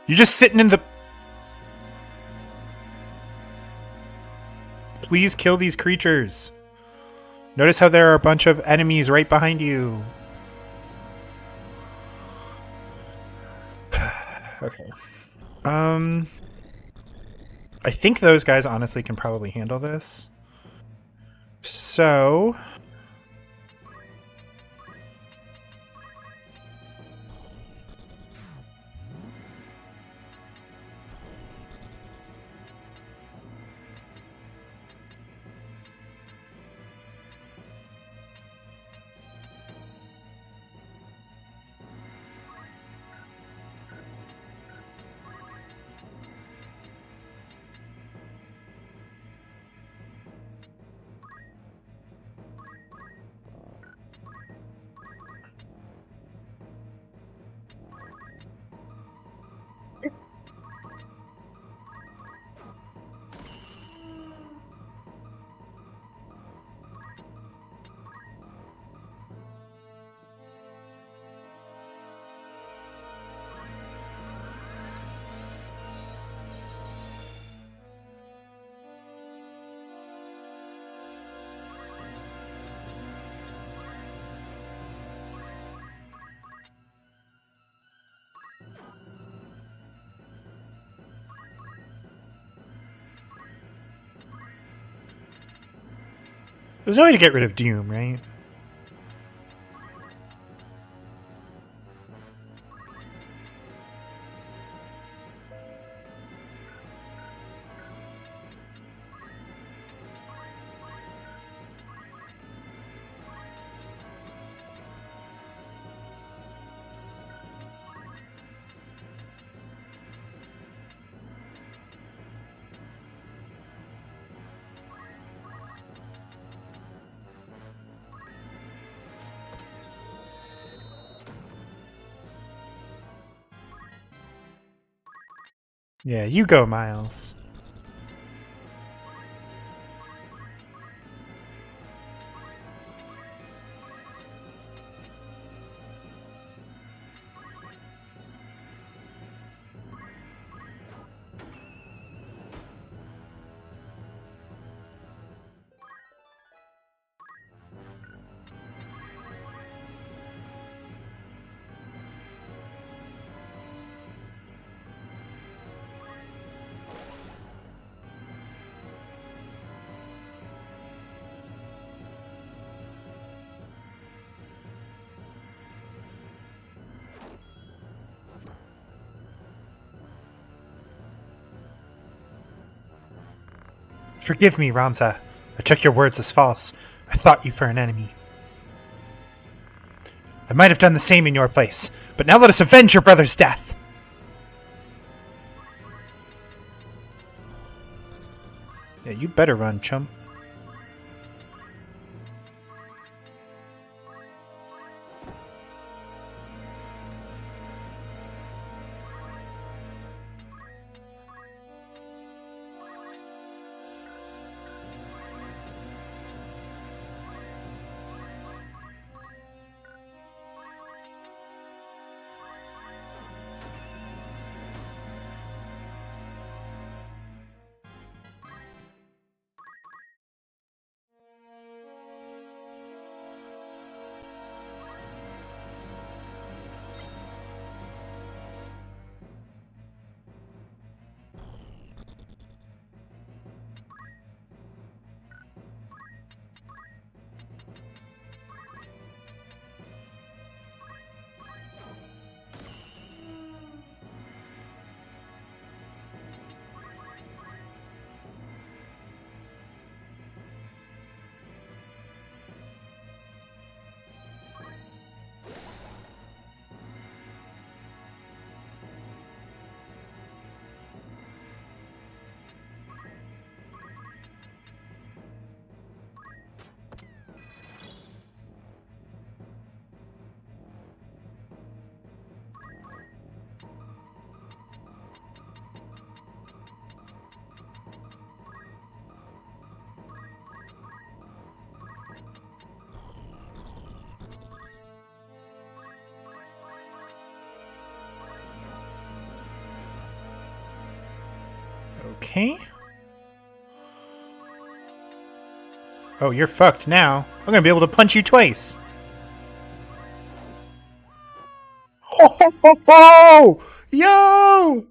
You're just sitting in the... Please kill these creatures. Notice how there are a bunch of enemies right behind you. Okay. I think those guys honestly can probably handle this. So there's no way to get rid of Doom, right? Yeah, you go, Miles. Forgive me, Ramza. I took your words as false. I thought you for an enemy. I might have done the same in your place, but now let us avenge your brother's death. Yeah, you better run, chump. Okay. Oh, you're fucked now. I'm gonna be able to punch you twice. Oh, yo!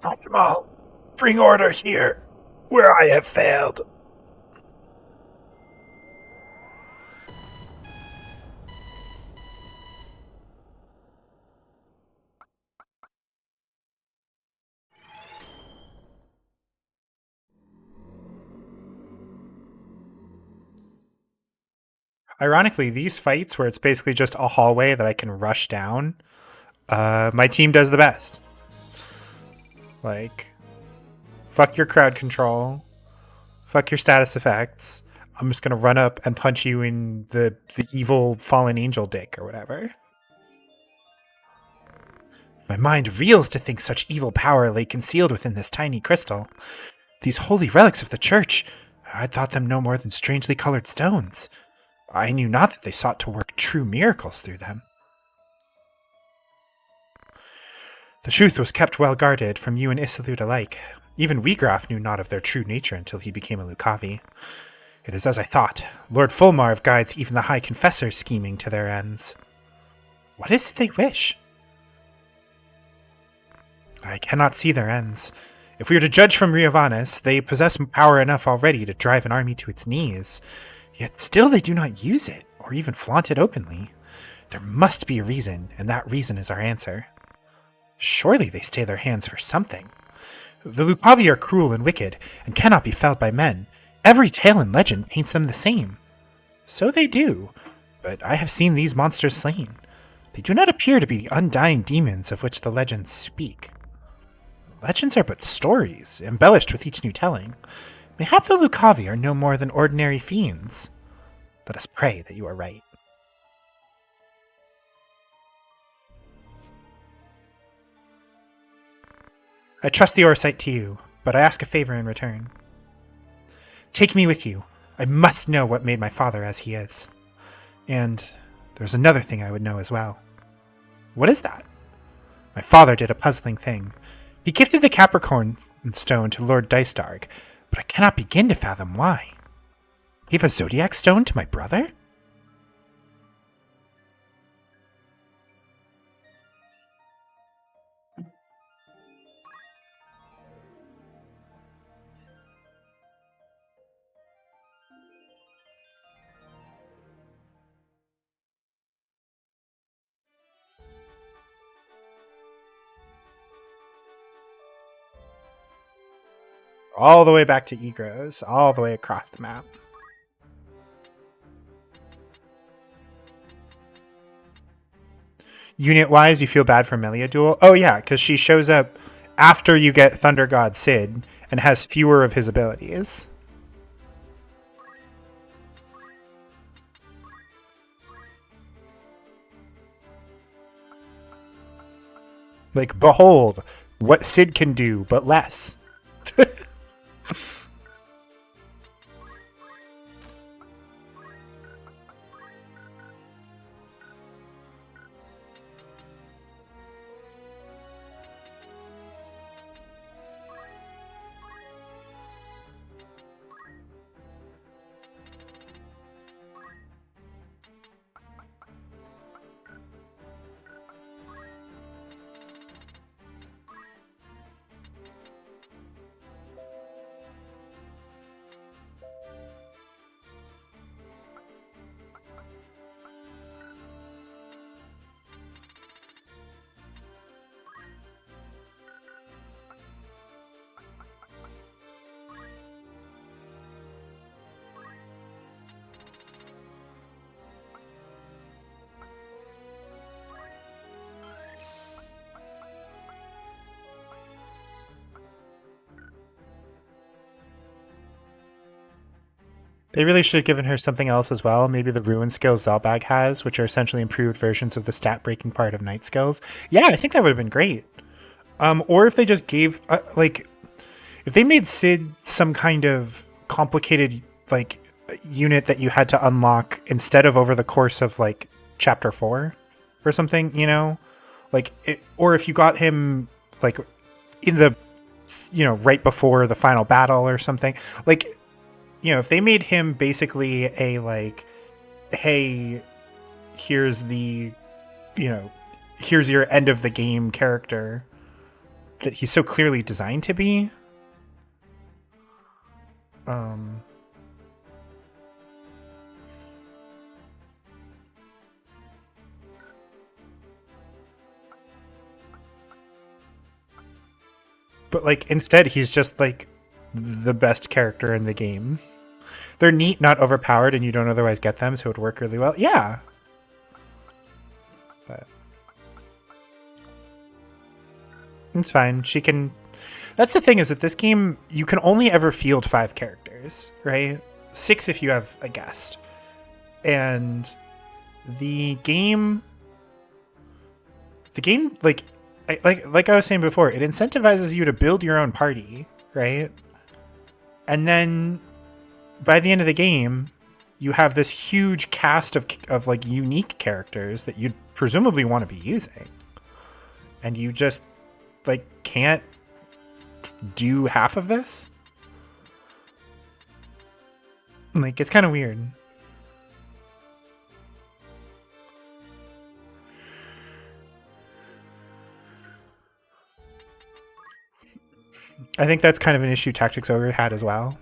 Optimal, bring order here, where I have failed. Ironically, these fights where it's basically just a hallway that I can rush down, my team does the best. Like, fuck your crowd control, fuck your status effects. I'm just gonna run up and punch you in the evil fallen angel dick or whatever. My mind reels to think such evil power lay concealed within this tiny crystal. These holy relics of the church, I thought them no more than strangely colored stones. I knew not that they sought to work true miracles through them. The truth was kept well guarded from you and Isolde alike. Even Wiegraf knew not of their true nature until he became a Lucavi. It is as I thought. Lord Fulmarv guides even the High Confessors scheming to their ends. What is it they wish? I cannot see their ends. If we are to judge from Riovanus, they possess power enough already to drive an army to its knees. Yet still they do not use it, or even flaunt it openly. There must be a reason, and that reason is our answer. Surely they stay their hands for something. The Lucavi are cruel and wicked, and cannot be felled by men. Every tale and legend paints them the same. So they do, but I have seen these monsters slain. They do not appear to be the undying demons of which the legends speak. Legends are but stories, embellished with each new telling. Mayhap the Lucavi are no more than ordinary fiends. Let us pray that you are right. I trust the Orsight to you, but I ask a favor in return. Take me with you. I must know what made my father as he is. And there's another thing I would know as well. What is that? My father did a puzzling thing. He gifted the Capricorn stone to Lord Dystarg, but I cannot begin to fathom why. Gave a Zodiac stone to my brother? All the way back to AGRIAS, all the way across the map. Unit-wise, you feel bad for Meliadul? Oh yeah, because she shows up after you get Thunder God Sid and has fewer of his abilities. Like, behold, what Sid can do, but less. They really should have given her something else as well. Maybe the ruin skills Zelbag has, which are essentially improved versions of the stat-breaking part of Night skills. Yeah, I think that would have been great. Or if they just gave, if they made Sid some kind of complicated, unit that you had to unlock instead of over the course of, Chapter 4 or something, you know? Or if you got him, in the, right before the final battle or something. if they made him basically a like, hey, here's the, here's your end of the game character that he's so clearly designed to be. But like instead he's just like the best character in the game. They're neat, not overpowered, and you don't otherwise get them, so it would work really well. Yeah. But it's fine. She can. That's the thing, is that this game, you can only ever field 5 characters, right? 6 if you have a guest. And the game, like I was saying before, it incentivizes you to build your own party, right? And then by the end of the game, you have this huge cast of like unique characters that you'd presumably want to be using, and you just like can't do half of this. Like, it's kind of weird. I think that's kind of an issue Tactics Ogre had as well.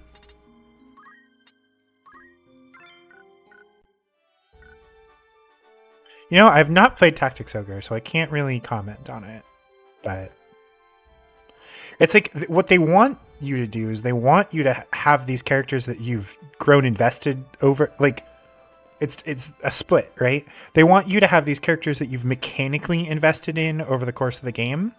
I've not played Tactics Ogre, so I can't really comment on it. But it's like what they want you to do is they want you to have these characters that you've grown invested over. Like, it's a split, right? They want you to have these characters that you've mechanically invested in over the course of the game,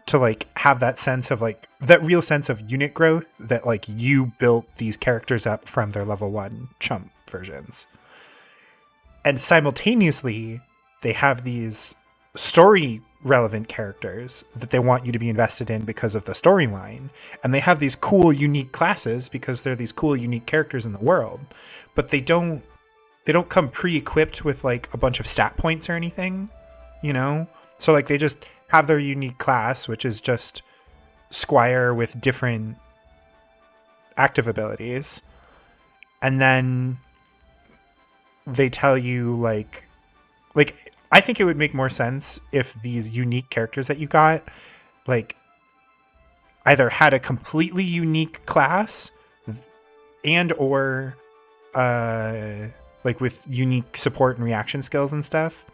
to like have that sense of like that real sense of unit growth, that like you built these characters up from their level 1 chump versions. And simultaneously, they have these story relevant characters that they want you to be invested in because of the storyline. And they have these cool, unique classes because they're these cool, unique characters in the world. But they don't come pre-equipped with like a bunch of stat points or anything, So like they just have their unique class, which is just Squire with different active abilities. And then they tell you like I think it would make more sense if these unique characters that you got like either had a completely unique class and or like with unique support and reaction skills and stuff,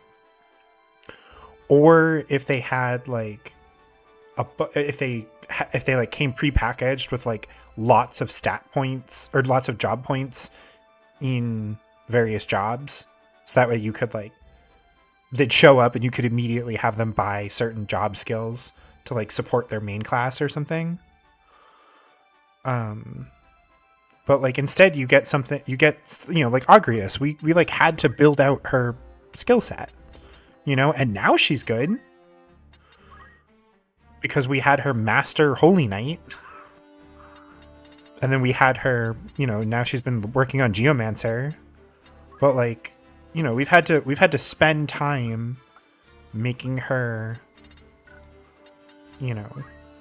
or if they had like if they like came pre-packaged with like lots of stat points or lots of job points in various jobs, so that way you could like they'd show up and you could immediately have them buy certain job skills to like support their main class or something. But like instead you get like Agrias, we like had to build out her skill set, and now she's good because we had her master Holy Knight. And then we had her, now she's been working on Geomancer. But like, we've had to spend time making her,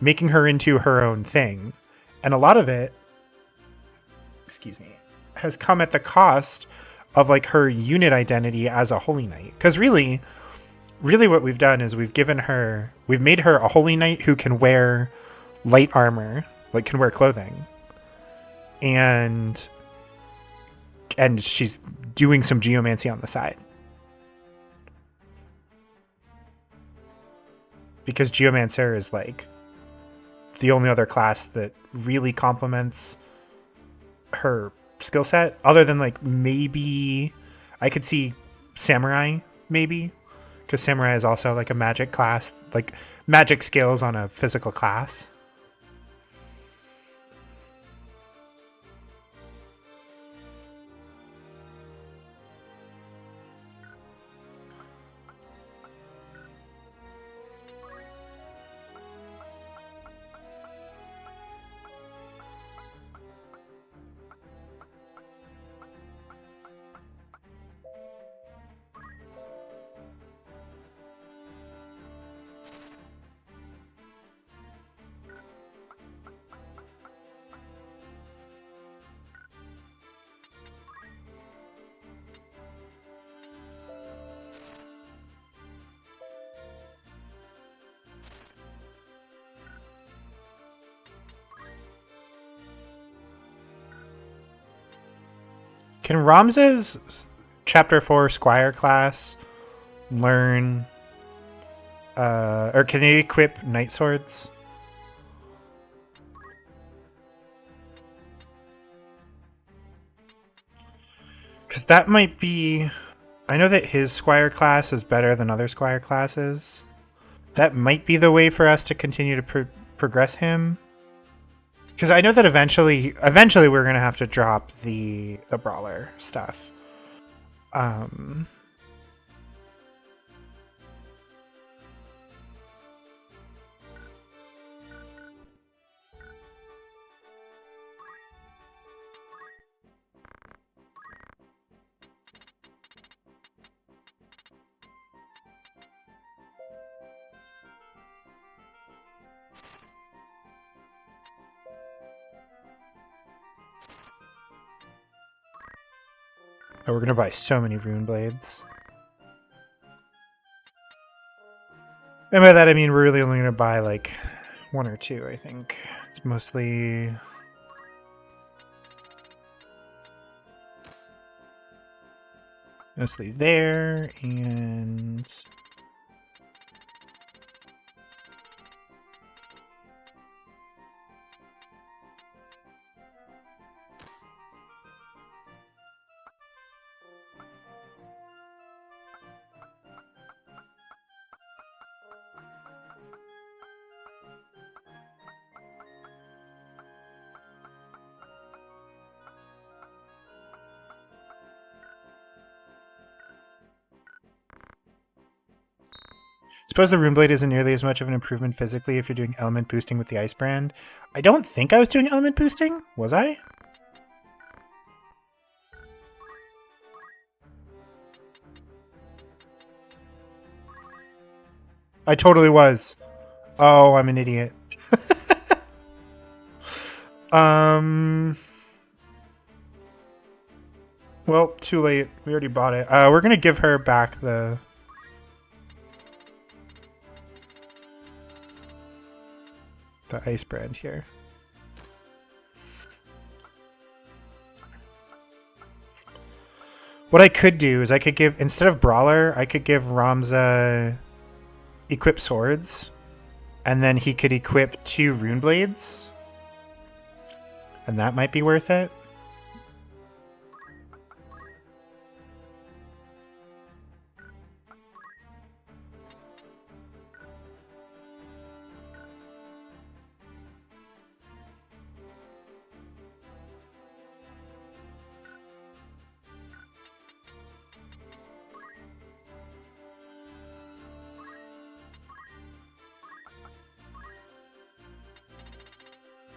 making her into her own thing. And a lot of it, has come at the cost of like her unit identity as a Holy Knight. Because really what we've done is we've made her a Holy Knight who can wear light armor, like can wear clothing. And she's doing some geomancy on the side. Because Geomancer is like the only other class that really complements her skill set, other than like maybe I could see Samurai, maybe, because Samurai is also like a magic class, like magic skills on a physical class. Can Ramza's Chapter 4 Squire class learn... or can they equip Night Swords? Because that might be... I know that his Squire class is better than other Squire classes. That might be the way for us to continue to progress him. Because I know that eventually we're going to have to drop the Brawler stuff. Oh, we're going to buy so many Rune Blades. And by that I mean we're really only going to buy like 1 or 2, I think. It's mostly there, and suppose the Rune Blade isn't nearly as much of an improvement physically if you're doing element boosting with the Ice Brand. I don't think I was doing element boosting. Was I? I totally was. Oh, I'm an idiot. Well, too late. We already bought it. We're gonna give her back the Ice Brand here. What I could do is I could give, instead of Brawler, I could give Ramza equip swords, and then he could equip 2 Rune Blades, and that might be worth it.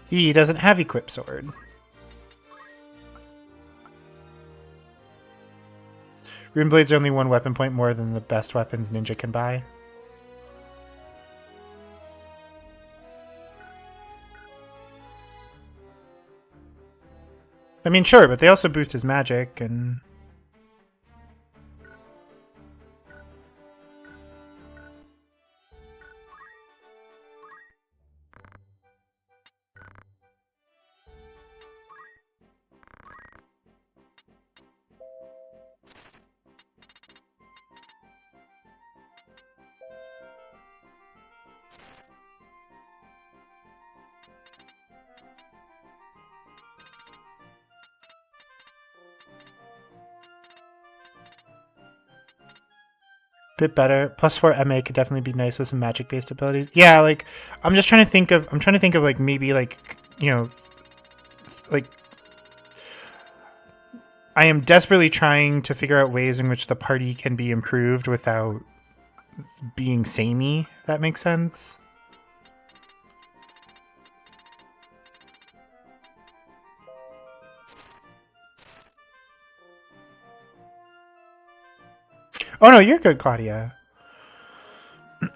He doesn't have equip sword. Rune Blades are only 1 weapon point more than the best weapons Ninja can buy. I mean, sure, but they also boost his magic and... bit better. +4 MA could definitely be nice with some magic based abilities. Yeah, like I'm trying to think of like maybe like, you know, like I am desperately trying to figure out ways in which the party can be improved without being samey. That makes sense. Oh no, you're good, Claudia.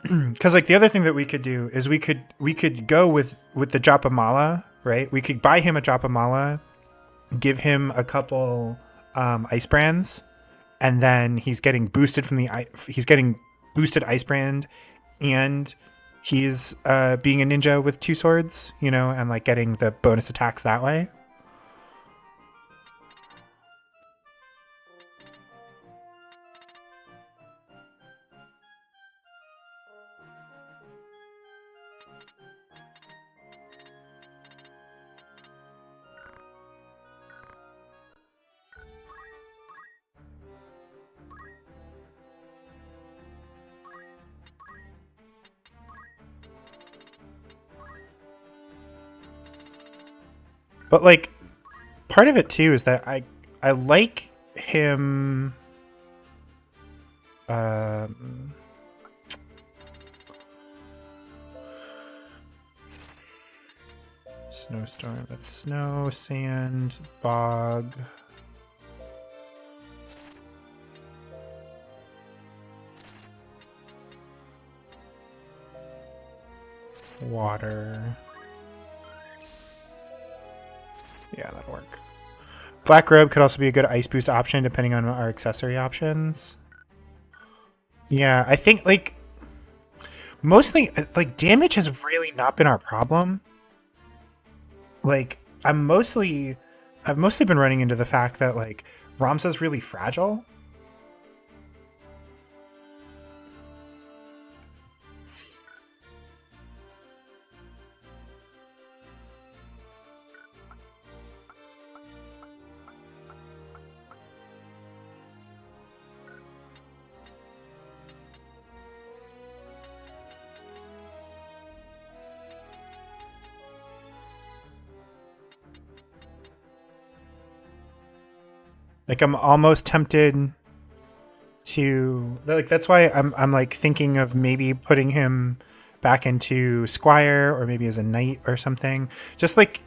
Because like the other thing that we could do is we could go with the Japamala, right? We could buy him a Japamala, give him a couple Ice Brands, and then he's getting boosted from boosted Ice Brand, and he's being a ninja with 2 swords, you know, and like getting the bonus attacks that way. But like, part of it too is that I like him. Snowstorm. That's snow, sand, bog. Water. Yeah, that'll work. Black robe could also be a good ice boost option depending on our accessory options. Yeah, I think like mostly like damage has really not been our problem. Like I've mostly been running into the fact that like Ramsa's really fragile. Like I'm almost tempted to like that's why I'm like thinking of maybe putting him back into Squire or maybe as a knight or something. Just like,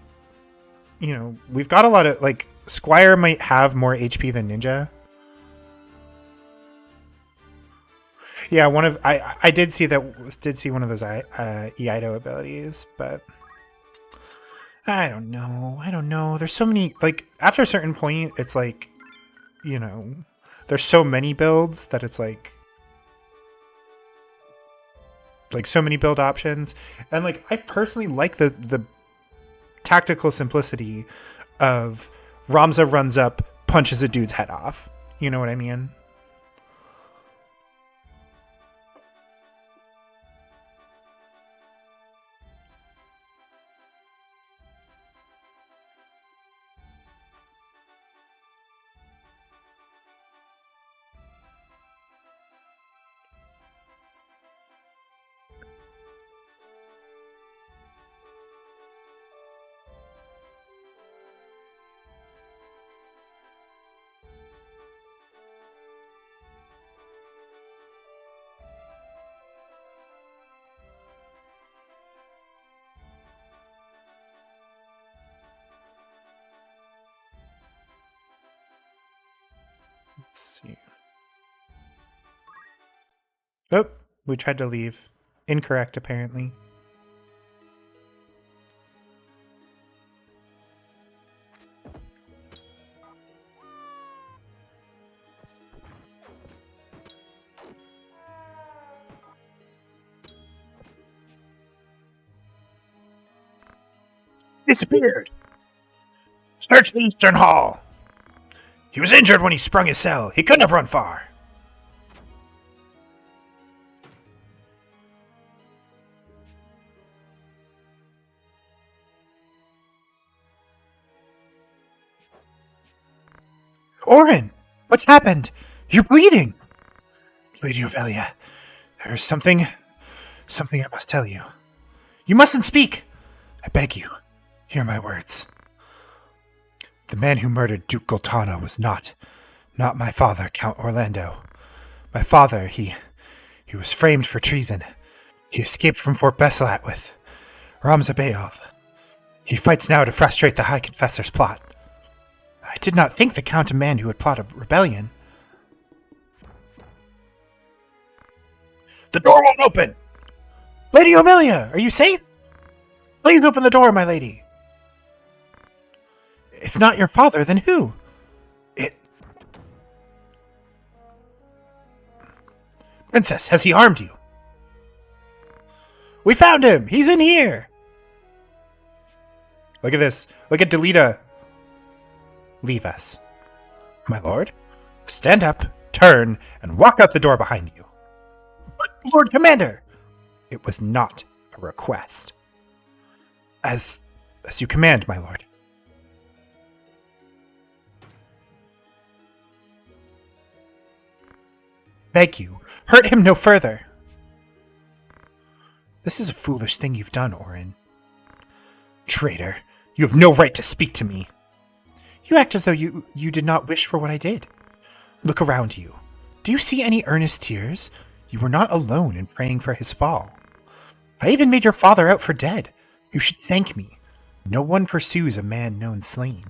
you know, we've got a lot of like Squire might have more HP than Ninja. Yeah, one of I did see one of those Iaido abilities, but I don't know. There's so many like after a certain point it's like, you know, there's so many builds that it's like so many build options, and like I personally like the tactical simplicity of Ramza runs up, punches a dude's head off. You know what I mean? Let's see. Oh, we tried to leave. Incorrect, apparently. Disappeared. Search the Eastern Hall. He was injured when he sprung his cell. He couldn't have run far. Orin, what's happened? You're bleeding. Lady Ovelia, there's something I must tell you. You mustn't speak. I beg you, hear my words. The man who murdered Duke Goltana was not my father, Count Orlando. My father, he was framed for treason. He escaped from Fort Besselat with Ramza Beov. He fights now to frustrate the High Confessor's plot. I did not think the Count a man who would plot a rebellion. The door won't open! Lady Ovelia, are you safe? Please open the door, my lady. If not your father, then who? Princess, has he harmed you? We found him! He's in here! Look at this. Look at Delita. Leave us. My lord, stand up, turn, and walk out the door behind you. But, Lord Commander! It was not a a request. As you command, my lord. Beg you, hurt him no further. This is a foolish thing you've done, Orin. Traitor, you have no right to speak to me. You act as though you did not wish for what I did. Look around you. Do you see any earnest tears? You were not alone in praying for his fall. I even made your father out for dead. You should thank me. No one pursues a man known slain.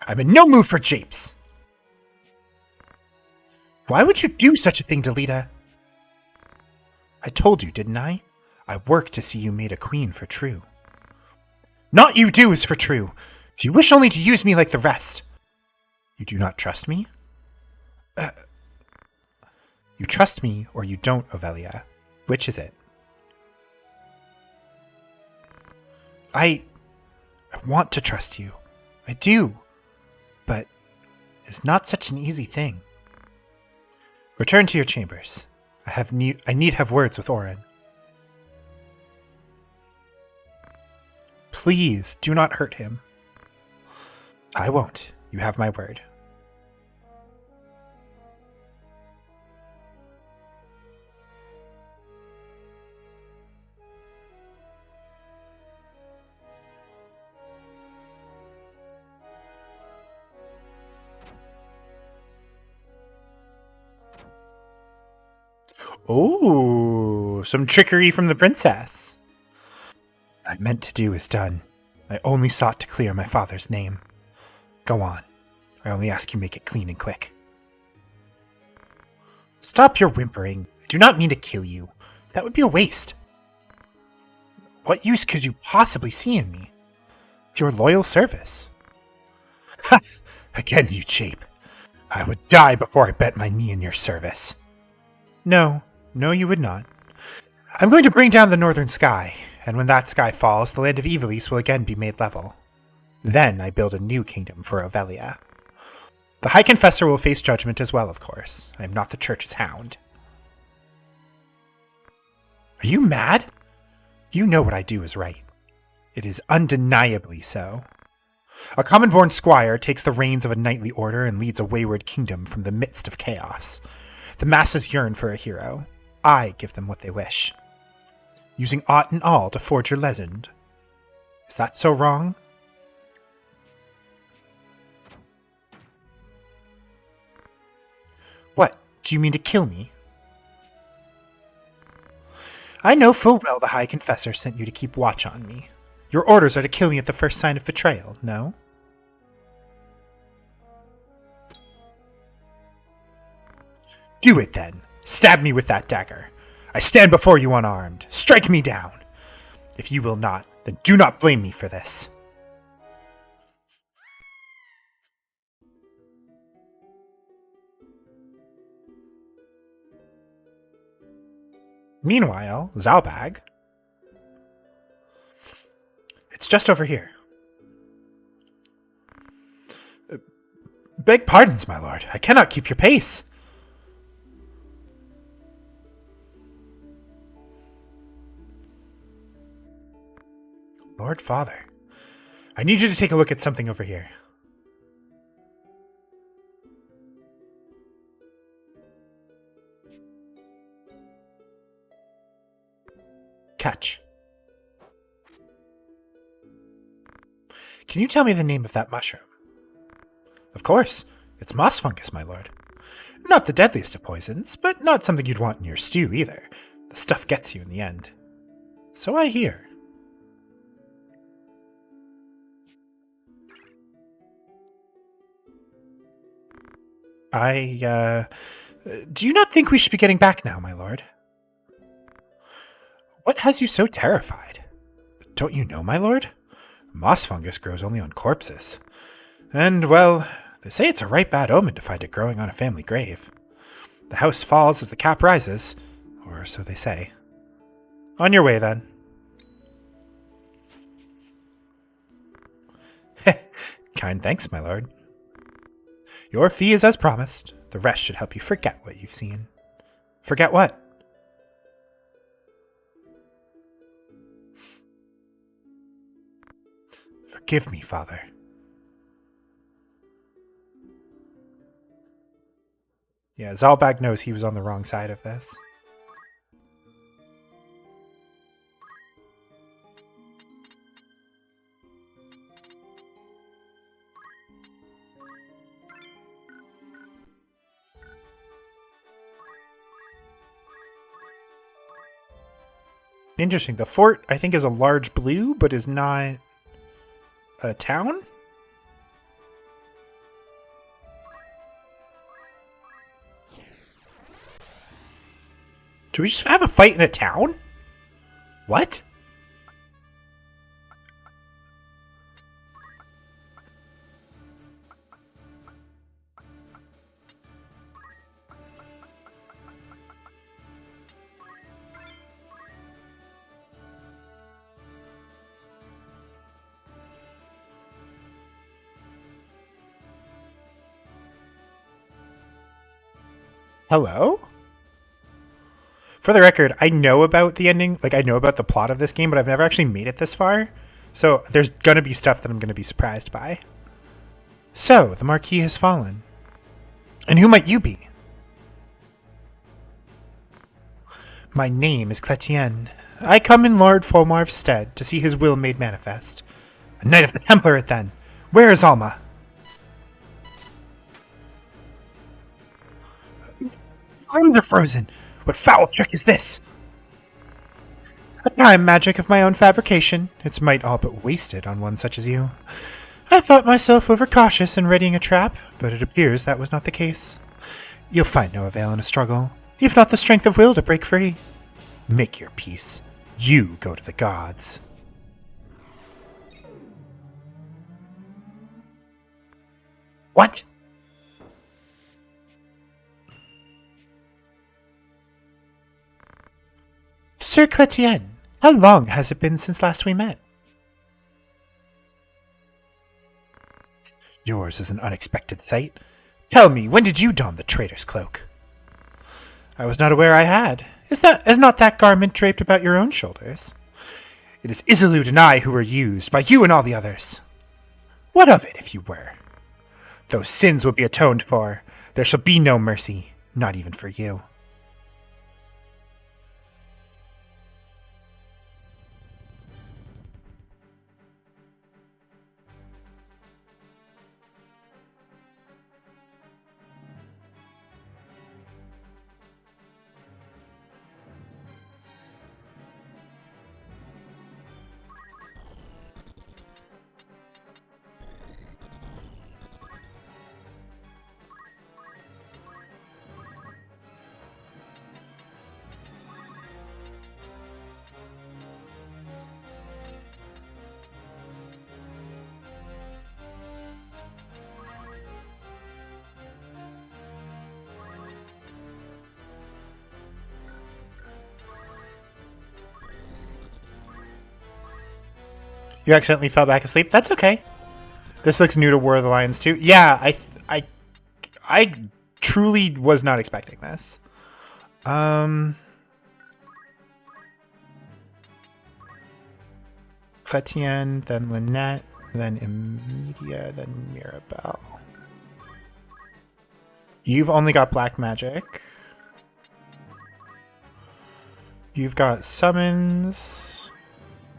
I'm in no mood for japes. Why would you do such a thing, Delita? I told you, didn't I? I work to see you made a queen for True. Not you do is for True. You wish only to use me like the rest. You do not trust me? You trust me or you don't, Ovelia. Which is it? I want to trust you. I do. But it's not such an easy thing. Return to your chambers. I need have words with Orin. Please, do not hurt him. I won't. You have my word. Oh, some trickery from the princess. What I meant to do is done. I only sought to clear my father's name. Go on. I only ask you make it clean and quick. Stop your whimpering. I do not mean to kill you. That would be a waste. What use could you possibly see in me? Your loyal service. Ha! Again, you cheap. I would die before I bent my knee in your service. No, you would not. I'm going to bring down the northern sky, and when that sky falls, the land of Ivalice will again be made level. Then I build a new kingdom for Ovelia. The High Confessor will face judgment as well, of course. I am not the Church's hound. Are you mad? You know what I do is right. It is undeniably so. A common-born squire takes the reins of a knightly order and leads a wayward kingdom from the midst of chaos. The masses yearn for a hero. I give them what they wish. Using aught and all to forge your legend. Is that so wrong? What? Do you mean to kill me? I know full well the High Confessor sent you to keep watch on me. Your orders are to kill me at the first sign of betrayal, no? Do it then. Stab me with that dagger. I stand before you unarmed. Strike me down. If you will not, then do not blame me for this. Meanwhile, Zalbag. It's just over here. Beg pardons, my lord. I cannot keep your pace. Lord Father, I need you to take a look at something over here. Catch. Can you tell me the name of that mushroom? Of course. It's moss fungus, my lord. Not the deadliest of poisons, but not something you'd want in your stew either. The stuff gets you in the end. So I hear. Do you not think we should be getting back now, my lord? What has you so terrified? Don't you know, my lord? Moss fungus grows only on corpses. And, well, they say it's a right bad omen to find it growing on a family grave. The house falls as the cap rises, or so they say. On your way, then. Kind thanks, my lord. Your fee is as promised. The rest should help you forget what you've seen. Forget what? Forgive me, Father. Yeah, Zalbag knows he was on the wrong side of this. Interesting. The fort, I think, is a large blue, but is not a town? Do we just have a fight in a town? What? Hello? For the record, I know about the ending, like I know about the plot of this game, but I've never actually made it this far. So there's gonna be stuff that I'm gonna be surprised by. So, the Marquis has fallen. And who might you be? My name is Cletienne. I come in Lord Folmarv's stead to see his will made manifest. A Knight of the Templar, then. Where is Alma? Arms are frozen. What foul trick is this? A time magic of my own fabrication. Its might all but wasted on one such as you. I thought myself overcautious in readying a trap, but it appears that was not the case. You'll find no avail in a struggle, if not the strength of will to break free. Make your peace. You go to the gods. What? Sir Cletienne, how long has it been since last we met? Yours is an unexpected sight. Tell me, when did you don the traitor's cloak? I was not aware I had. Is not that garment draped about your own shoulders? It is Isolde and I who were used, by you and all the others. What of it, if you were? Those sins will be atoned for. There shall be no mercy, not even for you. You accidentally fell back asleep? That's okay. This looks new to War of the Lions too. Yeah, I truly was not expecting this. Cletienne, then Lynette, then Emilia, then Mirabelle. You've only got black magic. You've got summons.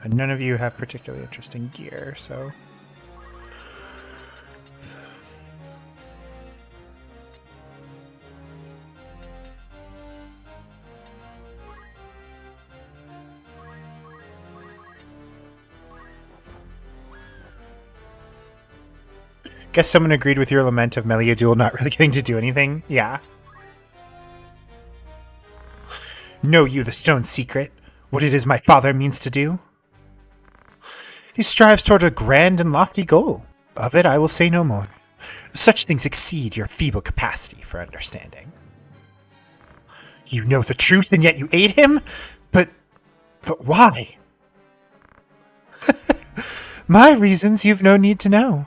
And none of you have particularly interesting gear, so... Guess someone agreed with your lament of Meliadul not really getting to do anything. Yeah. Know you the stone's secret? What it is my father means to do? He strives toward a grand and lofty goal. Of it I will say no more. Such things exceed your feeble capacity for understanding. You know the truth and yet you aid him? But why? My reasons you've no need to know.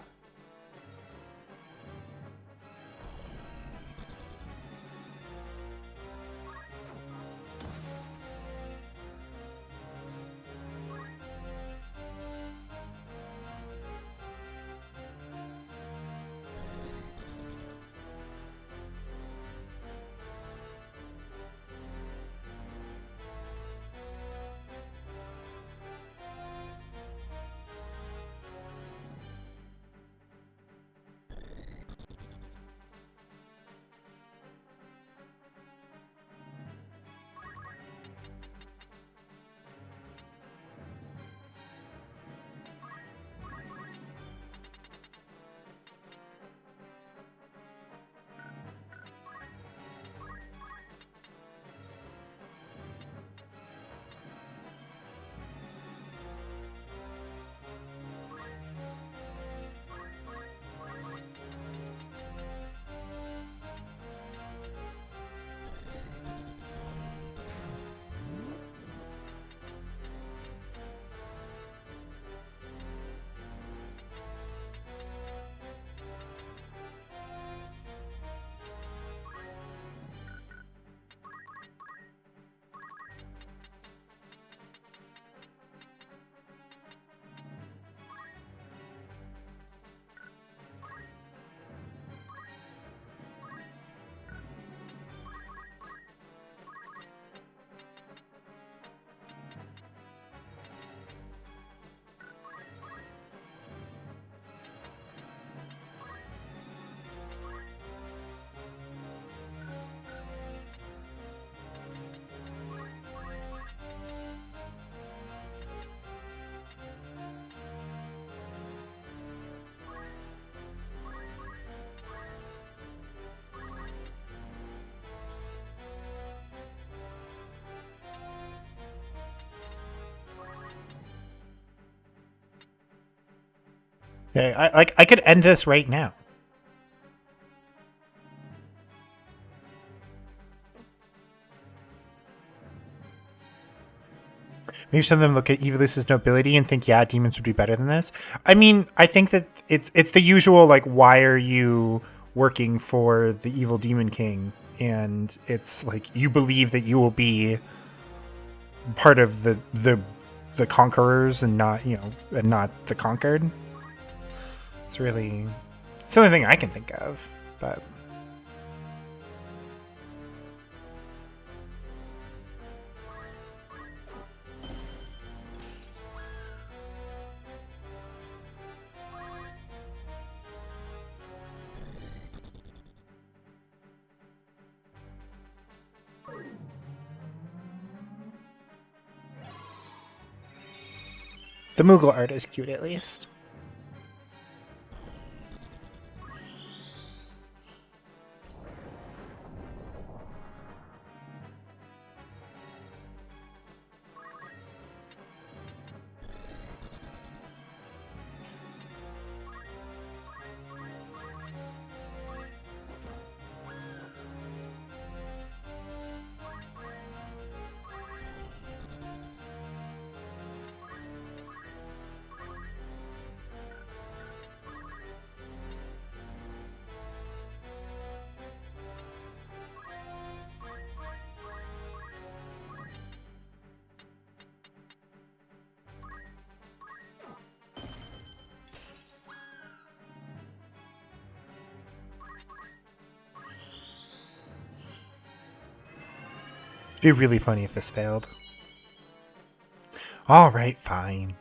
Okay, I could end this right now. Maybe some of them look at Evilus's nobility and think, yeah, demons would be better than this. I mean, I think that it's the usual, like, why are you working for the evil demon king? And it's like you believe that you will be part of the conquerors and not, you know, and not the conquered. It's really it's the only thing I can think of, but the Moogle art is cute at least. It'd be really funny if this failed. All right, fine.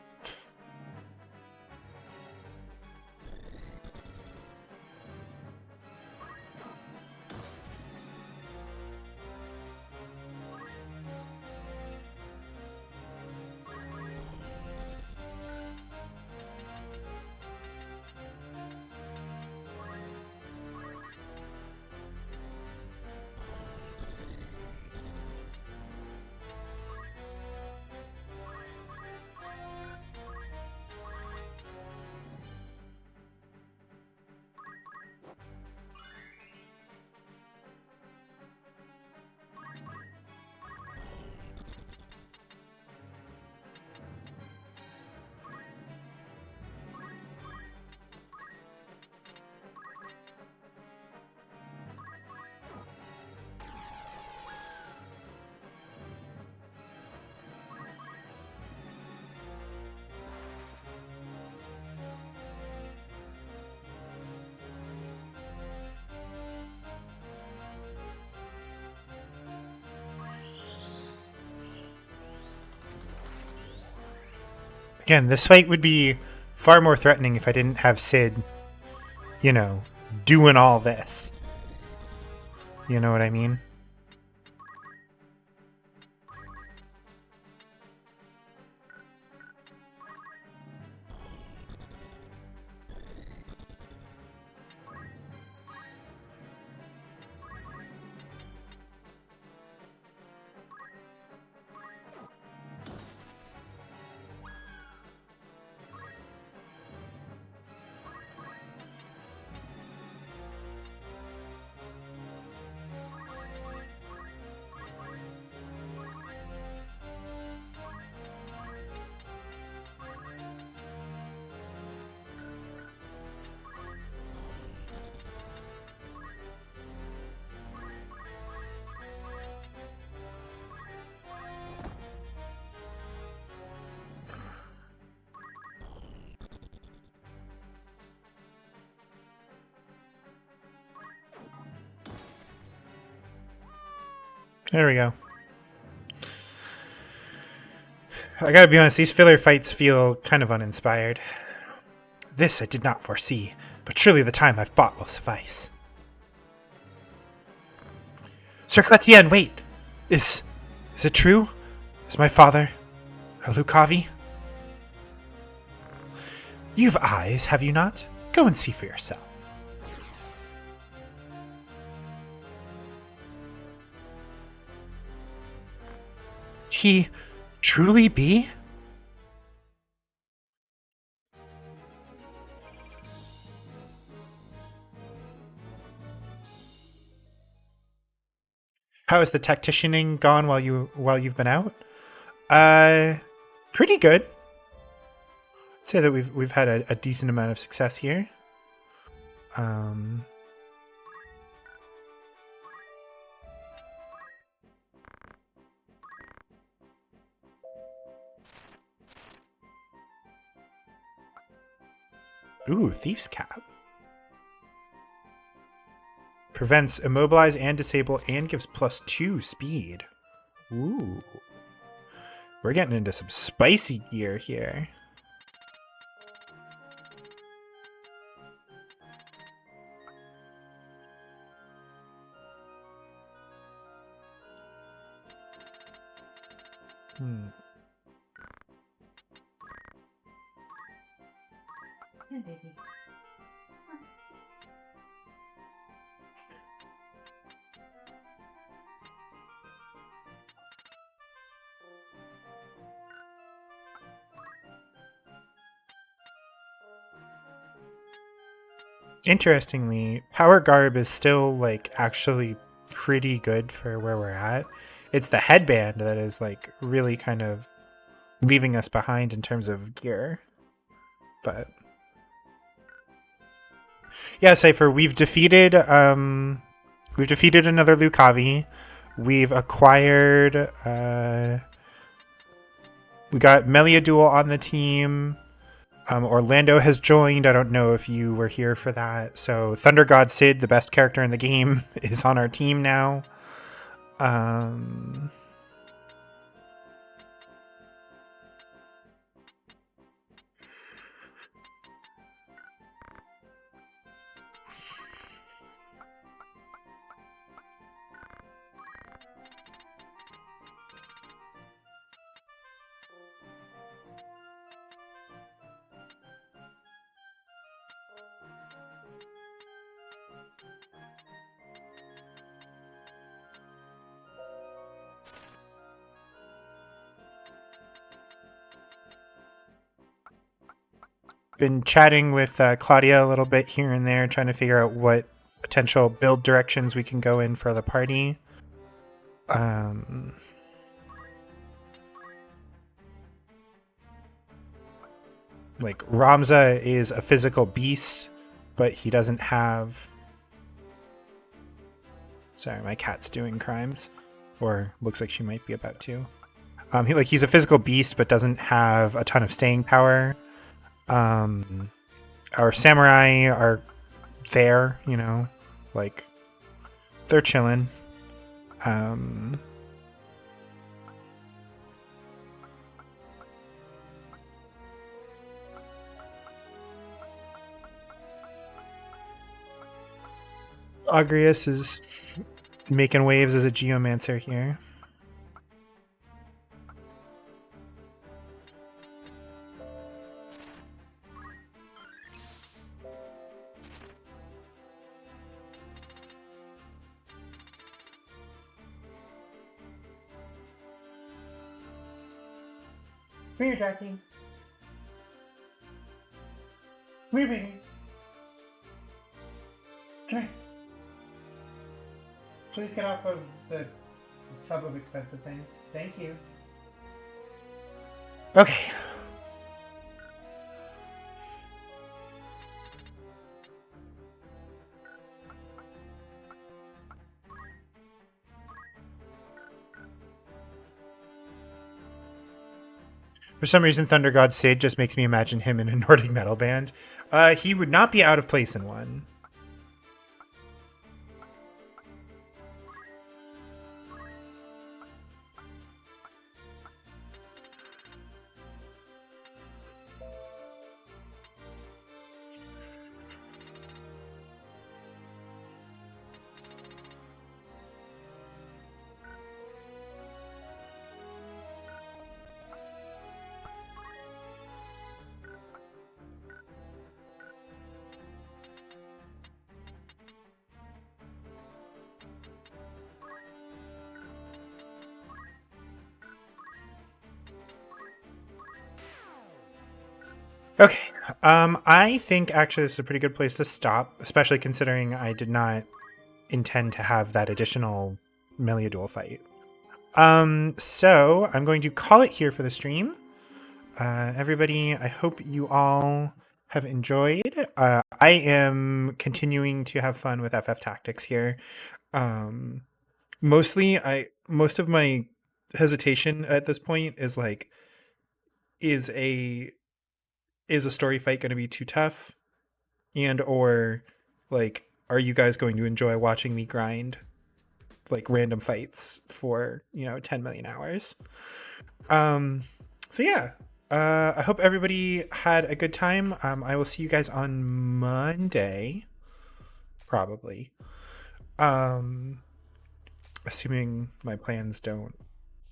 Again, this fight would be far more threatening if I didn't have Sid, you know, doing all this. You know what I mean? There we go. I gotta be honest, these filler fights feel kind of uninspired. This I did not foresee, but surely the time I've bought will suffice. Sir Cletien, wait! Is it true? Is my father a Lucavi? You've eyes, have you not? Go and see for yourself. He truly be? How has the tacticianing gone while you've been out? Uh, pretty good. I'd say that we've had a decent amount of success here. Ooh, Thief's Cap. Prevents immobilize and disable and gives +2 speed. Ooh. We're getting into some spicy gear here. Yeah, baby. Interestingly, Power Garb is still like actually pretty good for where we're at. It's the headband that is like really kind of leaving us behind in terms of gear. But yeah, Cypher, we've defeated another Lucavi. We've acquired we got Meliadul on the team. Orlando has joined. I don't know if you were here for that. So Thunder God Sid, the best character in the game, is on our team now. Been chatting with Claudia a little bit here and there, trying to figure out what potential build directions we can go in for the party. Like Ramza is a physical beast, but he doesn't have. Sorry, my cat's doing crimes, or looks like she might be about to. He's a physical beast, but doesn't have a ton of staying power. Our samurai are there, like they're chilling. Agrias is making waves as a geomancer here. Come here, Jackie. Come here, baby. Come here. Please get off of the tub of expensive things. Thank you. Okay. For some reason, Thunder God Sid just makes me imagine him in a Nordic metal band. He would not be out of place in one. Okay. I think actually this is a pretty good place to stop, especially considering I did not intend to have that additional Melia duel fight. So I'm going to call it here for the stream. Everybody, I hope you all have enjoyed. I am continuing to have fun with FF Tactics here. Most of my hesitation at this point is like, is a story fight going to be too tough, and or like, are you guys going to enjoy watching me grind like random fights for 10 million hours? So yeah, I hope everybody had a good time. I will see you guys on Monday, probably. Assuming my plans don't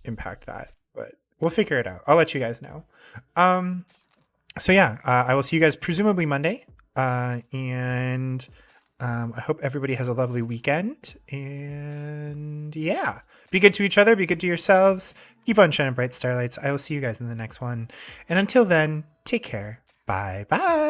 impact that, but we'll figure it out. I'll let you guys know. So yeah, I will see you guys presumably Monday. And I hope everybody has a lovely weekend. And yeah, be good to each other, be good to yourselves. Keep on shining bright starlights. I will see you guys in the next one. And until then, take care. Bye bye.